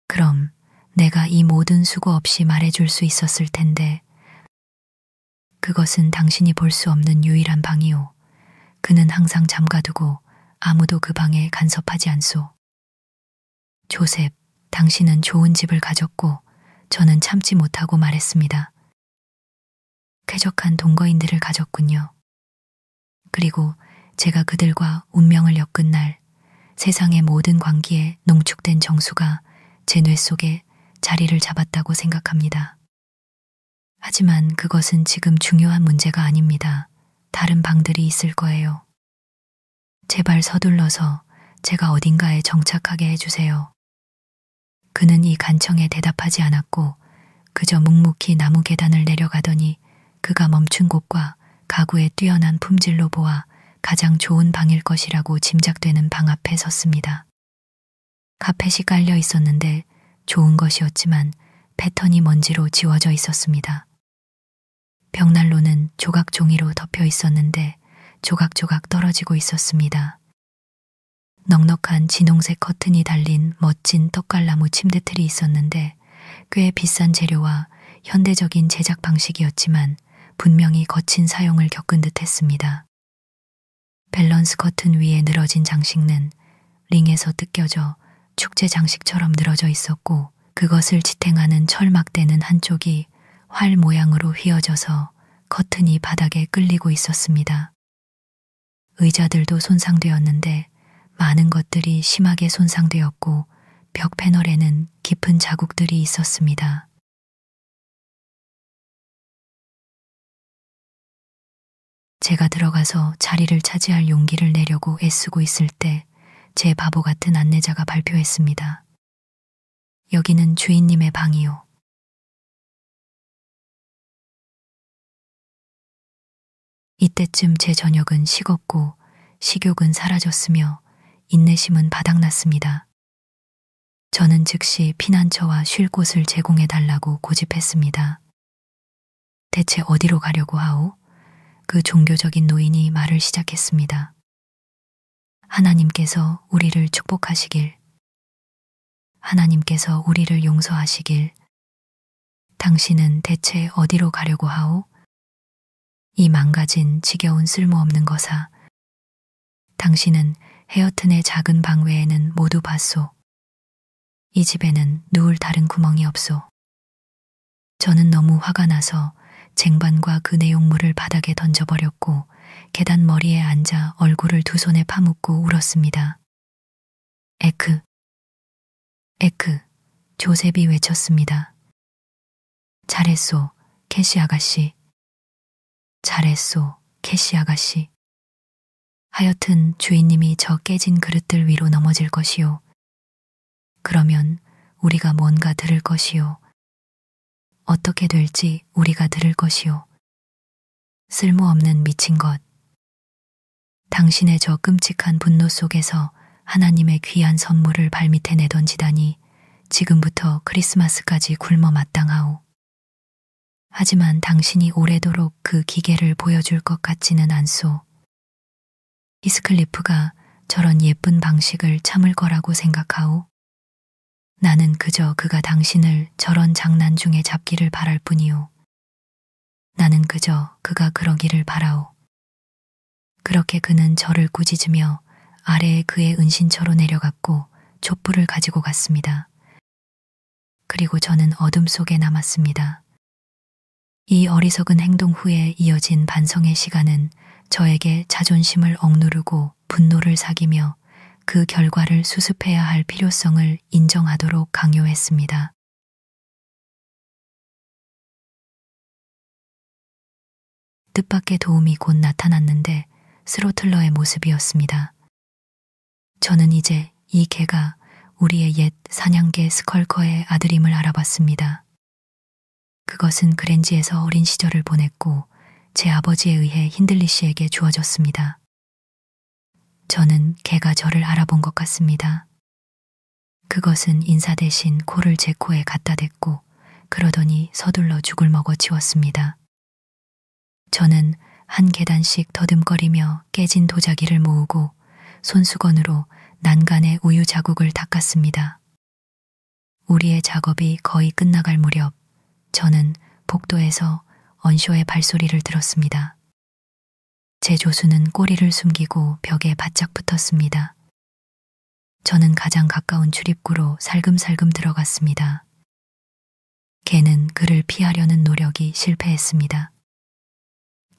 그럼 내가 이 모든 수고 없이 말해줄 수 있었을 텐데. 그것은 당신이 볼 수 없는 유일한 방이오. 그는 항상 잠가두고 아무도 그 방에 간섭하지 않소. 조셉, 당신은 좋은 집을 가졌고 저는 참지 못하고 말했습니다. 쾌적한 동거인들을 가졌군요. 그리고 제가 그들과 운명을 엮은 날 세상의 모든 광기에 농축된 정수가 제 뇌 속에 자리를 잡았다고 생각합니다. 하지만 그것은 지금 중요한 문제가 아닙니다. 다른 방들이 있을 거예요. 제발 서둘러서 제가 어딘가에 정착하게 해주세요. 그는 이 간청에 대답하지 않았고 그저 묵묵히 나무 계단을 내려가더니 그가 멈춘 곳과 가구의 뛰어난 품질로 보아 가장 좋은 방일 것이라고 짐작되는 방 앞에 섰습니다. 카펫이 깔려 있었는데 좋은 것이었지만 패턴이 먼지로 지워져 있었습니다. 벽난로는 조각 종이로 덮여 있었는데 조각조각 떨어지고 있었습니다. 넉넉한 진홍색 커튼이 달린 멋진 떡갈나무 침대틀이 있었는데 꽤 비싼 재료와 현대적인 제작 방식이었지만 분명히 거친 사용을 겪은 듯 했습니다. 밸런스 커튼 위에 늘어진 장식은 링에서 뜯겨져 축제 장식처럼 늘어져 있었고 그것을 지탱하는 철 막대는 한쪽이 활 모양으로 휘어져서 커튼이 바닥에 끌리고 있었습니다. 의자들도 손상되었는데 많은 것들이 심하게 손상되었고 벽 패널에는 깊은 자국들이 있었습니다. 제가 들어가서 자리를 차지할 용기를 내려고 애쓰고 있을 때 제 바보 같은 안내자가 발표했습니다. 여기는 주인님의 방이요. 이때쯤 제 저녁은 식었고 식욕은 사라졌으며 인내심은 바닥났습니다. 저는 즉시 피난처와 쉴 곳을 제공해달라고 고집했습니다. 대체 어디로 가려고 하오? 그 종교적인 노인이 말을 시작했습니다. 하나님께서 우리를 축복하시길. 하나님께서 우리를 용서하시길. 당신은 대체 어디로 가려고 하오? 이 망가진 지겨운 쓸모없는 거사. 당신은 헤어튼의 작은 방 외에는 모두 봤소. 이 집에는 누울 다른 구멍이 없소. 저는 너무 화가 나서 쟁반과 그 내용물을 바닥에 던져버렸고 계단 머리에 앉아 얼굴을 두 손에 파묻고 울었습니다. 에크, 에크, 조셉이 외쳤습니다. 잘했소, 캐시 아가씨. 잘했소, 캐시 아가씨. 하여튼 주인님이 저 깨진 그릇들 위로 넘어질 것이요. 그러면 우리가 뭔가 들을 것이요. 어떻게 될지 우리가 들을 것이요. 쓸모없는 미친 것. 당신의 저 끔찍한 분노 속에서 하나님의 귀한 선물을 발밑에 내던지다니 지금부터 크리스마스까지 굶어 마땅하오. 하지만 당신이 오래도록 그 기계를 보여줄 것 같지는 않소. 히스클리프가 저런 예쁜 방식을 참을 거라고 생각하오? 나는 그저 그가 당신을 저런 장난 중에 잡기를 바랄 뿐이오. 나는 그저 그가 그러기를 바라오. 그렇게 그는 저를 꾸짖으며 아래에 그의 은신처로 내려갔고 촛불을 가지고 갔습니다. 그리고 저는 어둠 속에 남았습니다. 이 어리석은 행동 후에 이어진 반성의 시간은 저에게 자존심을 억누르고 분노를 사기며 그 결과를 수습해야 할 필요성을 인정하도록 강요했습니다. 뜻밖의 도움이 곧 나타났는데 스로틀러의 모습이었습니다. 저는 이제 이 개가 우리의 옛 사냥개 스컬커의 아들임을 알아봤습니다. 그것은 그랜지에서 어린 시절을 보냈고 제 아버지에 의해 힌들리 씨에게 주어졌습니다. 저는 개가 저를 알아본 것 같습니다. 그것은 인사 대신 코를 제 코에 갖다 댔고 그러더니 서둘러 죽을 먹어 치웠습니다. 저는 한 계단씩 더듬거리며 깨진 도자기를 모으고 손수건으로 난간의 우유 자국을 닦았습니다. 우리의 작업이 거의 끝나갈 무렵 저는 복도에서 언쇼의 발소리를 들었습니다. 제 조수는 꼬리를 숨기고 벽에 바짝 붙었습니다. 저는 가장 가까운 출입구로 살금살금 들어갔습니다. 개는 그를 피하려는 노력이 실패했습니다.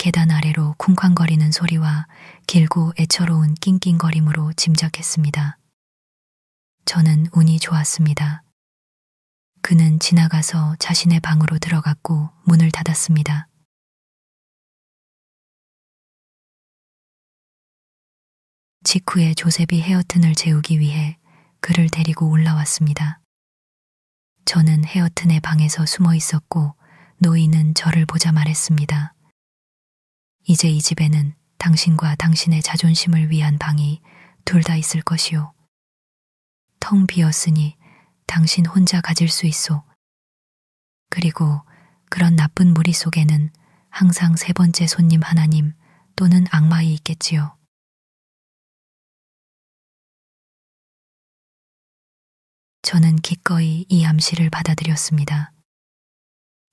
계단 아래로 쿵쾅거리는 소리와 길고 애처로운 낑낑거림으로 짐작했습니다. 저는 운이 좋았습니다. 그는 지나가서 자신의 방으로 들어갔고 문을 닫았습니다. 직후에 조셉이 헤어튼을 재우기 위해 그를 데리고 올라왔습니다. 저는 헤어튼의 방에서 숨어 있었고 노인은 저를 보자 말했습니다. 이제 이 집에는 당신과 당신의 자존심을 위한 방이 둘 다 있을 것이요. 텅 비었으니 당신 혼자 가질 수 있소. 그리고 그런 나쁜 무리 속에는 항상 세 번째 손님 하나님 또는 악마이 있겠지요. 저는 기꺼이 이 암시를 받아들였습니다.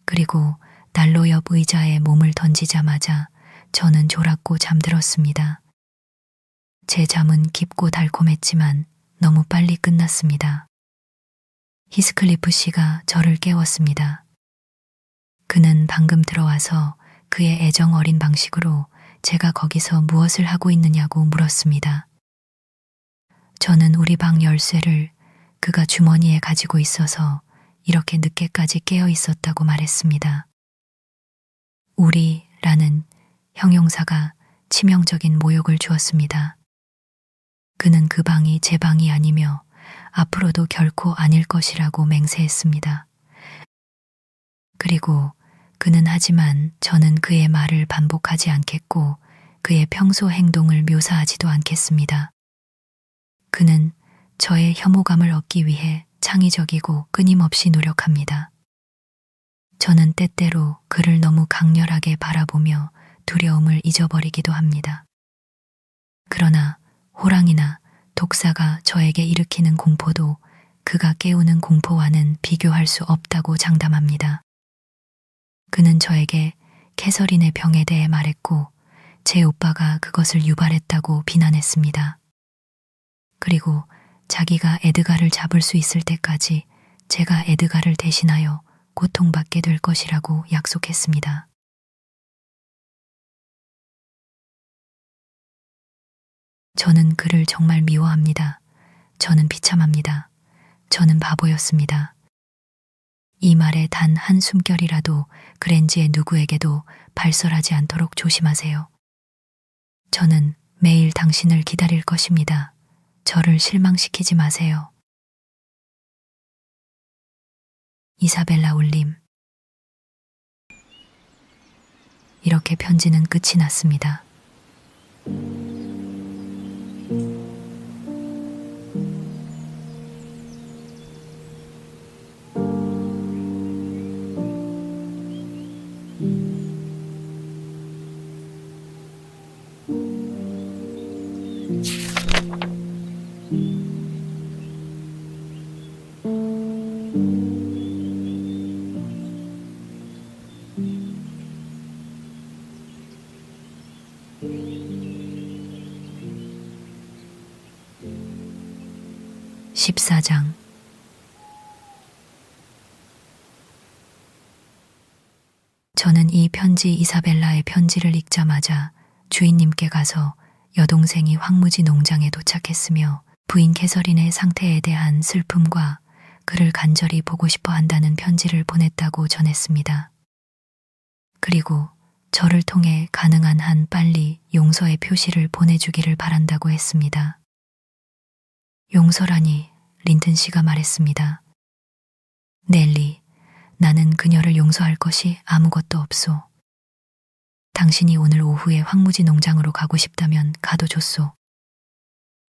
그리고 난로 옆 의자에 몸을 던지자마자 저는 졸았고 잠들었습니다. 제 잠은 깊고 달콤했지만 너무 빨리 끝났습니다. 히스클리프 씨가 저를 깨웠습니다. 그는 방금 들어와서 그의 애정 어린 방식으로 제가 거기서 무엇을 하고 있느냐고 물었습니다. 저는 우리 방 열쇠를 그가 주머니에 가지고 있어서 이렇게 늦게까지 깨어 있었다고 말했습니다. 우리라는 형용사가 치명적인 모욕을 주었습니다. 그는 그 방이 제 방이 아니며 앞으로도 결코 아닐 것이라고 맹세했습니다. 그리고 그는 하지만 저는 그의 말을 반복하지 않겠고 그의 평소 행동을 묘사하지도 않겠습니다. 그는 저의 혐오감을 얻기 위해 창의적이고 끊임없이 노력합니다. 저는 때때로 그를 너무 강렬하게 바라보며 두려움을 잊어버리기도 합니다. 그러나 호랑이나 독사가 저에게 일으키는 공포도 그가 깨우는 공포와는 비교할 수 없다고 장담합니다. 그는 저에게 캐서린의 병에 대해 말했고 제 오빠가 그것을 유발했다고 비난했습니다. 그리고 자기가 에드가를 잡을 수 있을 때까지 제가 에드가를 대신하여 고통받게 될 것이라고 약속했습니다. 저는 그를 정말 미워합니다. 저는 비참합니다. 저는 바보였습니다. 이 말에 단 한 숨결이라도 그랜지의 누구에게도 발설하지 않도록 조심하세요. 저는 매일 당신을 기다릴 것입니다. 저를 실망시키지 마세요. 이사벨라 울림. 이렇게 편지는 끝이 났습니다. 14장. 저는 이 편지 이사벨라의 편지를 읽자마자 주인님께 가서 여동생이 황무지 농장에 도착했으며 부인 캐서린의 상태에 대한 슬픔과 그를 간절히 보고 싶어 한다는 편지를 보냈다고 전했습니다. 그리고 저를 통해 가능한 한 빨리 용서의 표시를 보내주기를 바란다고 했습니다. 용서라니, 린튼 씨가 말했습니다. 넬리, 나는 그녀를 용서할 것이 아무것도 없소. 당신이 오늘 오후에 황무지 농장으로 가고 싶다면 가도 좋소.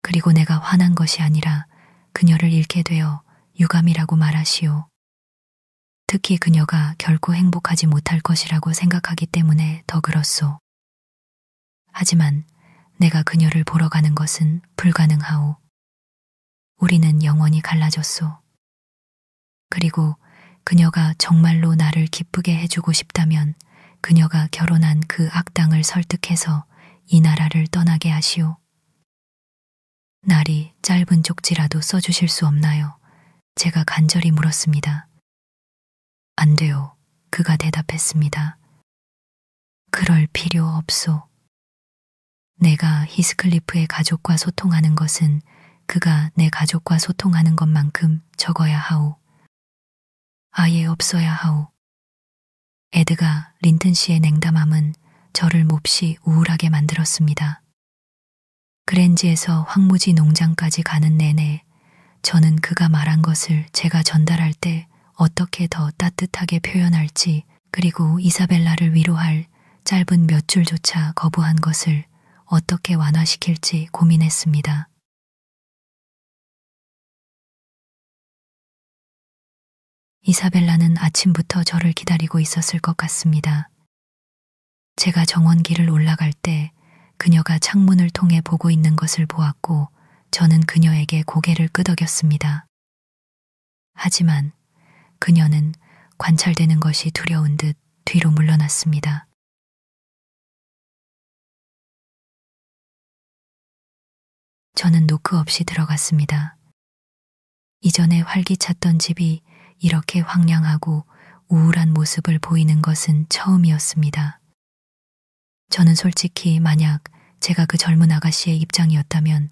그리고 내가 화난 것이 아니라 그녀를 잃게 되어 유감이라고 말하시오. 특히 그녀가 결코 행복하지 못할 것이라고 생각하기 때문에 더 그렇소. 하지만 내가 그녀를 보러 가는 것은 불가능하오. 우리는 영원히 갈라졌소. 그리고 그녀가 정말로 나를 기쁘게 해주고 싶다면 그녀가 결혼한 그 악당을 설득해서 이 나라를 떠나게 하시오. 날이 짧은 쪽지라도 써주실 수 없나요? 제가 간절히 물었습니다. 안 돼요. 그가 대답했습니다. 그럴 필요 없소. 내가 히스클리프의 가족과 소통하는 것은 그가 내 가족과 소통하는 것만큼 적어야 하오. 아예 없어야 하오. 에드가 린튼 씨의 냉담함은 저를 몹시 우울하게 만들었습니다. 그랜지에서 황무지 농장까지 가는 내내 저는 그가 말한 것을 제가 전달할 때 어떻게 더 따뜻하게 표현할지, 그리고 이사벨라를 위로할 짧은 몇 줄조차 거부한 것을 어떻게 완화시킬지 고민했습니다. 이사벨라는 아침부터 저를 기다리고 있었을 것 같습니다. 제가 정원길을 올라갈 때 그녀가 창문을 통해 보고 있는 것을 보았고 저는 그녀에게 고개를 끄덕였습니다. 하지만 그녀는 관찰되는 것이 두려운 듯 뒤로 물러났습니다. 저는 노크 없이 들어갔습니다. 이전에 활기찼던 집이 이렇게 황량하고 우울한 모습을 보이는 것은 처음이었습니다. 저는 솔직히 만약 제가 그 젊은 아가씨의 입장이었다면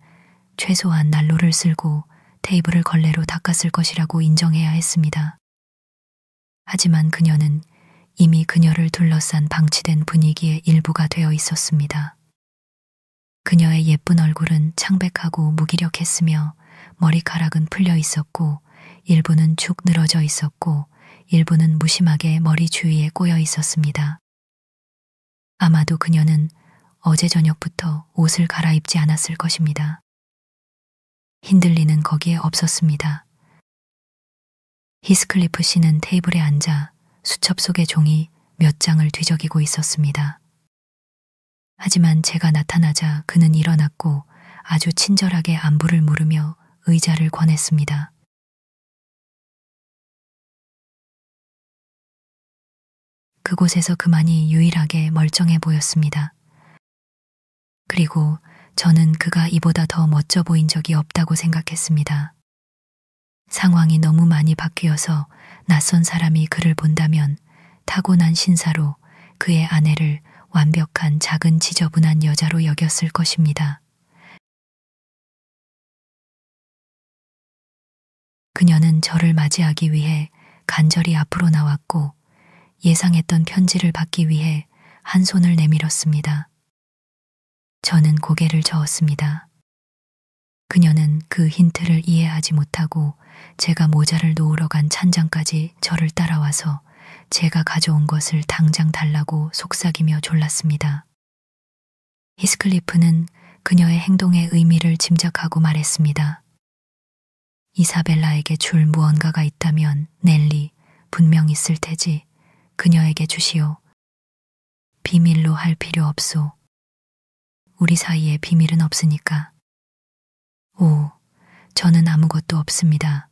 최소한 난로를 쓸고 테이블을 걸레로 닦았을 것이라고 인정해야 했습니다. 하지만 그녀는 이미 그녀를 둘러싼 방치된 분위기의 일부가 되어 있었습니다. 그녀의 예쁜 얼굴은 창백하고 무기력했으며 머리카락은 풀려 있었고 일부는 축 늘어져 있었고 일부는 무심하게 머리 주위에 꼬여 있었습니다. 아마도 그녀는 어제 저녁부터 옷을 갈아입지 않았을 것입니다. 힌들리는 거기에 없었습니다. 히스클리프 씨는 테이블에 앉아 수첩 속의 종이 몇 장을 뒤적이고 있었습니다. 하지만 제가 나타나자 그는 일어났고 아주 친절하게 안부를 물으며 의자를 권했습니다. 그곳에서 그만이 유일하게 멀쩡해 보였습니다. 그리고 저는 그가 이보다 더 멋져 보인 적이 없다고 생각했습니다. 상황이 너무 많이 바뀌어서 낯선 사람이 그를 본다면 타고난 신사로 그의 아내를 완벽한 작은 지저분한 여자로 여겼을 것입니다. 그녀는 저를 맞이하기 위해 간절히 앞으로 나왔고 예상했던 편지를 받기 위해 한 손을 내밀었습니다. 저는 고개를 저었습니다. 그녀는 그 힌트를 이해하지 못하고 제가 모자를 놓으러 간 찬장까지 저를 따라와서 제가 가져온 것을 당장 달라고 속삭이며 졸랐습니다. 히스클리프는 그녀의 행동의 의미를 짐작하고 말했습니다. 이사벨라에게 줄 무언가가 있다면 넬리, 분명 있을 테지. 그녀에게 주시오. 비밀로 할 필요 없소. 우리 사이에 비밀은 없으니까. 오, 저는 아무것도 없습니다.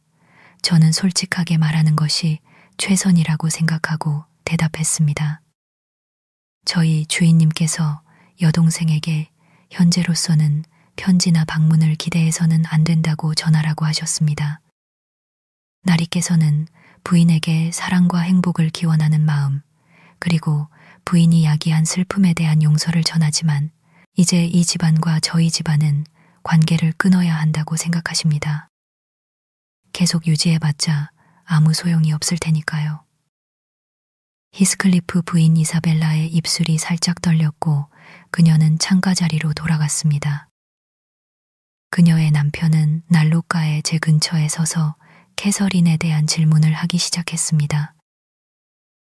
저는 솔직하게 말하는 것이 최선이라고 생각하고 대답했습니다. 저희 주인님께서 여동생에게 현재로서는 편지나 방문을 기대해서는 안 된다고 전하라고 하셨습니다. 나리께서는 부인에게 사랑과 행복을 기원하는 마음, 그리고 부인이 야기한 슬픔에 대한 용서를 전하지만 이제 이 집안과 저희 집안은 관계를 끊어야 한다고 생각하십니다. 계속 유지해봤자 아무 소용이 없을 테니까요. 히스클리프 부인 이사벨라의 입술이 살짝 떨렸고 그녀는 창가 자리로 돌아갔습니다. 그녀의 남편은 난로가에 제 근처에 서서 캐서린에 대한 질문을 하기 시작했습니다.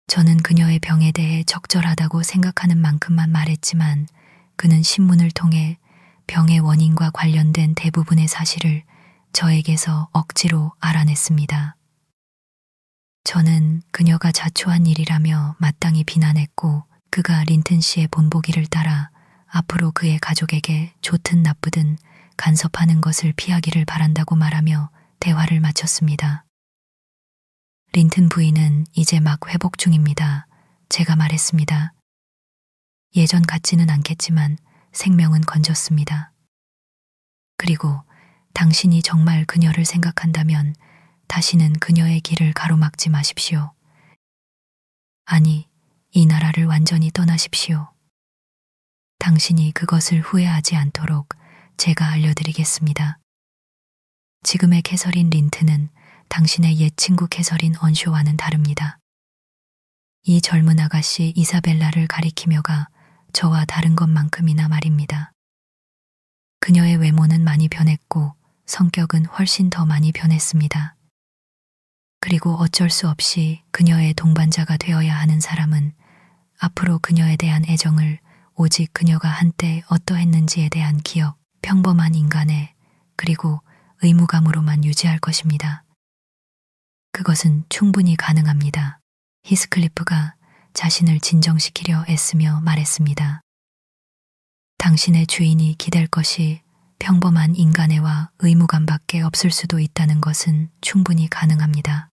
저는 그녀의 병에 대해 적절하다고 생각하는 만큼만 말했지만 그는 신문을 통해 병의 원인과 관련된 대부분의 사실을 저에게서 억지로 알아냈습니다. 저는 그녀가 자초한 일이라며 마땅히 비난했고 그가 린튼 씨의 본보기를 따라 앞으로 그의 가족에게 좋든 나쁘든 간섭하는 것을 피하기를 바란다고 말하며 대화를 마쳤습니다. 린튼 부인은 이제 막 회복 중입니다. 제가 말했습니다. 예전 같지는 않겠지만 생명은 건졌습니다. 그리고 당신이 정말 그녀를 생각한다면 다시는 그녀의 길을 가로막지 마십시오. 아니, 이 나라를 완전히 떠나십시오. 당신이 그것을 후회하지 않도록 제가 알려드리겠습니다. 지금의 캐서린 린트는 당신의 옛 친구 캐서린 언쇼와는 다릅니다. 이 젊은 아가씨 이사벨라를 가리키며가 저와 다른 것만큼이나 말입니다. 그녀의 외모는 많이 변했고 성격은 훨씬 더 많이 변했습니다. 그리고 어쩔 수 없이 그녀의 동반자가 되어야 하는 사람은 앞으로 그녀에 대한 애정을 오직 그녀가 한때 어떠했는지에 대한 기억, 평범한 인간의 그리고 의무감으로만 유지할 것입니다. 그것은 충분히 가능합니다. 히스클리프가 자신을 진정시키려 애쓰며 말했습니다. 당신의 주인이 기댈 것이 평범한 인간애와 의무감밖에 없을 수도 있다는 것은 충분히 가능합니다.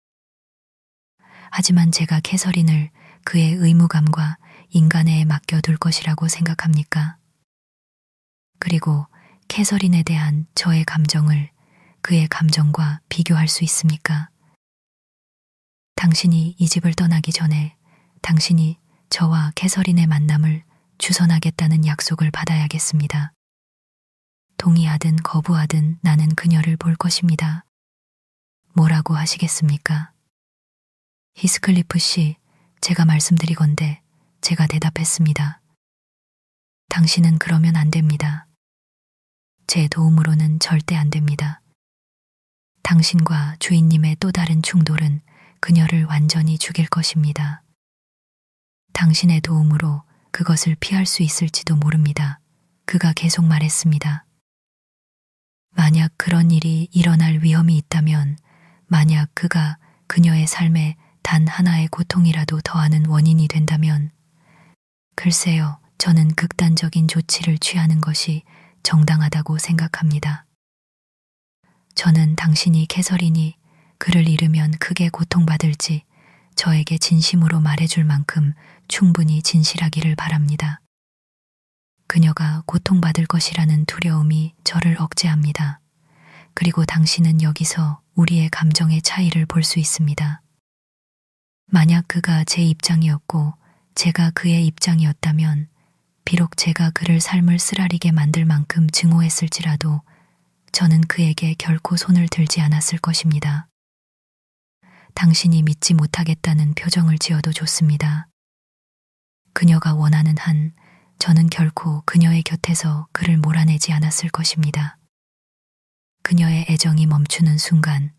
하지만 제가 캐서린을 그의 의무감과 인간애에 맡겨둘 것이라고 생각합니까? 그리고 캐서린에 대한 저의 감정을 그의 감정과 비교할 수 있습니까? 당신이 이 집을 떠나기 전에 당신이 저와 캐서린의 만남을 주선하겠다는 약속을 받아야겠습니다. 동의하든 거부하든 나는 그녀를 볼 것입니다. 뭐라고 하시겠습니까? 히스클리프 씨, 제가 말씀드리건대 제가 대답했습니다. 당신은 그러면 안 됩니다. 제 도움으로는 절대 안 됩니다. 당신과 주인님의 또 다른 충돌은 그녀를 완전히 죽일 것입니다. 당신의 도움으로 그것을 피할 수 있을지도 모릅니다. 그가 계속 말했습니다. 만약 그런 일이 일어날 위험이 있다면, 만약 그가 그녀의 삶에 단 하나의 고통이라도 더하는 원인이 된다면, 글쎄요, 저는 극단적인 조치를 취하는 것이 정당하다고 생각합니다. 저는 당신이 캐서린이 그를 잃으면 크게 고통받을지 저에게 진심으로 말해줄 만큼 충분히 진실하기를 바랍니다. 그녀가 고통받을 것이라는 두려움이 저를 억제합니다. 그리고 당신은 여기서 우리의 감정의 차이를 볼 수 있습니다. 만약 그가 제 입장이었고 제가 그의 입장이었다면 비록 제가 그를 삶을 쓰라리게 만들 만큼 증오했을지라도 저는 그에게 결코 손을 들지 않았을 것입니다. 당신이 믿지 못하겠다는 표정을 지어도 좋습니다. 그녀가 원하는 한 저는 결코 그녀의 곁에서 그를 몰아내지 않았을 것입니다. 그녀의 애정이 멈추는 순간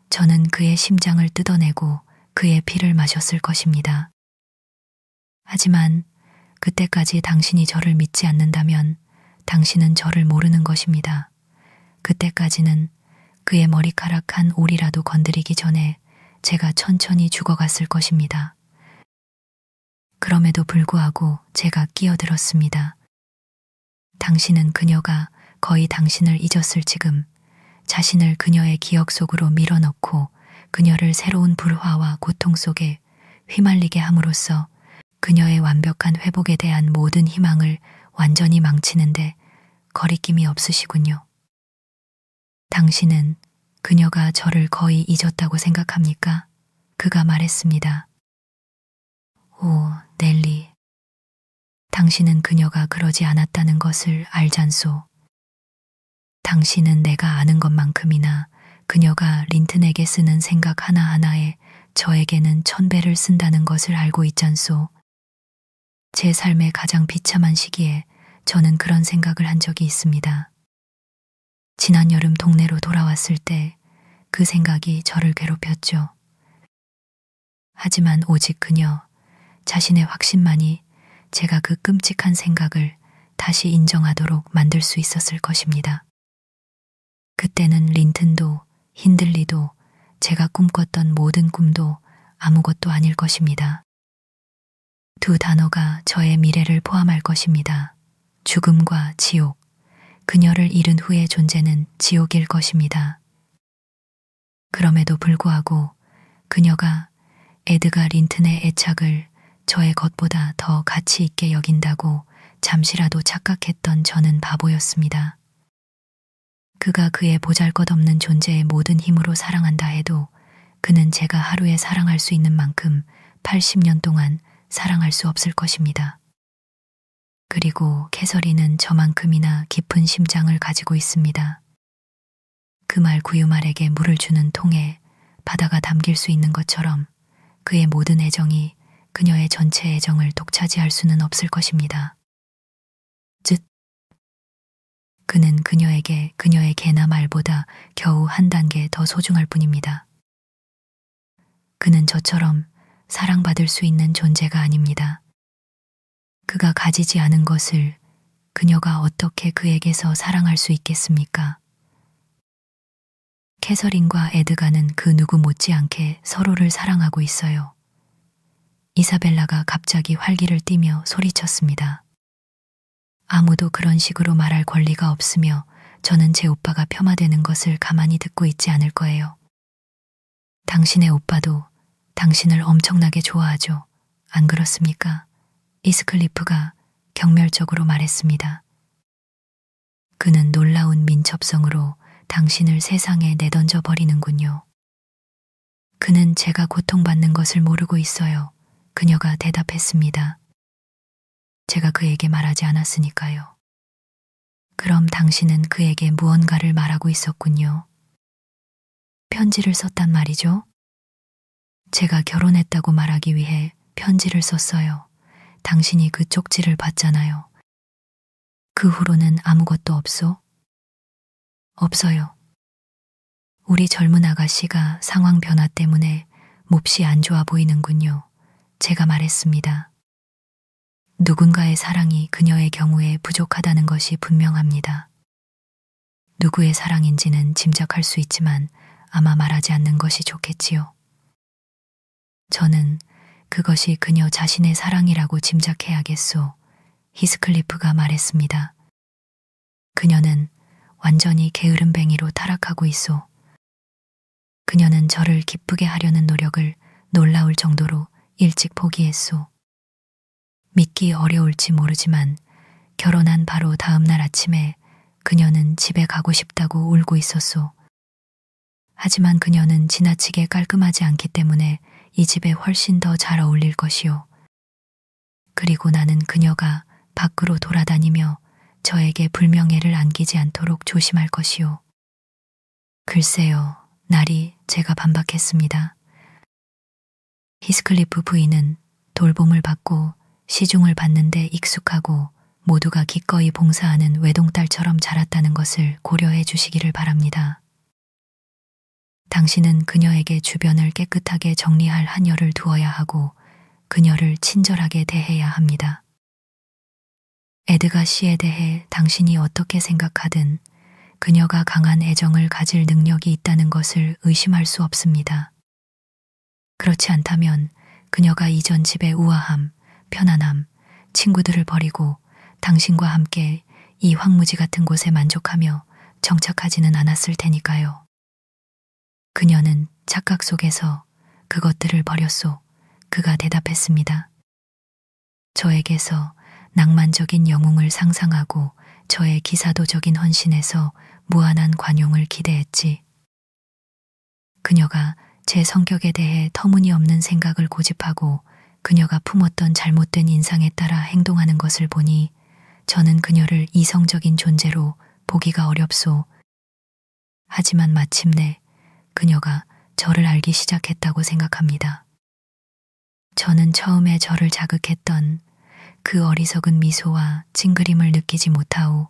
저는 그의 심장을 뜯어내고 그의 피를 마셨을 것입니다. 하지만 그때까지 당신이 저를 믿지 않는다면 당신은 저를 모르는 것입니다. 그때까지는 그의 머리카락 한 올이라도 건드리기 전에 제가 천천히 죽어갔을 것입니다. 그럼에도 불구하고 제가 끼어들었습니다. 당신은 그녀가 거의 당신을 잊었을 지금 자신을 그녀의 기억 속으로 밀어넣고 그녀를 새로운 불화와 고통 속에 휘말리게 함으로써 그녀의 완벽한 회복에 대한 모든 희망을 완전히 망치는데 거리낌이 없으시군요. 당신은 그녀가 저를 거의 잊었다고 생각합니까? 그가 말했습니다. 오, 넬리. 당신은 그녀가 그러지 않았다는 것을 알잖소. 당신은 내가 아는 것만큼이나 그녀가 린튼에게 쓰는 생각 하나하나에 저에게는 1000배를 쓴다는 것을 알고 있잖소. 제 삶의 가장 비참한 시기에 저는 그런 생각을 한 적이 있습니다. 지난 여름 동네로 돌아왔을 때 그 생각이 저를 괴롭혔죠. 하지만 오직 그녀, 자신의 확신만이 제가 그 끔찍한 생각을 다시 인정하도록 만들 수 있었을 것입니다. 그때는 린튼도 힌들리도 제가 꿈꿨던 모든 꿈도 아무것도 아닐 것입니다. 두 단어가 저의 미래를 포함할 것입니다. 죽음과 지옥, 그녀를 잃은 후의 존재는 지옥일 것입니다. 그럼에도 불구하고 그녀가 에드가 린튼의 애착을 저의 것보다 더 가치 있게 여긴다고 잠시라도 착각했던 저는 바보였습니다. 그가 그의 보잘것없는 존재의 모든 힘으로 사랑한다 해도 그는 제가 하루에 사랑할 수 있는 만큼 80년 동안 사랑할 수 없을 것입니다. 그리고 캐서린은 저만큼이나 깊은 심장을 가지고 있습니다. 그 말 구유말에게 물을 주는 통에 바다가 담길 수 있는 것처럼 그의 모든 애정이 그녀의 전체 애정을 독차지할 수는 없을 것입니다. 즉, 그는 그녀에게 그녀의 개나 말보다 겨우 한 단계 더 소중할 뿐입니다. 그는 저처럼 사랑받을 수 있는 존재가 아닙니다. 그가 가지지 않은 것을 그녀가 어떻게 그에게서 사랑할 수 있겠습니까? 캐서린과 에드가는 그 누구 못지않게 서로를 사랑하고 있어요. 이사벨라가 갑자기 활기를 띠며 소리쳤습니다. 아무도 그런 식으로 말할 권리가 없으며 저는 제 오빠가 폄하되는 것을 가만히 듣고 있지 않을 거예요. 당신의 오빠도 당신을 엄청나게 좋아하죠. 안 그렇습니까? 히스클리프가 경멸적으로 말했습니다. 그는 놀라운 민첩성으로 당신을 세상에 내던져 버리는군요. 그는 제가 고통받는 것을 모르고 있어요. 그녀가 대답했습니다. 제가 그에게 말하지 않았으니까요. 그럼 당신은 그에게 무언가를 말하고 있었군요. 편지를 썼단 말이죠? 제가 결혼했다고 말하기 위해 편지를 썼어요. 당신이 그 쪽지를 봤잖아요. 그 후로는 아무것도 없소? 없어요. 우리 젊은 아가씨가 상황 변화 때문에 몹시 안 좋아 보이는군요. 제가 말했습니다. 누군가의 사랑이 그녀의 경우에 부족하다는 것이 분명합니다. 누구의 사랑인지는 짐작할 수 있지만 아마 말하지 않는 것이 좋겠지요. 저는 그것이 그녀 자신의 사랑이라고 짐작해야겠소. 히스클리프가 말했습니다. 그녀는 완전히 게으름뱅이로 타락하고 있소. 그녀는 저를 기쁘게 하려는 노력을 놀라울 정도로 일찍 포기했소. 믿기 어려울지 모르지만 결혼한 바로 다음 날 아침에 그녀는 집에 가고 싶다고 울고 있었소. 하지만 그녀는 지나치게 깔끔하지 않기 때문에 이 집에 훨씬 더 잘 어울릴 것이요. 그리고 나는 그녀가 밖으로 돌아다니며 저에게 불명예를 안기지 않도록 조심할 것이요. 글쎄요, 날이 제가 반박했습니다. 히스클리프 부인은 돌봄을 받고 시중을 받는데 익숙하고 모두가 기꺼이 봉사하는 외동딸처럼 자랐다는 것을 고려해 주시기를 바랍니다. 당신은 그녀에게 주변을 깨끗하게 정리할 한여를 두어야 하고 그녀를 친절하게 대해야 합니다. 에드가 씨에 대해 당신이 어떻게 생각하든 그녀가 강한 애정을 가질 능력이 있다는 것을 의심할 수 없습니다. 그렇지 않다면 그녀가 이전 집의 우아함, 편안함, 친구들을 버리고 당신과 함께 이 황무지 같은 곳에 만족하며 정착하지는 않았을 테니까요. 그녀는 착각 속에서 그것들을 버렸소. 그가 대답했습니다. 저에게서 낭만적인 영웅을 상상하고 저의 기사도적인 헌신에서 무한한 관용을 기대했지. 그녀가 제 성격에 대해 터무니없는 생각을 고집하고 그녀가 품었던 잘못된 인상에 따라 행동하는 것을 보니 저는 그녀를 이성적인 존재로 보기가 어렵소. 하지만 마침내 그녀가 저를 알기 시작했다고 생각합니다. 저는 처음에 저를 자극했던 그 어리석은 미소와 찡그림을 느끼지 못하오.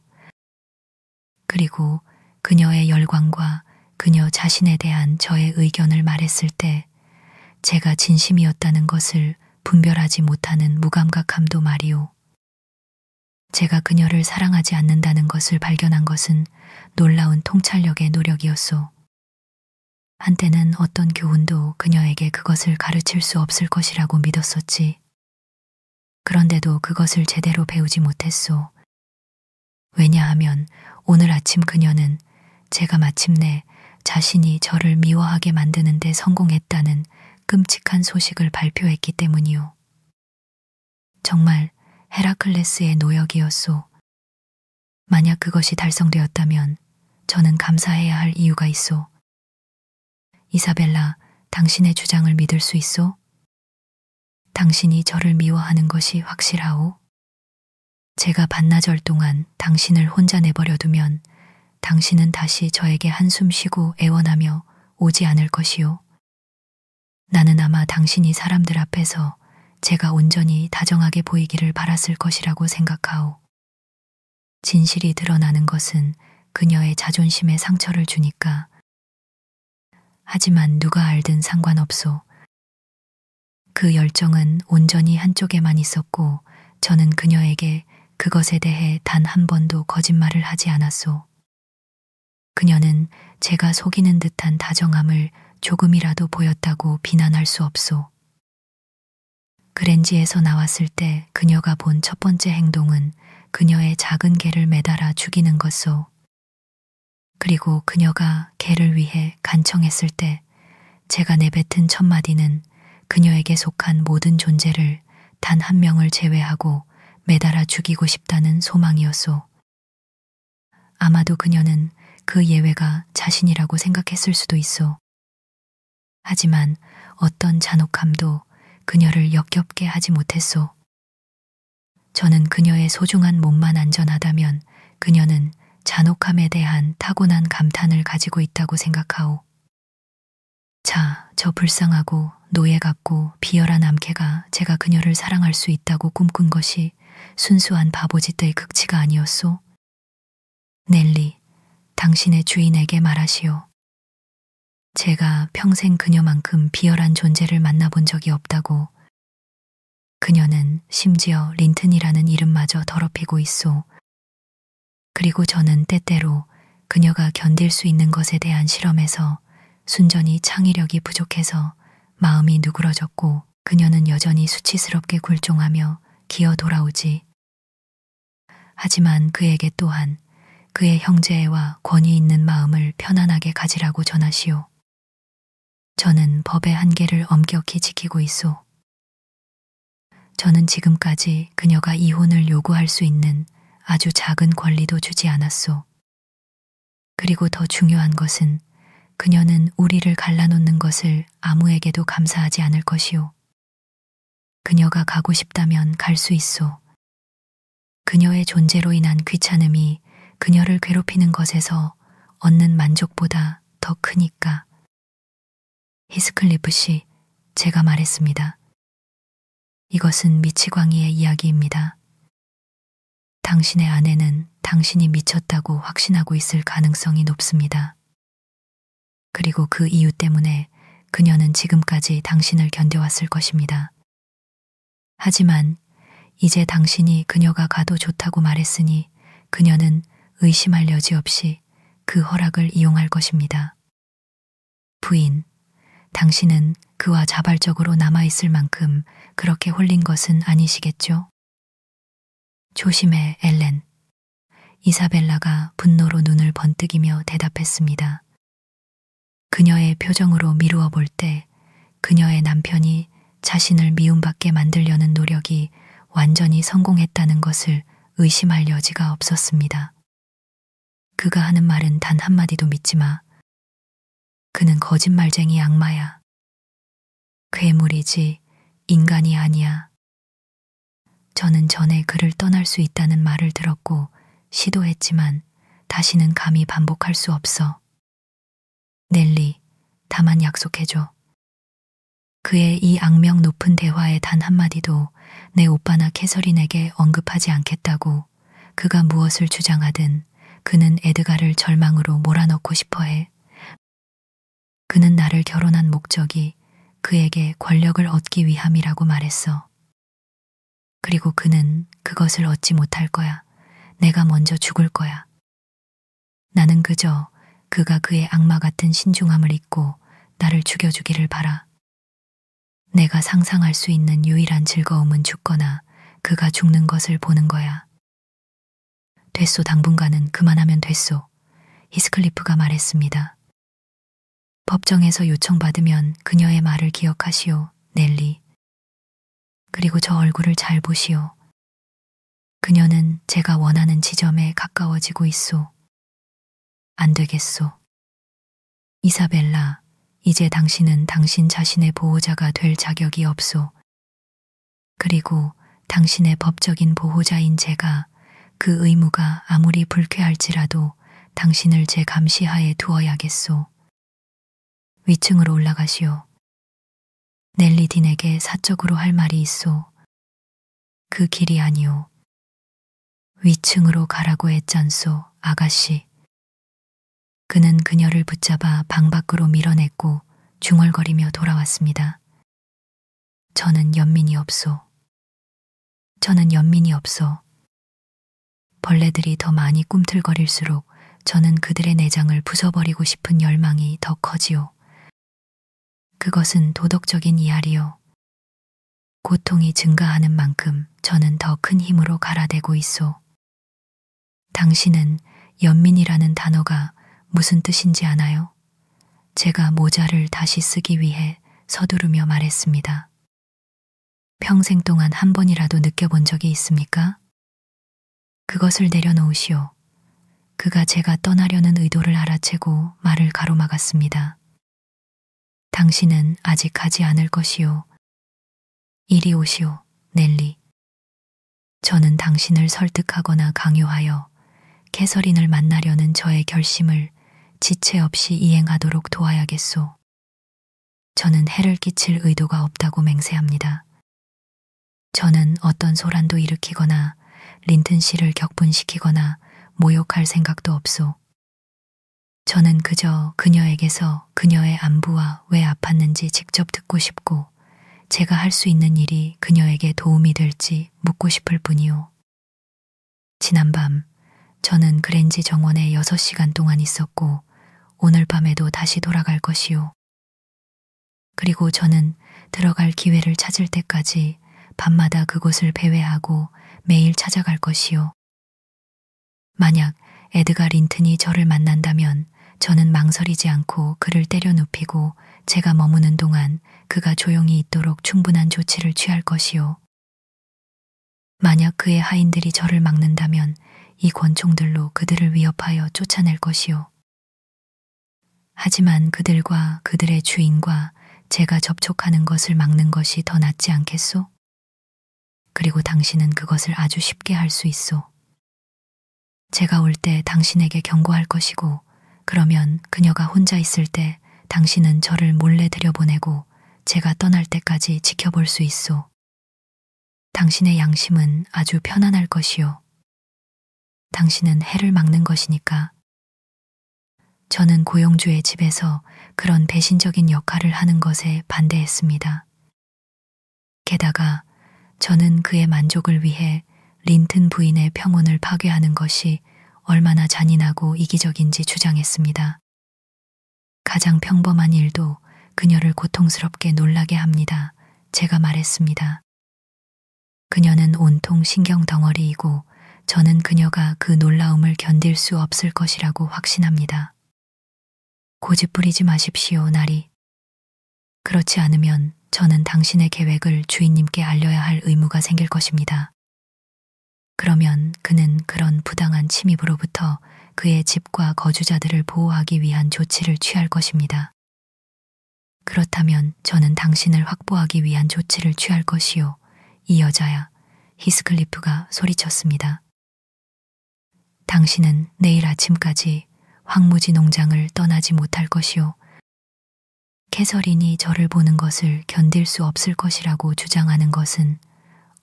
그리고 그녀의 열광과 그녀 자신에 대한 저의 의견을 말했을 때 제가 진심이었다는 것을 분별하지 못하는 무감각함도 말이오. 제가 그녀를 사랑하지 않는다는 것을 발견한 것은 놀라운 통찰력의 노력이었소. 한때는 어떤 교훈도 그녀에게 그것을 가르칠 수 없을 것이라고 믿었었지. 그런데도 그것을 제대로 배우지 못했소. 왜냐하면 오늘 아침 그녀는 제가 마침내 자신이 저를 미워하게 만드는 데 성공했다는 끔찍한 소식을 발표했기 때문이오. 정말 헤라클레스의 노역이었소. 만약 그것이 달성되었다면 저는 감사해야 할 이유가 있소. 이사벨라, 당신의 주장을 믿을 수 있소? 당신이 저를 미워하는 것이 확실하오? 제가 반나절 동안 당신을 혼자 내버려두면 당신은 다시 저에게 한숨 쉬고 애원하며 오지 않을 것이오. 나는 아마 당신이 사람들 앞에서 제가 온전히 다정하게 보이기를 바랐을 것이라고 생각하오. 진실이 드러나는 것은 그녀의 자존심에 상처를 주니까. 하지만 누가 알든 상관없소. 그 열정은 온전히 한쪽에만 있었고 저는 그녀에게 그것에 대해 단 한 번도 거짓말을 하지 않았소. 그녀는 제가 속이는 듯한 다정함을 조금이라도 보였다고 비난할 수 없소. 그랜지에서 나왔을 때 그녀가 본 첫 번째 행동은 그녀의 작은 개를 매달아 죽이는 것소. 그리고 그녀가 개를 위해 간청했을 때 제가 내뱉은 첫 마디는 그녀에게 속한 모든 존재를 단 한 명을 제외하고 매달아 죽이고 싶다는 소망이었소. 아마도 그녀는 그 예외가 자신이라고 생각했을 수도 있소. 하지만 어떤 잔혹함도 그녀를 역겹게 하지 못했소. 저는 그녀의 소중한 몸만 안전하다면 그녀는 잔혹함에 대한 타고난 감탄을 가지고 있다고 생각하오. 자, 저 불쌍하고 노예 같고 비열한 암캐가 제가 그녀를 사랑할 수 있다고 꿈꾼 것이 순수한 바보짓의 극치가 아니었소? 넬리, 당신의 주인에게 말하시오. 제가 평생 그녀만큼 비열한 존재를 만나본 적이 없다고. 그녀는 심지어 린튼이라는 이름마저 더럽히고 있소. 그리고 저는 때때로 그녀가 견딜 수 있는 것에 대한 실험에서 순전히 창의력이 부족해서 마음이 누그러졌고 그녀는 여전히 수치스럽게 굴종하며 기어 돌아오지. 하지만 그에게 또한 그의 형제와 권위 있는 마음을 편안하게 가지라고 전하시오. 저는 법의 한계를 엄격히 지키고 있소. 저는 지금까지 그녀가 이혼을 요구할 수 있는 아주 작은 권리도 주지 않았소. 그리고 더 중요한 것은 그녀는 우리를 갈라놓는 것을 아무에게도 감사하지 않을 것이오. 그녀가 가고 싶다면 갈 수 있소. 그녀의 존재로 인한 귀찮음이 그녀를 괴롭히는 것에서 얻는 만족보다 더 크니까. 히스클리프 씨, 제가 말했습니다. 이것은 미치광이의 이야기입니다. 당신의 아내는 당신이 미쳤다고 확신하고 있을 가능성이 높습니다. 그리고 그 이유 때문에 그녀는 지금까지 당신을 견뎌왔을 것입니다. 하지만 이제 당신이 그녀가 가도 좋다고 말했으니 그녀는 의심할 여지 없이 그 허락을 이용할 것입니다. 부인, 당신은 그와 자발적으로 남아있을 만큼 그렇게 홀린 것은 아니시겠죠? 조심해, 엘렌. 이사벨라가 분노로 눈을 번뜩이며 대답했습니다. 그녀의 표정으로 미루어 볼 때 그녀의 남편이 자신을 미움받게 만들려는 노력이 완전히 성공했다는 것을 의심할 여지가 없었습니다. 그가 하는 말은 단 한마디도 믿지 마. 그는 거짓말쟁이 악마야. 괴물이지 인간이 아니야. 저는 전에 그를 떠날 수 있다는 말을 들었고 시도했지만 다시는 감히 반복할 수 없어. 넬리, 다만 약속해줘. 그의 이 악명 높은 대화의 단 한마디도 내 오빠나 캐서린에게 언급하지 않겠다고. 그가 무엇을 주장하든 그는 에드가를 절망으로 몰아넣고 싶어해. 그는 나를 결혼한 목적이 그에게 권력을 얻기 위함이라고 말했어. 그리고 그는 그것을 얻지 못할 거야. 내가 먼저 죽을 거야. 나는 그저 그가 그의 악마 같은 신중함을 잊고 나를 죽여주기를 바라. 내가 상상할 수 있는 유일한 즐거움은 죽거나 그가 죽는 것을 보는 거야. 됐소, 당분간은 그만하면 됐소. 히스클리프가 말했습니다. 법정에서 요청받으면 그녀의 말을 기억하시오, 넬리. 그리고 저 얼굴을 잘 보시오. 그녀는 제가 원하는 지점에 가까워지고 있소. 안 되겠소. 이사벨라, 이제 당신은 당신 자신의 보호자가 될 자격이 없소. 그리고 당신의 법적인 보호자인 제가 그 의무가 아무리 불쾌할지라도 당신을 제 감시하에 두어야겠소. 위층으로 올라가시오. 넬리 딘에게 사적으로 할 말이 있소. 그 길이 아니오. 위층으로 가라고 했잖소, 아가씨. 그는 그녀를 붙잡아 방 밖으로 밀어냈고 중얼거리며 돌아왔습니다. 저는 연민이 없소. 저는 연민이 없어. 벌레들이 더 많이 꿈틀거릴수록 저는 그들의 내장을 부숴버리고 싶은 열망이 더 커지요. 그것은 도덕적인 이하리요. 고통이 증가하는 만큼 저는 더 큰 힘으로 갈아대고 있소. 당신은 연민이라는 단어가 무슨 뜻인지 아나요? 제가 모자를 다시 쓰기 위해 서두르며 말했습니다. 평생 동안 한 번이라도 느껴본 적이 있습니까? 그것을 내려놓으시오. 그가 제가 떠나려는 의도를 알아채고 말을 가로막았습니다. 당신은 아직 가지 않을 것이오. 이리 오시오, 넬리. 저는 당신을 설득하거나 강요하여 캐서린을 만나려는 저의 결심을 지체 없이 이행하도록 도와야겠소. 저는 해를 끼칠 의도가 없다고 맹세합니다. 저는 어떤 소란도 일으키거나 린튼 씨를 격분시키거나 모욕할 생각도 없소. 저는 그저 그녀에게서 그녀의 안부와 왜 아팠는지 직접 듣고 싶고 제가 할 수 있는 일이 그녀에게 도움이 될지 묻고 싶을 뿐이오. 지난밤 저는 그랜지 정원에 6시간 동안 있었고 오늘 밤에도 다시 돌아갈 것이오. 그리고 저는 들어갈 기회를 찾을 때까지 밤마다 그곳을 배회하고 매일 찾아갈 것이오. 만약 에드가 린튼이 저를 만난다면 저는 망설이지 않고 그를 때려 눕히고 제가 머무는 동안 그가 조용히 있도록 충분한 조치를 취할 것이오. 만약 그의 하인들이 저를 막는다면 이 권총들로 그들을 위협하여 쫓아낼 것이오. 하지만 그들과 그들의 주인과 제가 접촉하는 것을 막는 것이 더 낫지 않겠소? 그리고 당신은 그것을 아주 쉽게 할 수 있소. 제가 올 때 당신에게 경고할 것이고 그러면 그녀가 혼자 있을 때 당신은 저를 몰래 들여보내고 제가 떠날 때까지 지켜볼 수 있소. 당신의 양심은 아주 편안할 것이요. 당신은 해를 막는 것이니까. 저는 고용주의 집에서 그런 배신적인 역할을 하는 것에 반대했습니다. 게다가 저는 그의 만족을 위해 린튼 부인의 평온을 파괴하는 것이 얼마나 잔인하고 이기적인지 주장했습니다. 가장 평범한 일도 그녀를 고통스럽게 놀라게 합니다. 제가 말했습니다. 그녀는 온통 신경 덩어리이고 저는 그녀가 그 놀라움을 견딜 수 없을 것이라고 확신합니다. 고집부리지 마십시오, 나리. 그렇지 않으면 저는 당신의 계획을 주인님께 알려야 할 의무가 생길 것입니다. 그러면 그는 그런 부당한 침입으로부터 그의 집과 거주자들을 보호하기 위한 조치를 취할 것입니다. 그렇다면 저는 당신을 확보하기 위한 조치를 취할 것이요. 이 여자야, 히스클리프가 소리쳤습니다. 당신은 내일 아침까지 황무지 농장을 떠나지 못할 것이요. 캐서린이 저를 보는 것을 견딜 수 없을 것이라고 주장하는 것은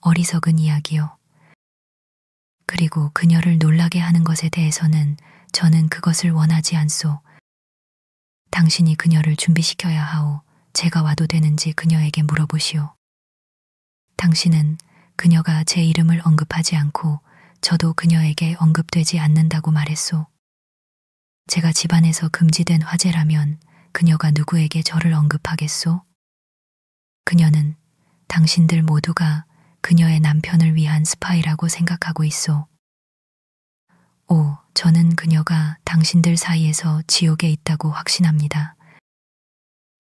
어리석은 이야기요. 그리고 그녀를 놀라게 하는 것에 대해서는 저는 그것을 원하지 않소. 당신이 그녀를 준비시켜야 하오. 제가 와도 되는지 그녀에게 물어보시오. 당신은 그녀가 제 이름을 언급하지 않고 저도 그녀에게 언급되지 않는다고 말했소. 제가 집안에서 금지된 화제라면 그녀가 누구에게 저를 언급하겠소? 그녀는 당신들 모두가 그녀의 남편을 위한 스파이라고 생각하고 있소. 오, 저는 그녀가 당신들 사이에서 지옥에 있다고 확신합니다.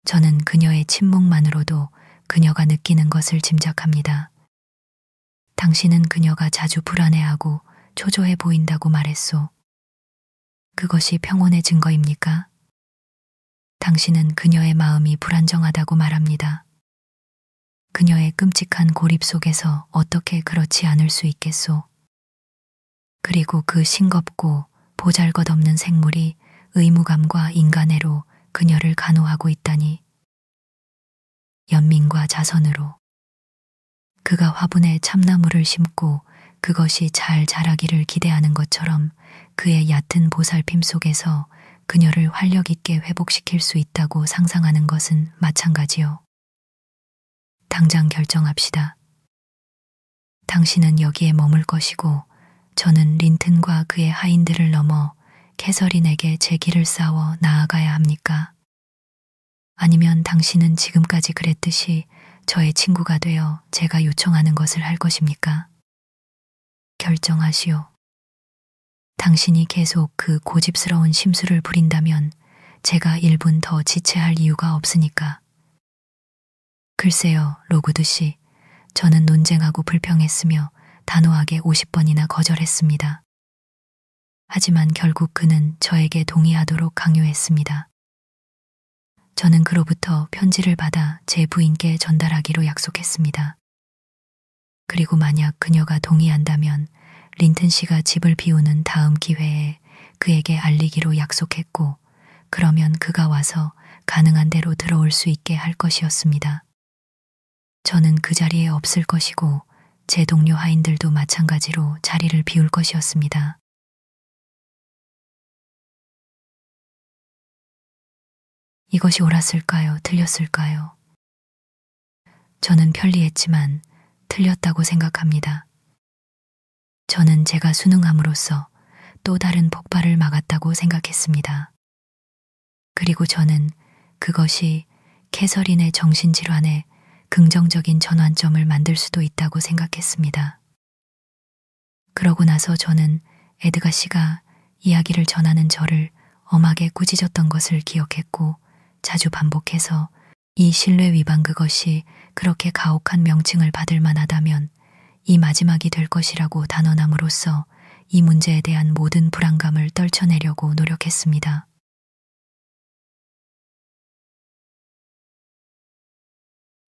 저는 그녀의 침묵만으로도 그녀가 느끼는 것을 짐작합니다. 당신은 그녀가 자주 불안해하고 초조해 보인다고 말했소. 그것이 평온의 증거입니까? 당신은 그녀의 마음이 불안정하다고 말합니다. 그녀의 끔찍한 고립 속에서 어떻게 그렇지 않을 수 있겠소? 그리고 그 싱겁고 보잘것없는 생물이 의무감과 인간애로 그녀를 간호하고 있다니. 연민과 자선으로. 그가 화분에 참나무를 심고 그것이 잘 자라기를 기대하는 것처럼 그의 얕은 보살핌 속에서 그녀를 활력 있게 회복시킬 수 있다고 상상하는 것은 마찬가지요. 당장 결정합시다. 당신은 여기에 머물 것이고 저는 린튼과 그의 하인들을 넘어 캐서린에게 제 길을 쌓아 나아가야 합니까? 아니면 당신은 지금까지 그랬듯이 저의 친구가 되어 제가 요청하는 것을 할 것입니까? 결정하시오. 당신이 계속 그 고집스러운 심술을 부린다면 제가 1분 더 지체할 이유가 없으니까. 글쎄요, 로구드 씨. 저는 논쟁하고 불평했으며 단호하게 50번이나 거절했습니다. 하지만 결국 그는 저에게 동의하도록 강요했습니다. 저는 그로부터 편지를 받아 제 부인께 전달하기로 약속했습니다. 그리고 만약 그녀가 동의한다면 린튼 씨가 집을 비우는 다음 기회에 그에게 알리기로 약속했고, 그러면 그가 와서 가능한 대로 들어올 수 있게 할 것이었습니다. 저는 그 자리에 없을 것이고 제 동료 하인들도 마찬가지로 자리를 비울 것이었습니다. 이것이 옳았을까요? 틀렸을까요? 저는 편리했지만 틀렸다고 생각합니다. 저는 제가 순응함으로써 또 다른 폭발을 막았다고 생각했습니다. 그리고 저는 그것이 캐서린의 정신질환에 긍정적인 전환점을 만들 수도 있다고 생각했습니다. 그러고 나서 저는 에드가 씨가 이야기를 전하는 저를 엄하게 꾸짖었던 것을 기억했고 자주 반복해서 이 신뢰 위반 그것이 그렇게 가혹한 명칭을 받을 만하다면 이 마지막이 될 것이라고 단언함으로써 이 문제에 대한 모든 불안감을 떨쳐내려고 노력했습니다.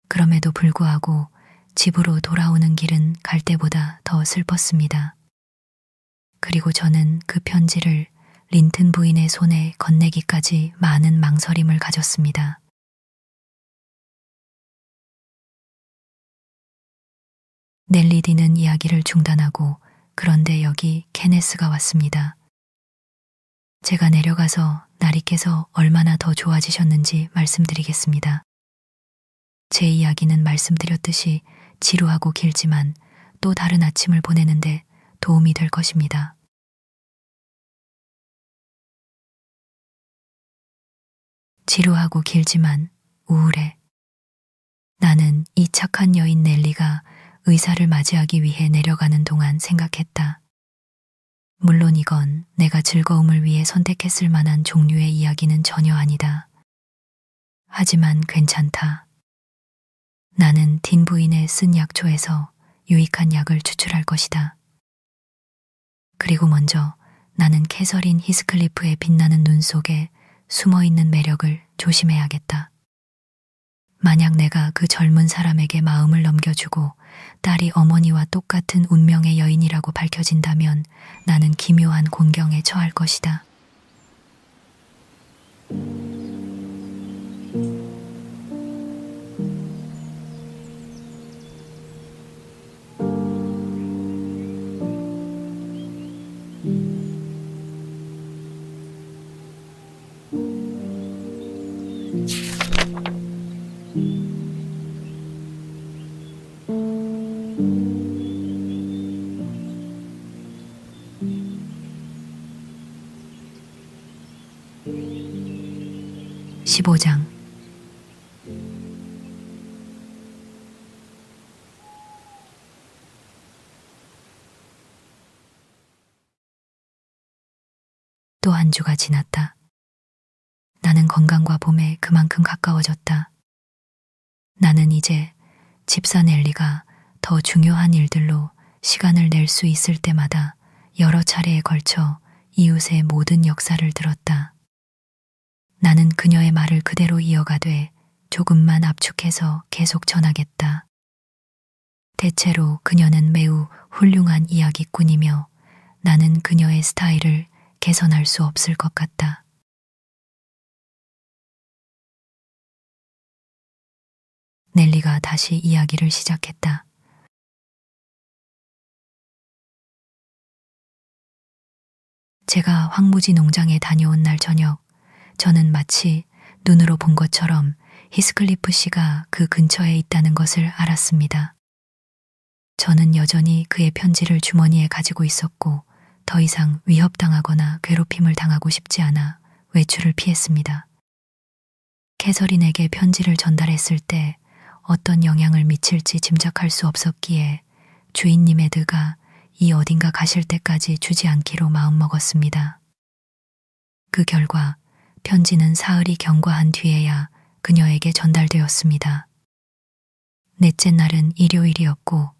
그럼에도 불구하고 집으로 돌아오는 길은 갈 때보다 더 슬펐습니다. 그리고 저는 그 편지를 린튼 부인의 손에 건네기까지 많은 망설임을 가졌습니다. 넬리디는 이야기를 중단하고 그런데 여기 케네스가 왔습니다. 제가 내려가서 나리께서 얼마나 더 좋아지셨는지 말씀드리겠습니다. 제 이야기는 말씀드렸듯이 지루하고 길지만 또 다른 아침을 보내는데 도움이 될 것입니다. 지루하고 길지만 우울해. 나는 이 착한 여인 넬리가 의사를 맞이하기 위해 내려가는 동안 생각했다. 물론 이건 내가 즐거움을 위해 선택했을 만한 종류의 이야기는 전혀 아니다. 하지만 괜찮다. 나는 딘 부인의 쓴 약초에서 유익한 약을 추출할 것이다. 그리고 먼저 나는 캐서린 히스클리프의 빛나는 눈 속에 숨어있는 매력을 조심해야겠다. 만약 내가 그 젊은 사람에게 마음을 넘겨주고 딸이 어머니와 똑같은 운명의 여인이라고 밝혀진다면 나는 기묘한 곤경에 처할 것이다. (15장) 또 한 주가 지났다. 나는 건강과 봄에 그만큼 가까워졌다. 나는 이제 집사 넬리가 더 중요한 일들로 시간을 낼 수 있을 때마다 여러 차례에 걸쳐 이웃의 모든 역사를 들었다. 나는 그녀의 말을 그대로 이어가되 조금만 압축해서 계속 전하겠다. 대체로 그녀는 매우 훌륭한 이야기꾼이며 나는 그녀의 스타일을 개선할 수 없을 것 같다. 넬리가 다시 이야기를 시작했다. 제가 황무지 농장에 다녀온 날 저녁, 저는 마치 눈으로 본 것처럼 히스클리프 씨가 그 근처에 있다는 것을 알았습니다. 저는 여전히 그의 편지를 주머니에 가지고 있었고 더 이상 위협당하거나 괴롭힘을 당하고 싶지 않아 외출을 피했습니다. 캐서린에게 편지를 전달했을 때 어떤 영향을 미칠지 짐작할 수 없었기에 주인님 에드가 이 어딘가 가실 때까지 주지 않기로 마음먹었습니다. 그 결과 편지는 사흘이 경과한 뒤에야 그녀에게 전달되었습니다. 넷째 날은 일요일이었고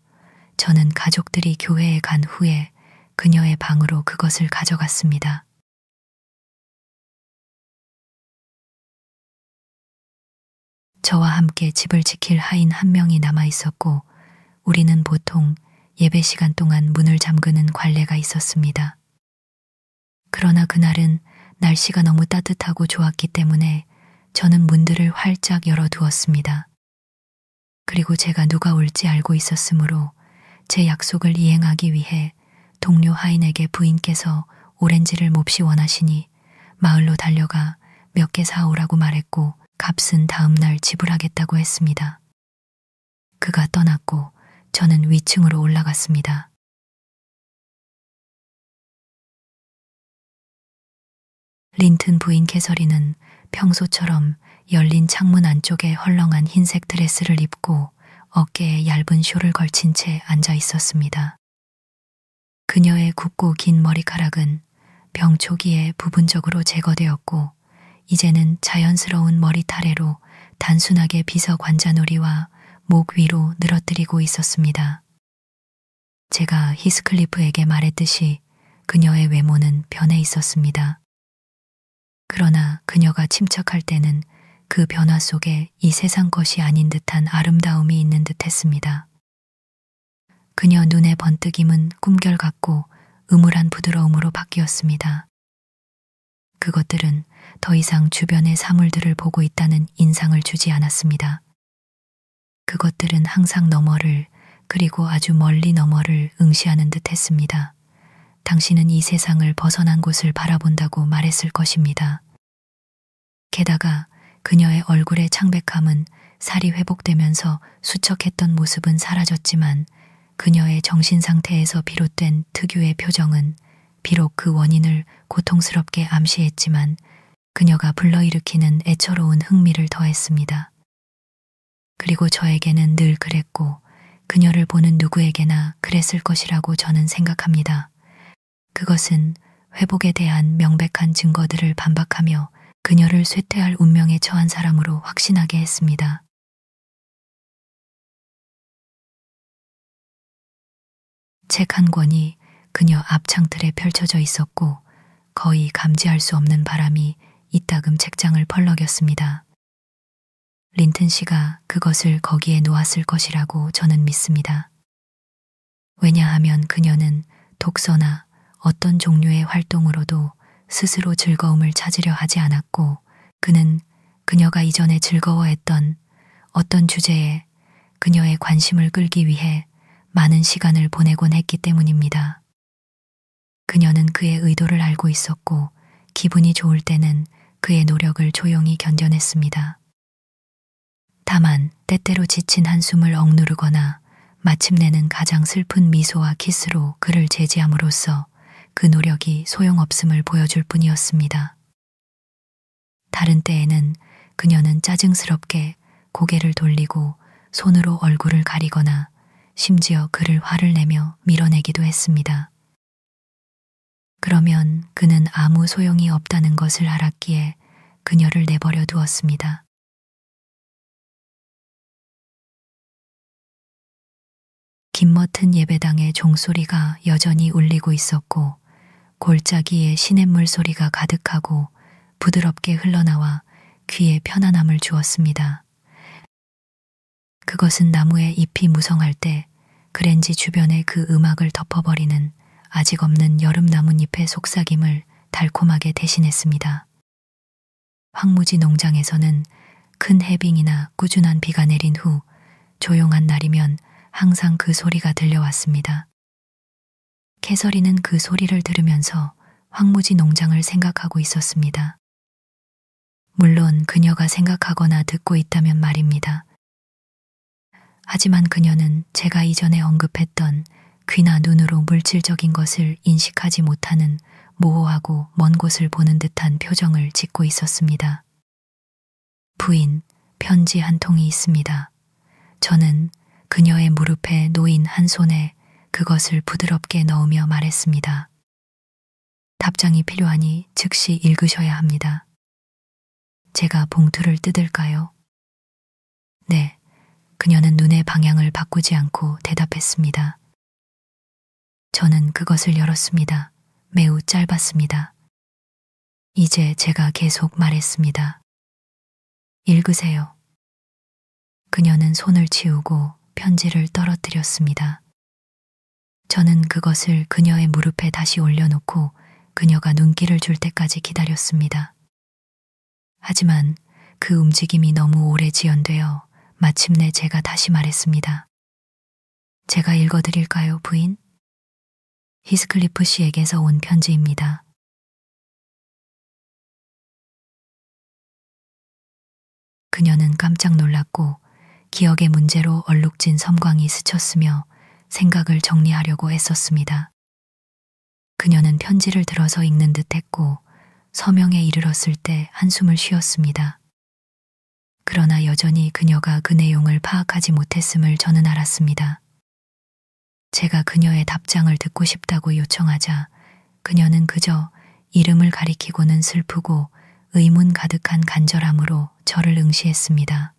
저는 가족들이 교회에 간 후에 그녀의 방으로 그것을 가져갔습니다. 저와 함께 집을 지킬 하인 한 명이 남아 있었고 우리는 보통 예배 시간 동안 문을 잠그는 관례가 있었습니다. 그러나 그날은 날씨가 너무 따뜻하고 좋았기 때문에 저는 문들을 활짝 열어두었습니다. 그리고 제가 누가 올지 알고 있었으므로 제 약속을 이행하기 위해 동료 하인에게 부인께서 오렌지를 몹시 원하시니 마을로 달려가 몇 개 사오라고 말했고 값은 다음 날 지불하겠다고 했습니다. 그가 떠났고 저는 위층으로 올라갔습니다. 린튼 부인 캐서린은 평소처럼 열린 창문 안쪽에 헐렁한 흰색 드레스를 입고 어깨에 얇은 숄을 걸친 채 앉아 있었습니다. 그녀의 굵고 긴 머리카락은 병 초기에 부분적으로 제거되었고 이제는 자연스러운 머리 타래로 단순하게 비서 관자놀이와 목 위로 늘어뜨리고 있었습니다. 제가 히스클리프에게 말했듯이 그녀의 외모는 변해 있었습니다. 그러나 그녀가 침착할 때는 그 변화 속에 이 세상 것이 아닌 듯한 아름다움이 있는 듯했습니다. 그녀 눈의 번뜩임은 꿈결 같고 음울한 부드러움으로 바뀌었습니다. 그것들은 더 이상 주변의 사물들을 보고 있다는 인상을 주지 않았습니다. 그것들은 항상 너머를 그리고 아주 멀리 너머를 응시하는 듯 했습니다. 당신은 이 세상을 벗어난 곳을 바라본다고 말했을 것입니다. 게다가 그녀의 얼굴의 창백함은 살이 회복되면서 수척했던 모습은 사라졌지만 그녀의 정신 상태에서 비롯된 특유의 표정은 비록 그 원인을 고통스럽게 암시했지만 그녀가 불러일으키는 애처로운 흥미를 더했습니다. 그리고 저에게는 늘 그랬고 그녀를 보는 누구에게나 그랬을 것이라고 저는 생각합니다. 그것은 회복에 대한 명백한 증거들을 반박하며 그녀를 쇠퇴할 운명에 처한 사람으로 확신하게 했습니다. 책 한 권이 그녀 앞창틀에 펼쳐져 있었고 거의 감지할 수 없는 바람이 이따금 책장을 펄럭였습니다. 린튼 씨가 그것을 거기에 놓았을 것이라고 저는 믿습니다. 왜냐하면 그녀는 독서나 어떤 종류의 활동으로도 스스로 즐거움을 찾으려 하지 않았고 그는 그녀가 이전에 즐거워했던 어떤 주제에 그녀의 관심을 끌기 위해 많은 시간을 보내곤 했기 때문입니다. 그녀는 그의 의도를 알고 있었고 기분이 좋을 때는 그의 노력을 조용히 견뎌냈습니다. 다만 때때로 지친 한숨을 억누르거나 마침내는 가장 슬픈 미소와 키스로 그를 제지함으로써 그 노력이 소용없음을 보여줄 뿐이었습니다. 다른 때에는 그녀는 짜증스럽게 고개를 돌리고 손으로 얼굴을 가리거나 심지어 그를 화를 내며 밀어내기도 했습니다. 그러면 그는 아무 소용이 없다는 것을 알았기에 그녀를 내버려 두었습니다. 김머튼 예배당의 종소리가 여전히 울리고 있었고 골짜기에 시냇물 소리가 가득하고 부드럽게 흘러나와 귀에 편안함을 주었습니다. 그것은 나무의 잎이 무성할 때 그랜지 주변의 그 음악을 덮어버리는 아직 없는 여름 나뭇잎의 속삭임을 달콤하게 대신했습니다. 황무지 농장에서는 큰 해빙이나 꾸준한 비가 내린 후 조용한 날이면 항상 그 소리가 들려왔습니다. 캐서린은 그 소리를 들으면서 황무지 농장을 생각하고 있었습니다. 물론 그녀가 생각하거나 듣고 있다면 말입니다. 하지만 그녀는 제가 이전에 언급했던 귀나 눈으로 물질적인 것을 인식하지 못하는 모호하고 먼 곳을 보는 듯한 표정을 짓고 있었습니다. 부인, 편지 한 통이 있습니다. 저는 그녀의 무릎에 놓인 한 손에 그것을 부드럽게 넣으며 말했습니다. 답장이 필요하니 즉시 읽으셔야 합니다. 제가 봉투를 뜯을까요? 네, 그녀는 눈의 방향을 바꾸지 않고 대답했습니다. 저는 그것을 열었습니다. 매우 짧았습니다. 이제 제가 계속 말했습니다. 읽으세요. 그녀는 손을 치우고 편지를 떨어뜨렸습니다. 저는 그것을 그녀의 무릎에 다시 올려놓고 그녀가 눈길을 줄 때까지 기다렸습니다. 하지만 그 움직임이 너무 오래 지연되어 마침내 제가 다시 말했습니다. 제가 읽어드릴까요, 부인? 히스클리프 씨에게서 온 편지입니다. 그녀는 깜짝 놀랐고 기억의 문제로 얼룩진 섬광이 스쳤으며 생각을 정리하려고 애썼습니다. 그녀는 편지를 들어서 읽는 듯 했고 서명에 이르렀을 때 한숨을 쉬었습니다. 그러나 여전히 그녀가 그 내용을 파악하지 못했음을 저는 알았습니다. 제가 그녀의 답장을 듣고 싶다고 요청하자 그녀는 그저 이름을 가리키고는 슬프고 의문 가득한 간절함으로 저를 응시했습니다.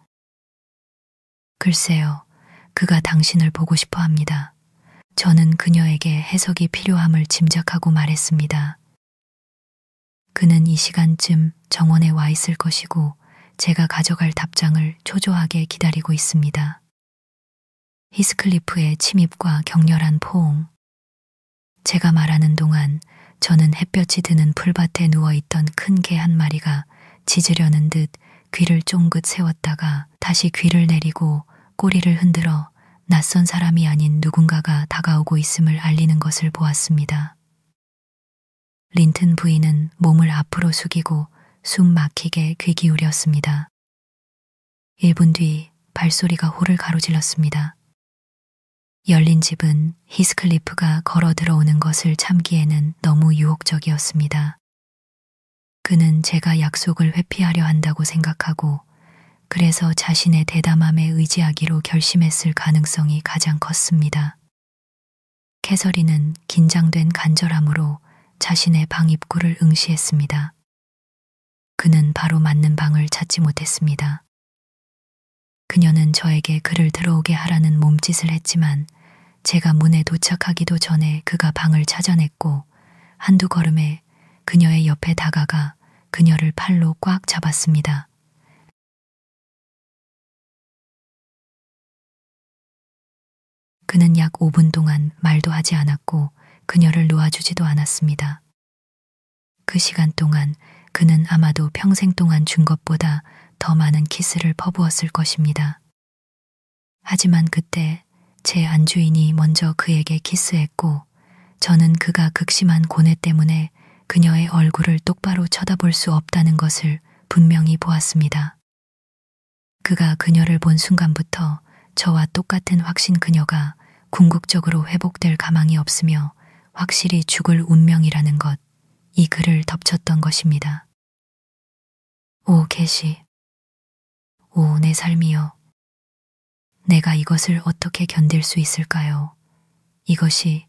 글쎄요, 그가 당신을 보고 싶어 합니다. 저는 그녀에게 해석이 필요함을 짐작하고 말했습니다. 그는 이 시간쯤 정원에 와 있을 것이고 제가 가져갈 답장을 초조하게 기다리고 있습니다. 히스클리프의 침입과 격렬한 포옹. 제가 말하는 동안 저는 햇볕이 드는 풀밭에 누워있던 큰 개 한 마리가 짖으려는 듯 귀를 쫑긋 세웠다가 다시 귀를 내리고 꼬리를 흔들어 낯선 사람이 아닌 누군가가 다가오고 있음을 알리는 것을 보았습니다. 린튼 부인은 몸을 앞으로 숙이고 숨 막히게 귀 기울였습니다. 1분 뒤 발소리가 홀을 가로질렀습니다. 열린 집은 히스클리프가 걸어 들어오는 것을 참기에는 너무 유혹적이었습니다. 그는 제가 약속을 회피하려 한다고 생각하고 그래서 자신의 대담함에 의지하기로 결심했을 가능성이 가장 컸습니다. 캐서린은 긴장된 간절함으로 자신의 방 입구를 응시했습니다. 그는 바로 맞는 방을 찾지 못했습니다. 그녀는 저에게 그를 들어오게 하라는 몸짓을 했지만 제가 문에 도착하기도 전에 그가 방을 찾아냈고 한두 걸음에 그녀의 옆에 다가가 그녀를 팔로 꽉 잡았습니다. 그는 약 5분 동안 말도 하지 않았고 그녀를 놓아주지도 않았습니다. 그 시간 동안 그는 아마도 평생 동안 준 것보다 더 많은 키스를 퍼부었을 것입니다. 하지만 그때 제 안주인이 먼저 그에게 키스했고 저는 그가 극심한 고뇌 때문에 그녀의 얼굴을 똑바로 쳐다볼 수 없다는 것을 분명히 보았습니다. 그가 그녀를 본 순간부터 저와 똑같은 확신 그녀가 궁극적으로 회복될 가망이 없으며 확실히 죽을 운명이라는 것, 이 글을 덮쳤던 것입니다. 오 계시, 오 내 삶이여, 내가 이것을 어떻게 견딜 수 있을까요? 이것이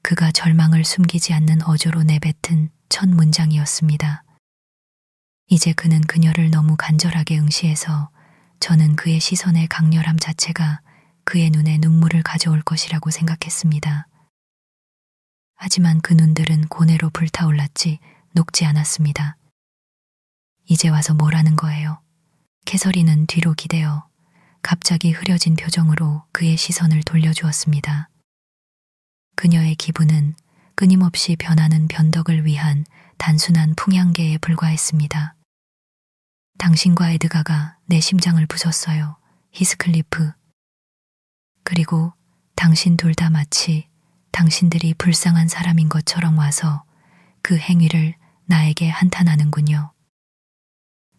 그가 절망을 숨기지 않는 어조로 내뱉은 첫 문장이었습니다. 이제 그는 그녀를 너무 간절하게 응시해서 저는 그의 시선의 강렬함 자체가 그의 눈에 눈물을 가져올 것이라고 생각했습니다. 하지만 그 눈들은 고뇌로 불타올랐지 녹지 않았습니다. 이제 와서 뭐라는 거예요? 캐서린은 뒤로 기대어 갑자기 흐려진 표정으로 그의 시선을 돌려주었습니다. 그녀의 기분은 끊임없이 변하는 변덕을 위한 단순한 풍향계에 불과했습니다. 당신과 에드가가 내 심장을 부쉈어요, 히스클리프. 그리고 당신 둘 다 마치 당신들이 불쌍한 사람인 것처럼 와서 그 행위를 나에게 한탄하는군요.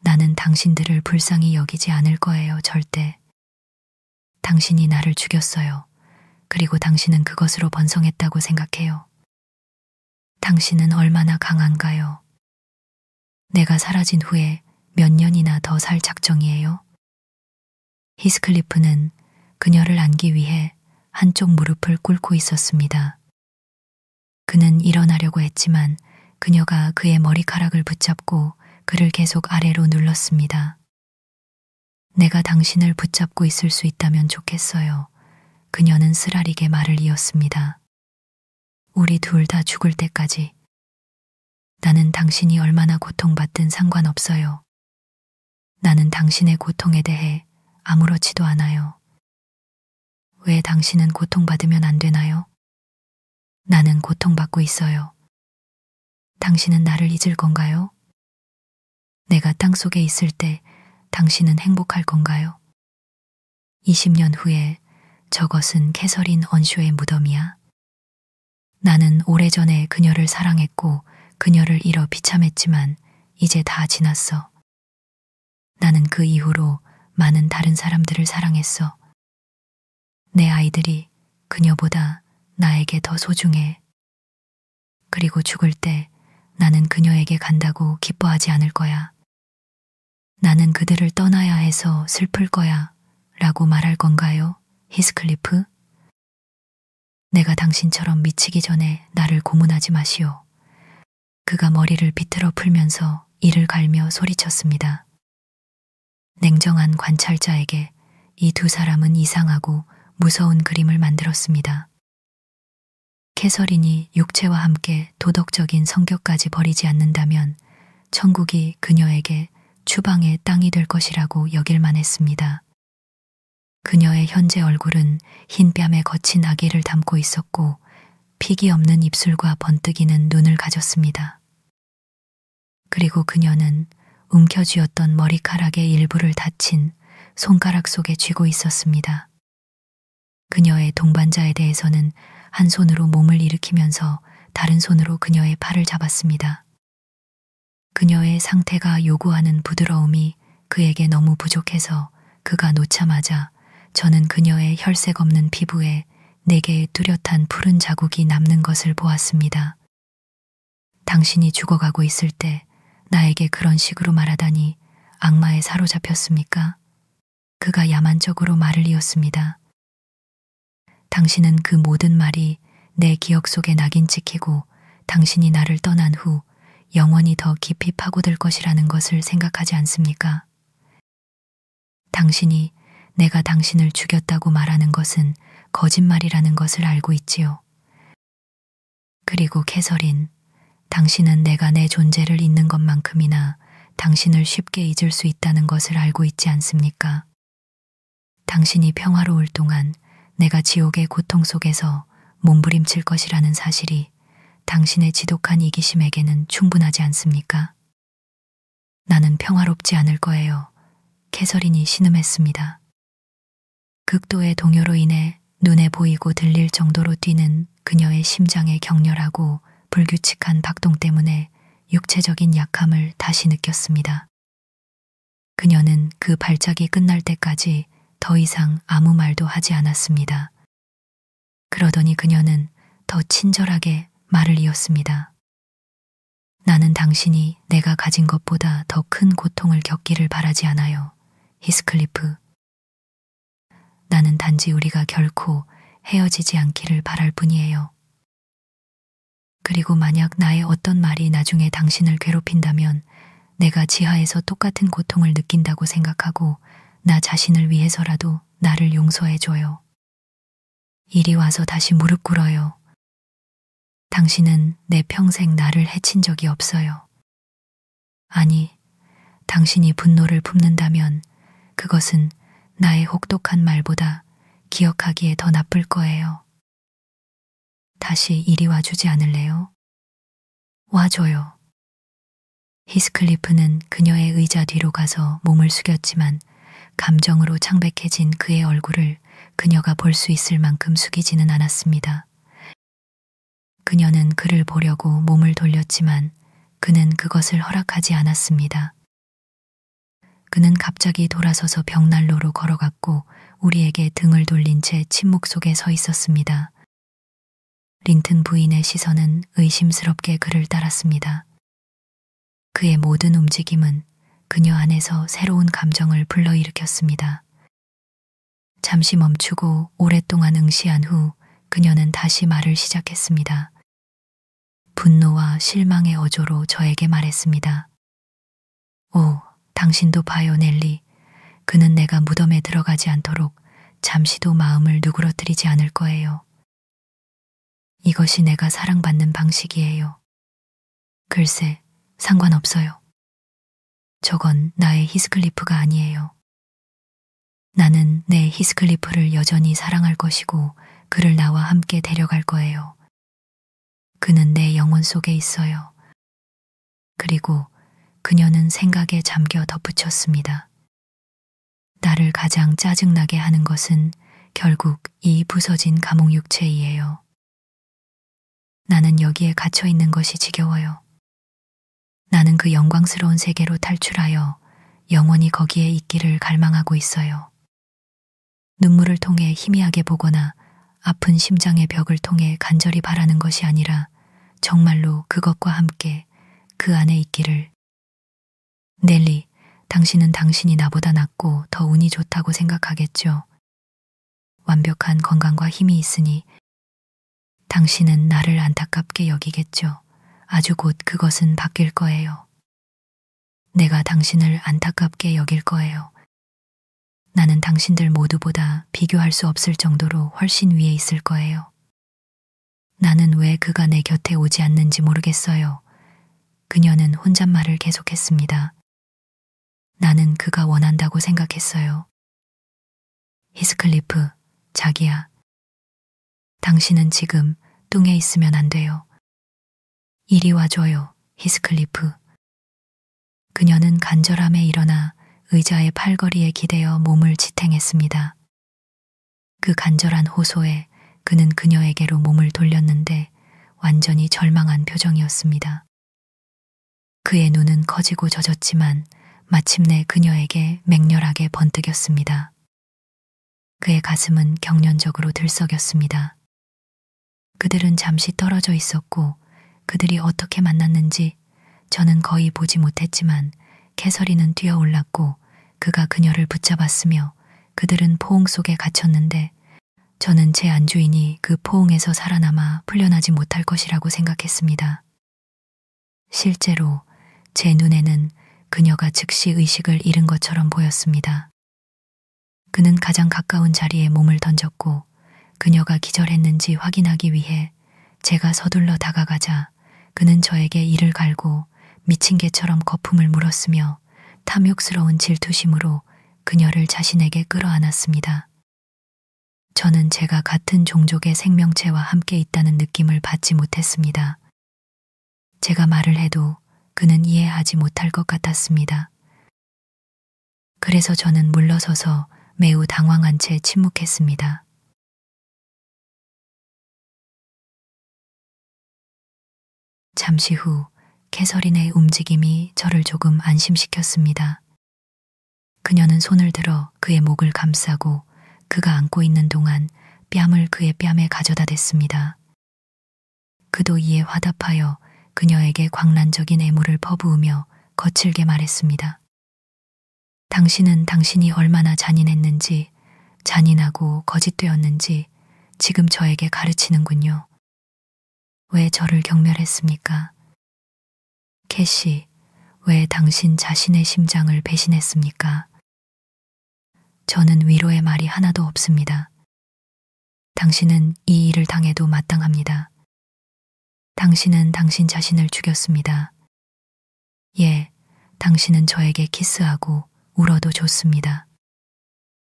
나는 당신들을 불쌍히 여기지 않을 거예요, 절대. 당신이 나를 죽였어요. 그리고 당신은 그것으로 번성했다고 생각해요. 당신은 얼마나 강한가요? 내가 사라진 후에 몇 년이나 더 살 작정이에요? 히스클리프는 그녀를 안기 위해 한쪽 무릎을 꿇고 있었습니다. 그는 일어나려고 했지만 그녀가 그의 머리카락을 붙잡고 그를 계속 아래로 눌렀습니다. 내가 당신을 붙잡고 있을 수 있다면 좋겠어요. 그녀는 쓰라리게 말을 이었습니다. 우리 둘 다 죽을 때까지. 나는 당신이 얼마나 고통받든 상관없어요. 나는 당신의 고통에 대해 아무렇지도 않아요. 왜 당신은 고통받으면 안 되나요? 나는 고통받고 있어요. 당신은 나를 잊을 건가요? 내가 땅속에 있을 때 당신은 행복할 건가요? 20년 후에 저것은 캐서린 언쇼의 무덤이야. 나는 오래전에 그녀를 사랑했고 그녀를 잃어 비참했지만 이제 다 지났어. 나는 그 이후로 많은 다른 사람들을 사랑했어. 내 아이들이 그녀보다 나에게 더 소중해. 그리고 죽을 때 나는 그녀에게 간다고 기뻐하지 않을 거야. 나는 그들을 떠나야 해서 슬플 거야 라고 말할 건가요, 히스클리프? 내가 당신처럼 미치기 전에 나를 고문하지 마시오. 그가 머리를 비틀어 풀면서 이를 갈며 소리쳤습니다. 냉정한 관찰자에게 이 두 사람은 이상하고 무서운 그림을 만들었습니다. 캐서린이 육체와 함께 도덕적인 성격까지 버리지 않는다면 천국이 그녀에게 추방의 땅이 될 것이라고 여길만 했습니다. 그녀의 현재 얼굴은 흰 뺨에 거친 아기를 담고 있었고 픽이 없는 입술과 번뜩이는 눈을 가졌습니다. 그리고 그녀는 움켜쥐었던 머리카락의 일부를 다친 손가락 속에 쥐고 있었습니다. 그녀의 동반자에 대해서는 한 손으로 몸을 일으키면서 다른 손으로 그녀의 팔을 잡았습니다. 그녀의 상태가 요구하는 부드러움이 그에게 너무 부족해서 그가 놓자마자 저는 그녀의 혈색 없는 피부에 4개의 뚜렷한 푸른 자국이 남는 것을 보았습니다. 당신이 죽어가고 있을 때 나에게 그런 식으로 말하다니 악마에 사로잡혔습니까? 그가 야만적으로 말을 이었습니다. 당신은 그 모든 말이 내 기억 속에 낙인 찍히고 당신이 나를 떠난 후 영원히 더 깊이 파고들 것이라는 것을 생각하지 않습니까? 당신이 내가 당신을 죽였다고 말하는 것은 거짓말이라는 것을 알고 있지요. 그리고 캐서린, 당신은 내가 내 존재를 잊는 것만큼이나 당신을 쉽게 잊을 수 있다는 것을 알고 있지 않습니까? 당신이 평화로울 동안 내가 지옥의 고통 속에서 몸부림칠 것이라는 사실이 당신의 지독한 이기심에게는 충분하지 않습니까? 나는 평화롭지 않을 거예요. 캐서린이 신음했습니다. 극도의 동요로 인해 눈에 보이고 들릴 정도로 뛰는 그녀의 심장의 격렬하고 불규칙한 박동 때문에 육체적인 약함을 다시 느꼈습니다. 그녀는 그 발작이 끝날 때까지 더 이상 아무 말도 하지 않았습니다. 그러더니 그녀는 더 친절하게 말을 이었습니다. 나는 당신이 내가 가진 것보다 더 큰 고통을 겪기를 바라지 않아요, 히스클리프. 나는 단지 우리가 결코 헤어지지 않기를 바랄 뿐이에요. 그리고 만약 나의 어떤 말이 나중에 당신을 괴롭힌다면 내가 지하에서 똑같은 고통을 느낀다고 생각하고 나 자신을 위해서라도 나를 용서해줘요. 이리 와서 다시 무릎 꿇어요. 당신은 내 평생 나를 해친 적이 없어요. 아니, 당신이 분노를 품는다면 그것은 나의 혹독한 말보다 기억하기에 더 나쁠 거예요. 다시 이리 와주지 않을래요? 와줘요. 히스클리프는 그녀의 의자 뒤로 가서 몸을 숙였지만 감정으로 창백해진 그의 얼굴을 그녀가 볼 수 있을 만큼 숙이지는 않았습니다. 그녀는 그를 보려고 몸을 돌렸지만 그는 그것을 허락하지 않았습니다. 그는 갑자기 돌아서서 벽난로로 걸어갔고 우리에게 등을 돌린 채 침묵 속에 서 있었습니다. 린튼 부인의 시선은 의심스럽게 그를 따랐습니다. 그의 모든 움직임은 그녀 안에서 새로운 감정을 불러일으켰습니다. 잠시 멈추고 오랫동안 응시한 후 그녀는 다시 말을 시작했습니다. 분노와 실망의 어조로 저에게 말했습니다. 오, 당신도 봐요, 넬리. 그는 내가 무덤에 들어가지 않도록 잠시도 마음을 누그러뜨리지 않을 거예요. 이것이 내가 사랑받는 방식이에요. 글쎄, 상관없어요. 저건 나의 히스클리프가 아니에요. 나는 내 히스클리프를 여전히 사랑할 것이고 그를 나와 함께 데려갈 거예요. 그는 내 영혼 속에 있어요. 그리고 그녀는 생각에 잠겨 덧붙였습니다. 나를 가장 짜증나게 하는 것은 결국 이 부서진 감옥 육체이에요. 나는 여기에 갇혀 있는 것이 지겨워요. 나는 그 영광스러운 세계로 탈출하여 영원히 거기에 있기를 갈망하고 있어요. 눈물을 통해 희미하게 보거나 아픈 심장의 벽을 통해 간절히 바라는 것이 아니라 정말로 그것과 함께 그 안에 있기를. 넬리, 당신은 당신이 나보다 낫고 더 운이 좋다고 생각하겠죠. 완벽한 건강과 힘이 있으니 당신은 나를 안타깝게 여기겠죠. 아주 곧 그것은 바뀔 거예요. 내가 당신을 안타깝게 여길 거예요. 나는 당신들 모두보다 비교할 수 없을 정도로 훨씬 위에 있을 거예요. 나는 왜 그가 내 곁에 오지 않는지 모르겠어요. 그녀는 혼잣말을 계속했습니다. 나는 그가 원한다고 생각했어요. 히스클리프, 자기야. 당신은 지금 뚱에 있으면 안 돼요. 이리 와줘요, 히스클리프. 그녀는 간절함에 일어나 의자의 팔걸이에 기대어 몸을 지탱했습니다. 그 간절한 호소에 그는 그녀에게로 몸을 돌렸는데 완전히 절망한 표정이었습니다. 그의 눈은 커지고 젖었지만 마침내 그녀에게 맹렬하게 번뜩였습니다. 그의 가슴은 경련적으로 들썩였습니다. 그들은 잠시 떨어져 있었고 그들이 어떻게 만났는지 저는 거의 보지 못했지만 캐서린은 뛰어올랐고 그가 그녀를 붙잡았으며 그들은 포옹 속에 갇혔는데 저는 제 안주인이 그 포옹에서 살아남아 풀려나지 못할 것이라고 생각했습니다. 실제로 제 눈에는 그녀가 즉시 의식을 잃은 것처럼 보였습니다. 그는 가장 가까운 자리에 몸을 던졌고 그녀가 기절했는지 확인하기 위해 제가 서둘러 다가가자 그는 저에게 이를 갈고 미친 개처럼 거품을 물었으며 탐욕스러운 질투심으로 그녀를 자신에게 끌어안았습니다. 저는 제가 같은 종족의 생명체와 함께 있다는 느낌을 받지 못했습니다. 제가 말을 해도 그는 이해하지 못할 것 같았습니다. 그래서 저는 물러서서 매우 당황한 채 침묵했습니다. 잠시 후 캐서린의 움직임이 저를 조금 안심시켰습니다. 그녀는 손을 들어 그의 목을 감싸고 그가 안고 있는 동안 뺨을 그의 뺨에 가져다 댔습니다. 그도 이에 화답하여 그녀에게 광란적인 애무를 퍼부으며 거칠게 말했습니다. 당신은 당신이 얼마나 잔인했는지, 잔인하고 거짓되었는지 지금 저에게 가르치는군요. 왜 저를 경멸했습니까? 캐시, 왜 당신 자신의 심장을 배신했습니까? 저는 위로의 말이 하나도 없습니다. 당신은 이 일을 당해도 마땅합니다. 당신은 당신 자신을 죽였습니다. 예, 당신은 저에게 키스하고 울어도 좋습니다.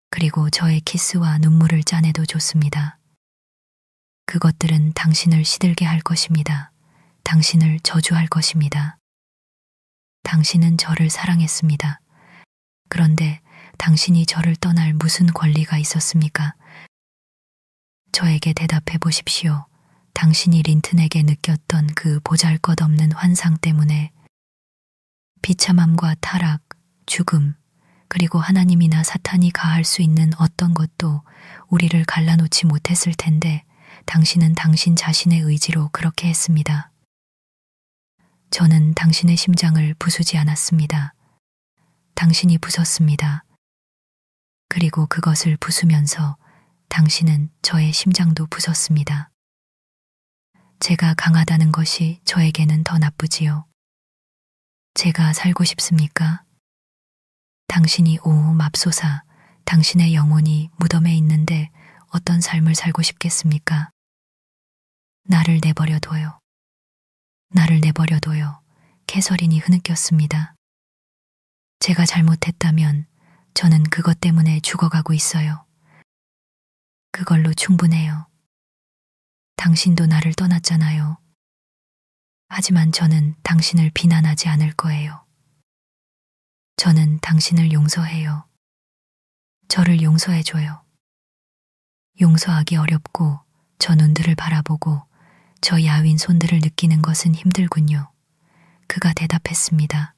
그리고 저의 키스와 눈물을 짜내도 좋습니다. 그것들은 당신을 시들게 할 것입니다. 당신을 저주할 것입니다. 당신은 저를 사랑했습니다. 그런데 당신이 저를 떠날 무슨 권리가 있었습니까? 저에게 대답해 보십시오. 당신이 린튼에게 느꼈던 그 보잘것없는 환상 때문에 비참함과 타락, 죽음, 그리고 하나님이나 사탄이 가할 수 있는 어떤 것도 우리를 갈라놓지 못했을 텐데 당신은 당신 자신의 의지로 그렇게 했습니다. 저는 당신의 심장을 부수지 않았습니다. 당신이 부쉈습니다. 그리고 그것을 부수면서 당신은 저의 심장도 부쉈습니다. 제가 강하다는 것이 저에게는 더 나쁘지요. 제가 살고 싶습니까? 당신이 맙소사, 당신의 영혼이 무덤에 있는데 어떤 삶을 살고 싶겠습니까? 나를 내버려둬요. 나를 내버려둬요. 캐서린이 흐느꼈습니다. 제가 잘못했다면 저는 그것 때문에 죽어가고 있어요. 그걸로 충분해요. 당신도 나를 떠났잖아요. 하지만 저는 당신을 비난하지 않을 거예요. 저는 당신을 용서해요. 저를 용서해줘요. 용서하기 어렵고 저 눈들을 바라보고 저 야윈 손들을 느끼는 것은 힘들군요. 그가 대답했습니다.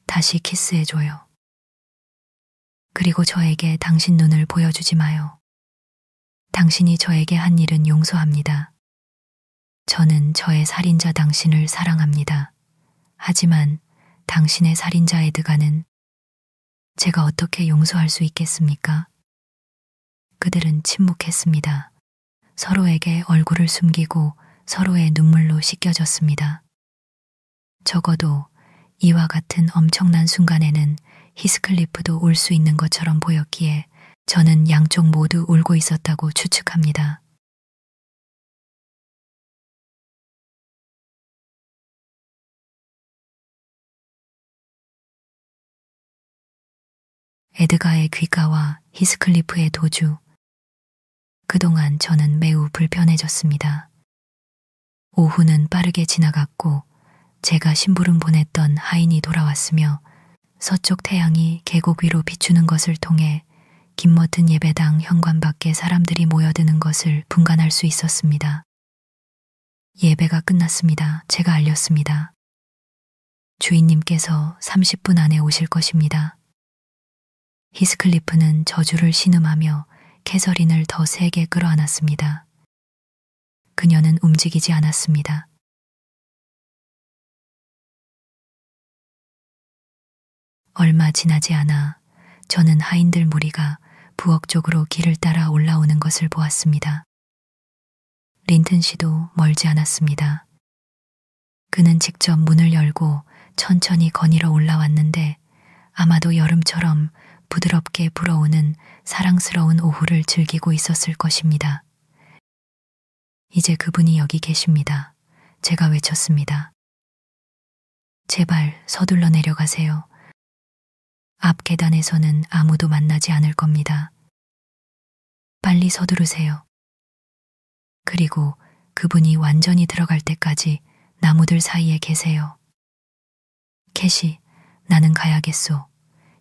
다시 키스해줘요. 그리고 저에게 당신 눈을 보여주지 마요. 당신이 저에게 한 일은 용서합니다. 저는 저의 살인자 당신을 사랑합니다. 하지만 당신의 살인자 에드가는 제가 어떻게 용서할 수 있겠습니까? 그들은 침묵했습니다. 서로에게 얼굴을 숨기고 서로의 눈물로 씻겨졌습니다. 적어도 이와 같은 엄청난 순간에는 히스클리프도 울 수 있는 것처럼 보였기에 저는 양쪽 모두 울고 있었다고 추측합니다. 에드가의 귓가와 히스클리프의 도주. 그동안 저는 매우 불편해졌습니다. 오후는 빠르게 지나갔고 제가 심부름 보냈던 하인이 돌아왔으며 서쪽 태양이 계곡 위로 비추는 것을 통해 김머튼 예배당 현관 밖에 사람들이 모여드는 것을 분간할 수 있었습니다. 예배가 끝났습니다. 제가 알렸습니다. 주인님께서 30분 안에 오실 것입니다. 히스클리프는 저주를 신음하며 캐서린을 더 세게 끌어안았습니다. 그녀는 움직이지 않았습니다. 얼마 지나지 않아 저는 하인들 무리가 부엌 쪽으로 길을 따라 올라오는 것을 보았습니다. 린튼 씨도 멀지 않았습니다. 그는 직접 문을 열고 천천히 거닐어 올라왔는데 아마도 여름처럼 부드럽게 불어오는 사랑스러운 오후를 즐기고 있었을 것입니다. 이제 그분이 여기 계십니다. 제가 외쳤습니다. 제발 서둘러 내려가세요. 앞 계단에서는 아무도 만나지 않을 겁니다. 빨리 서두르세요. 그리고 그분이 완전히 들어갈 때까지 나무들 사이에 계세요. 캐시, 나는 가야겠소.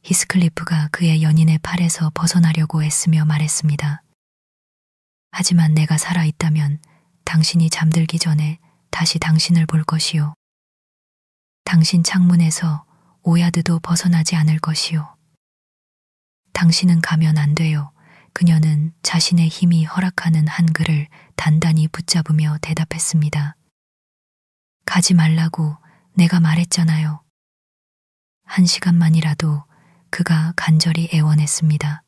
히스클리프가 그의 연인의 팔에서 벗어나려고 애쓰며 말했습니다. 하지만 내가 살아있다면 당신이 잠들기 전에 다시 당신을 볼 것이요. 당신 창문에서 오야드도 벗어나지 않을 것이요. 당신은 가면 안 돼요. 그녀는 자신의 힘이 허락하는 한글을 단단히 붙잡으며 대답했습니다. 가지 말라고 내가 말했잖아요. 1시간만이라도 그가 간절히 애원했습니다.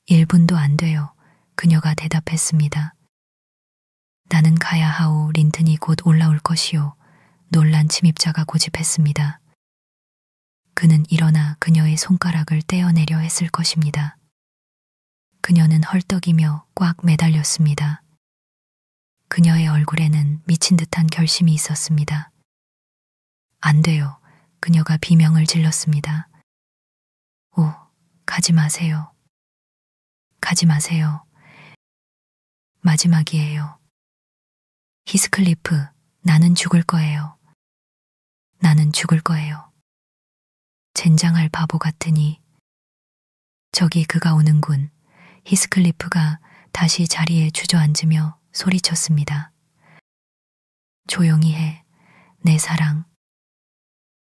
1분도 안 돼요. 그녀가 대답했습니다. 나는 가야 하오. 린튼이 곧 올라올 것이요. 놀란 침입자가 고집했습니다. 그는 일어나 그녀의 손가락을 떼어내려 했을 것입니다. 그녀는 헐떡이며 꽉 매달렸습니다. 그녀의 얼굴에는 미친 듯한 결심이 있었습니다. 안 돼요. 그녀가 비명을 질렀습니다. 오, 가지 마세요. 가지 마세요. 마지막이에요. 히스클리프, 나는 죽을 거예요. 나는 죽을 거예요. 젠장할 바보 같으니. 저기 그가 오는군. 히스클리프가 다시 자리에 주저앉으며 소리쳤습니다. 조용히 해, 내 사랑.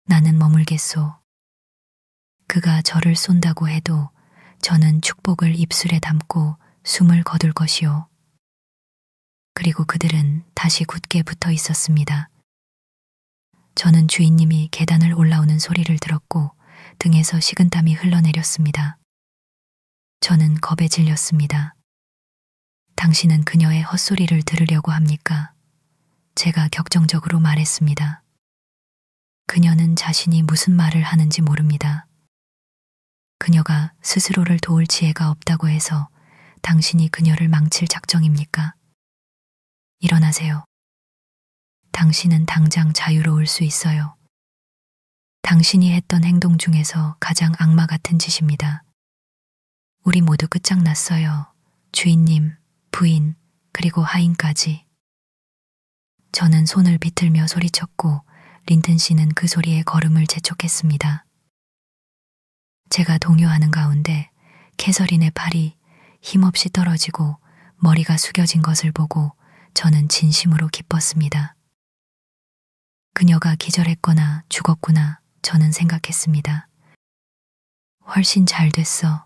나는 머물겠소. 그가 저를 쏜다고 해도 저는 축복을 입술에 담고 숨을 거둘 것이요. 그리고 그들은 다시 굳게 붙어 있었습니다. 저는 주인님이 계단을 올라오는 소리를 들었고 등에서 식은땀이 흘러내렸습니다. 저는 겁에 질렸습니다. 당신은 그녀의 헛소리를 들으려고 합니까? 제가 격정적으로 말했습니다. 그녀는 자신이 무슨 말을 하는지 모릅니다. 그녀가 스스로를 도울 지혜가 없다고 해서 당신이 그녀를 망칠 작정입니까? 일어나세요. 당신은 당장 자유로울 수 있어요. 당신이 했던 행동 중에서 가장 악마 같은 짓입니다. 우리 모두 끝장났어요. 주인님, 부인, 그리고 하인까지. 저는 손을 비틀며 소리쳤고 린튼 씨는 그 소리에 걸음을 재촉했습니다. 제가 동요하는 가운데 캐서린의 팔이 힘없이 떨어지고 머리가 숙여진 것을 보고 저는 진심으로 기뻤습니다. 그녀가 기절했거나 죽었구나 저는 생각했습니다. 훨씬 잘 됐어.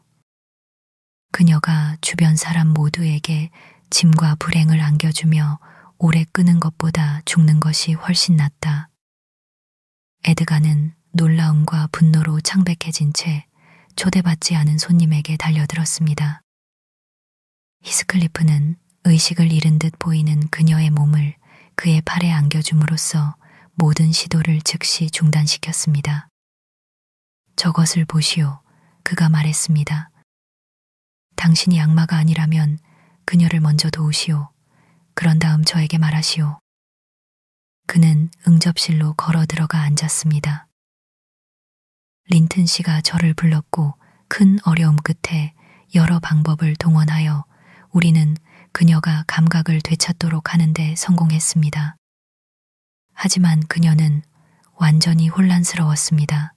그녀가 주변 사람 모두에게 짐과 불행을 안겨주며 오래 끄는 것보다 죽는 것이 훨씬 낫다. 에드가는 놀라움과 분노로 창백해진 채 초대받지 않은 손님에게 달려들었습니다. 히스클리프는 의식을 잃은 듯 보이는 그녀의 몸을 그의 팔에 안겨줌으로써 모든 시도를 즉시 중단시켰습니다. 저것을 보시오. 그가 말했습니다. 당신이 악마가 아니라면 그녀를 먼저 도우시오. 그런 다음 저에게 말하시오. 그는 응접실로 걸어 들어가 앉았습니다. 린튼 씨가 저를 불렀고 큰 어려움 끝에 여러 방법을 동원하여 우리는 그녀가 감각을 되찾도록 하는데 성공했습니다. 하지만 그녀는 완전히 혼란스러웠습니다.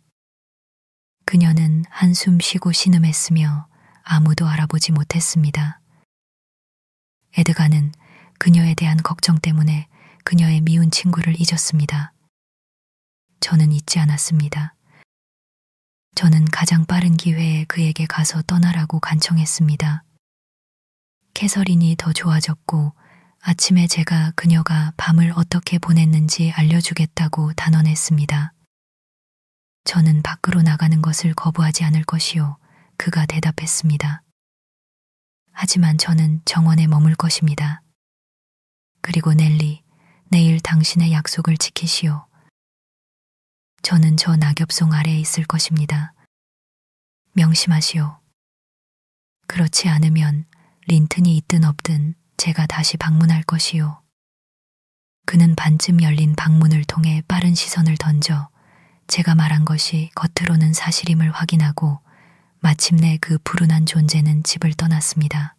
그녀는 한숨 쉬고 신음했으며 아무도 알아보지 못했습니다. 에드가는 그녀에 대한 걱정 때문에 그녀의 미운 친구를 잊었습니다. 저는 잊지 않았습니다. 저는 가장 빠른 기회에 그에게 가서 떠나라고 간청했습니다. 캐서린이 더 좋아졌고 아침에 제가 그녀가 밤을 어떻게 보냈는지 알려주겠다고 단언했습니다. 저는 밖으로 나가는 것을 거부하지 않을 것이요. 그가 대답했습니다. 하지만 저는 정원에 머물 것입니다. 그리고 넬리, 내일 당신의 약속을 지키시오. 저는 저 낙엽송 아래에 있을 것입니다. 명심하시오. 그렇지 않으면 린튼이 있든 없든 제가 다시 방문할 것이요. 그는 반쯤 열린 방문을 통해 빠른 시선을 던져 제가 말한 것이 겉으로는 사실임을 확인하고 마침내 그 불운한 존재는 집을 떠났습니다.